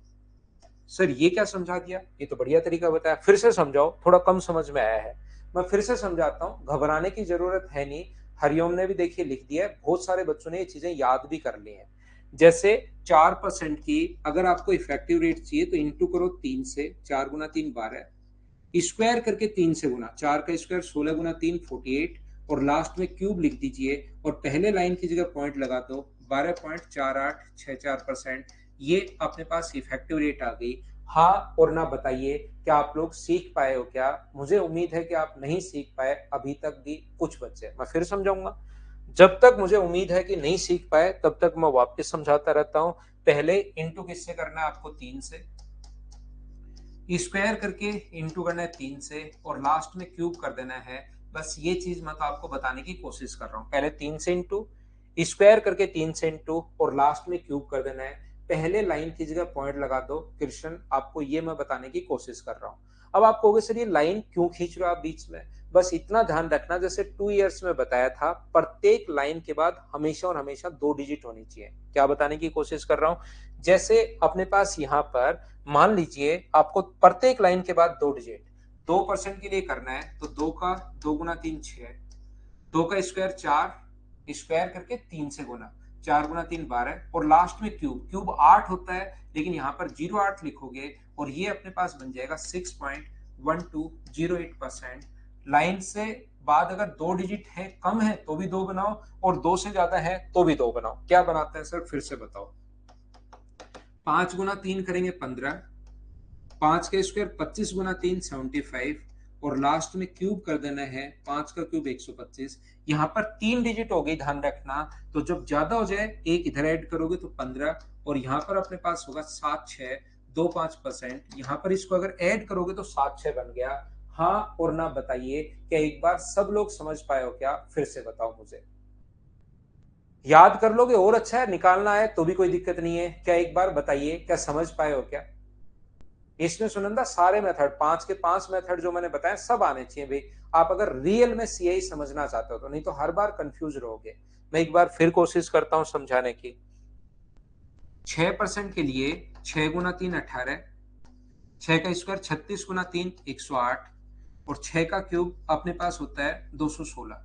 सर ये क्या समझा दिया, ये तो बढ़िया तरीका बताया, फिर से समझाओ, थोड़ा कम समझ में आया है। मैं फिर से समझाता हूँ, घबराने की जरूरत है नहीं। हरिओम ने भी देखिए लिख दिया है, बहुत सारे बच्चों ने ये चीजें याद भी कर ली हैं। जैसे 4% की अगर आपको इफेक्टिव रेट चाहिए तो इंटू करो 3 से, 4 गुना 3 12, स्क्वायर करके 3 से गुना, 4 का स्क्वायर 16 गुना 3 48, और लास्ट में क्यूब लिख दीजिए और पहले लाइन की जगह पॉइंट लगा दो, 12.4864%। ये अपने पास इफेक्टिव रेट आ गई। हाँ और ना बताइए, क्या आप लोग सीख पाए हो क्या? मुझे उम्मीद है कि आप नहीं सीख पाए अभी तक भी कुछ बच्चे। मैं फिर समझाऊंगा, जब तक मुझे उम्मीद है कि नहीं सीख पाए तब तक मैं वापस समझाता रहता हूं। पहले इंटू किससे करना है आपको, 3 से, स्क्वायर करके इंटू करना है 3 से, और लास्ट में क्यूब कर देना है। बस ये चीज मैं तो आपको बताने की कोशिश कर रहा हूँ, पहले 3 से इंटू, स्क्वायर करके 3 से इंटू, और लास्ट में क्यूब कर देना है। पहले लाइन की जगह पॉइंट लगा दो। कृष्ण, आपको ये मैं बताने की कोशिश कर रहा हूँ। अब आप कहोगे सर ये लाइन क्यों खींच रहे हो आप बीच में? बस इतना ध्यान रखना, जैसे 2 इयर्स में बताया था, प्रत्येक लाइन के बाद हमेशा और हमेशा 2 डिजिट होनी चाहिए। क्या बताने की कोशिश कर रहा हूं, जैसे अपने पास यहां पर मान लीजिए आपको प्रत्येक लाइन के बाद 2 डिजिट, 2% के लिए करना है तो 2 का 2 गुना 3 6, 2 का स्क्वायर 4, स्क्वायर करके 3 से गुना, 4 गुना 3 12, और लास्ट में क्यूब, क्यूब 8 होता है लेकिन यहाँ पर 08 लिखोगे और ये अपने पास बन जाएगा 6.1208%। लाइन से बाद अगर 2 डिजिट है, कम है तो भी 2 बनाओ और 2 से ज्यादा है तो भी 2 बनाओ। क्या बनाते हैं सर, फिर से बताओ। 5 गुना 3 करेंगे 15, 5 का स्क्वायर 25 गुना 3 75, और लास्ट में क्यूब कर देना है, 5 का क्यूब 125। यहाँ पर 3 डिजिट हो गई, ध्यान रखना। तो जब ज्यादा हो जाए एक इधर ऐड करोगे तो 15, और यहाँ पर अपने पास होगा 7625%। यहाँ पर इसको अगर ऐड करोगे तो 76 बन गया। हाँ और ना बताइए, क्या एक बार सब लोग समझ पाए हो क्या, फिर से बताओ मुझे। याद कर लोगे और अच्छा है, निकालना है तो भी कोई दिक्कत नहीं है। क्या एक बार बताइए, क्या समझ पाए हो क्या। इसमें सुनंदा सारे मेथड, 5 के 5 मेथड जो मैंने बताए सब आने चाहिए भाई। आप अगर रियल में सीआई समझना चाहते हो तो, नहीं तो हर बार कंफ्यूज रहोगे। मैं एक बार फिर कोशिश करता हूं समझाने की। 6% के लिए 6 गुना 3 18, 6 का स्क्वायर 36 गुना 3 108, और 6 का क्यूब अपने पास होता है 216।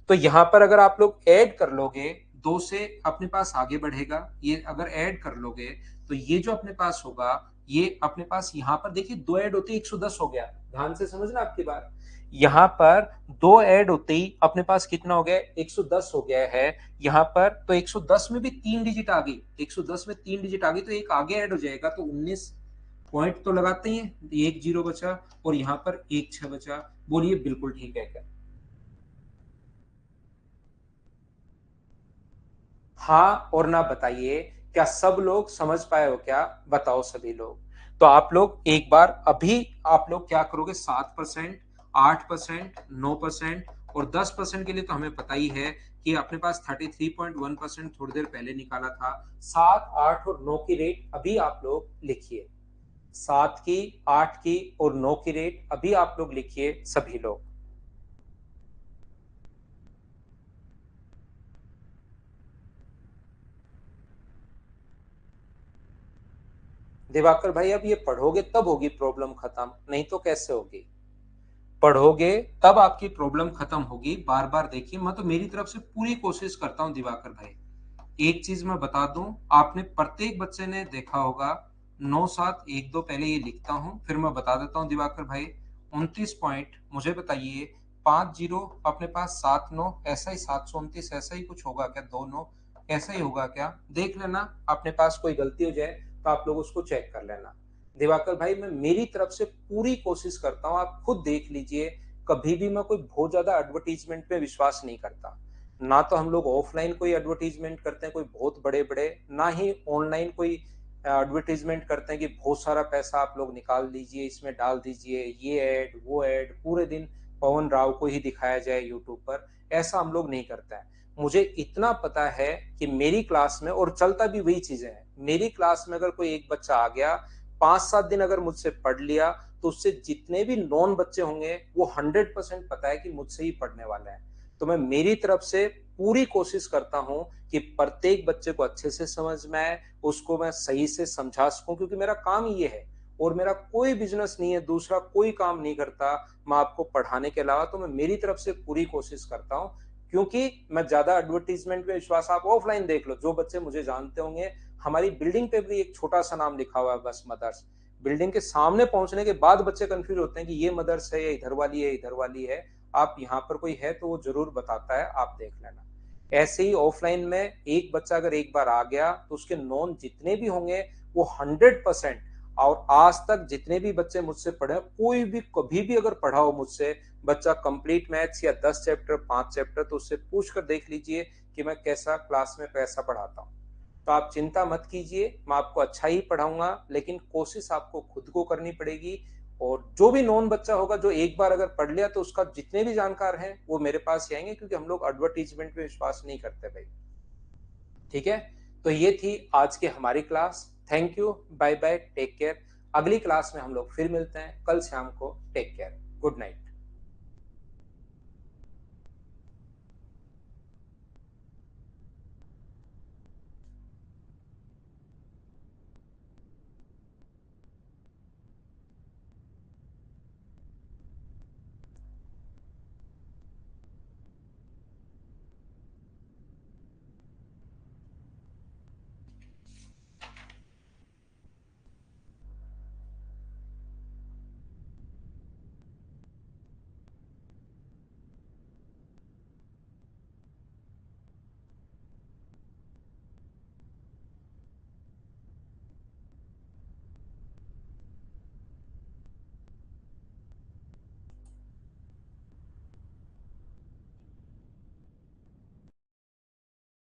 तो यहां पर अगर आप लोग ऐड कर लोगे, 2 से अपने पास आगे बढ़ेगा, ये अगर ऐड कर लोगे तो ये जो अपने पास होगा, ये अपने पास यहाँ पर देखिए 2 ऐड होते ही 110 हो गया। ध्यान से समझना आपकी बात। यहाँ पर 2 ऐड होते ही अपने पास कितना हो गया, 110 हो गया है। यहाँ पर तो 110 में भी 3 डिजिट आ गई, 110 में 3 डिजिट आ गई तो एक आगे ऐड हो जाएगा, तो 19 पॉइंट तो लगाते ही हैं, एक जीरो बचा और यहाँ पर एक 6 बचा। बोलिए बिल्कुल ठीक है क्या। हाँ और ना बताइए, क्या सब लोग समझ पाए हो क्या, बताओ सभी लोग। तो आप लोग एक बार अभी आप लोग क्या करोगे, 7%, 8%, 9% और 10% के लिए तो हमें पता ही है कि अपने पास 33.1% थोड़ी देर पहले निकाला था। 7, 8 और 9 की रेट अभी आप लोग लिखिए। 7 की, 8 की और 9 की रेट अभी आप लोग लिखिए सभी लोग। दिवाकर भाई अब ये पढ़ोगे तब होगी प्रॉब्लम खत्म, नहीं तो कैसे होगी। पढ़ोगे तब आपकी प्रॉब्लम खत्म होगी। बार बार देखिए, मैं तो मेरी तरफ से पूरी कोशिश करता हूं दिवाकर भाई। एक चीज मैं बता दूं, आपने प्रत्येक बच्चे ने देखा होगा, 9 7 1 2 पहले ये लिखता हूं फिर मैं बता देता हूं दिवाकर भाई। 29 पॉइंट, मुझे बताइए 5 जीरो अपने पास 7 9, ऐसा ही 729 ऐसा ही कुछ होगा क्या, 2 9 ऐसा ही होगा क्या, देख लेना। अपने पास कोई गलती हो जाए तो आप लोग उसको चेक कर लेना। दिवाकर भाई मैं मेरी तरफ से पूरी कोशिश करता हूँ, आप खुद देख लीजिए। कभी भी मैं कोई बहुत ज्यादा एडवर्टीजमेंट पे विश्वास नहीं करता। ना तो हम लोग ऑफलाइन कोई एडवर्टीजमेंट करते हैं कोई बहुत बड़े बड़े, ना ही ऑनलाइन कोई एडवर्टीजमेंट करते हैं कि बहुत सारा पैसा आप लोग निकाल लीजिए, इसमें डाल दीजिए, ये ऐड वो ऐड, पूरे दिन पवन राव को ही दिखाया जाए यूट्यूब पर। ऐसा हम लोग नहीं करते हैं। मुझे इतना पता है कि मेरी क्लास में, और चलता भी वही चीजें हैं, मेरी क्लास में अगर कोई एक बच्चा आ गया, 5 7 दिन अगर मुझसे पढ़ लिया, तो उससे जितने भी नॉन बच्चे होंगे वो 100% पता है कि मुझसे ही पढ़ने वाले हैं। तो मैं मेरी तरफ से पूरी कोशिश करता हूं कि प्रत्येक बच्चे को अच्छे से समझ में आए, उसको मैं सही से समझा सकूं, क्योंकि मेरा काम ये है। और मेरा कोई बिजनेस नहीं है, दूसरा कोई काम नहीं करता मैं आपको पढ़ाने के अलावा। तो मैं मेरी तरफ से पूरी कोशिश करता हूं, क्योंकि मैं ज्यादा एडवर्टीजमेंट में विश्वास, आप ऑफलाइन देख लो, जो बच्चे मुझे जानते होंगे, हमारी बिल्डिंग पे भी एक छोटा सा नाम लिखा हुआ है बस, मदर्स। बिल्डिंग के सामने पहुंचने के बाद बच्चे कंफ्यूज होते हैं कि ये मदर्स है या इधर वाली है, इधर वाली है। आप यहाँ पर कोई है तो वो जरूर बताता है, आप देख लेना। ऐसे ही ऑफलाइन में एक बच्चा अगर एक बार आ गया तो उसके नॉन जितने भी होंगे वो 100%। और आज तक जितने भी बच्चे मुझसे पढ़े, कोई भी कभी भी अगर पढ़ा हो मुझसे बच्चा कंप्लीट मैथ्स या 10 चैप्टर 5 चैप्टर, तो उससे पूछ कर देख लीजिए कि मैं कैसा क्लास में कैसा पढ़ाता हूँ। तो आप चिंता मत कीजिए, मैं आपको अच्छा ही पढ़ाऊंगा, लेकिन कोशिश आपको खुद को करनी पड़ेगी। और जो भी नॉन बच्चा होगा जो एक बार अगर पढ़ लिया, तो उसका जितने भी जानकार हैं वो मेरे पास ही आएंगे, क्योंकि हम लोग एडवर्टीजमेंट पे विश्वास नहीं करते भाई। ठीक है, तो ये थी आज की हमारी class. Thank you, bye bye, take care. अगली क्लास में हम लोग फिर मिलते हैं कल शाम को। Take care, good night.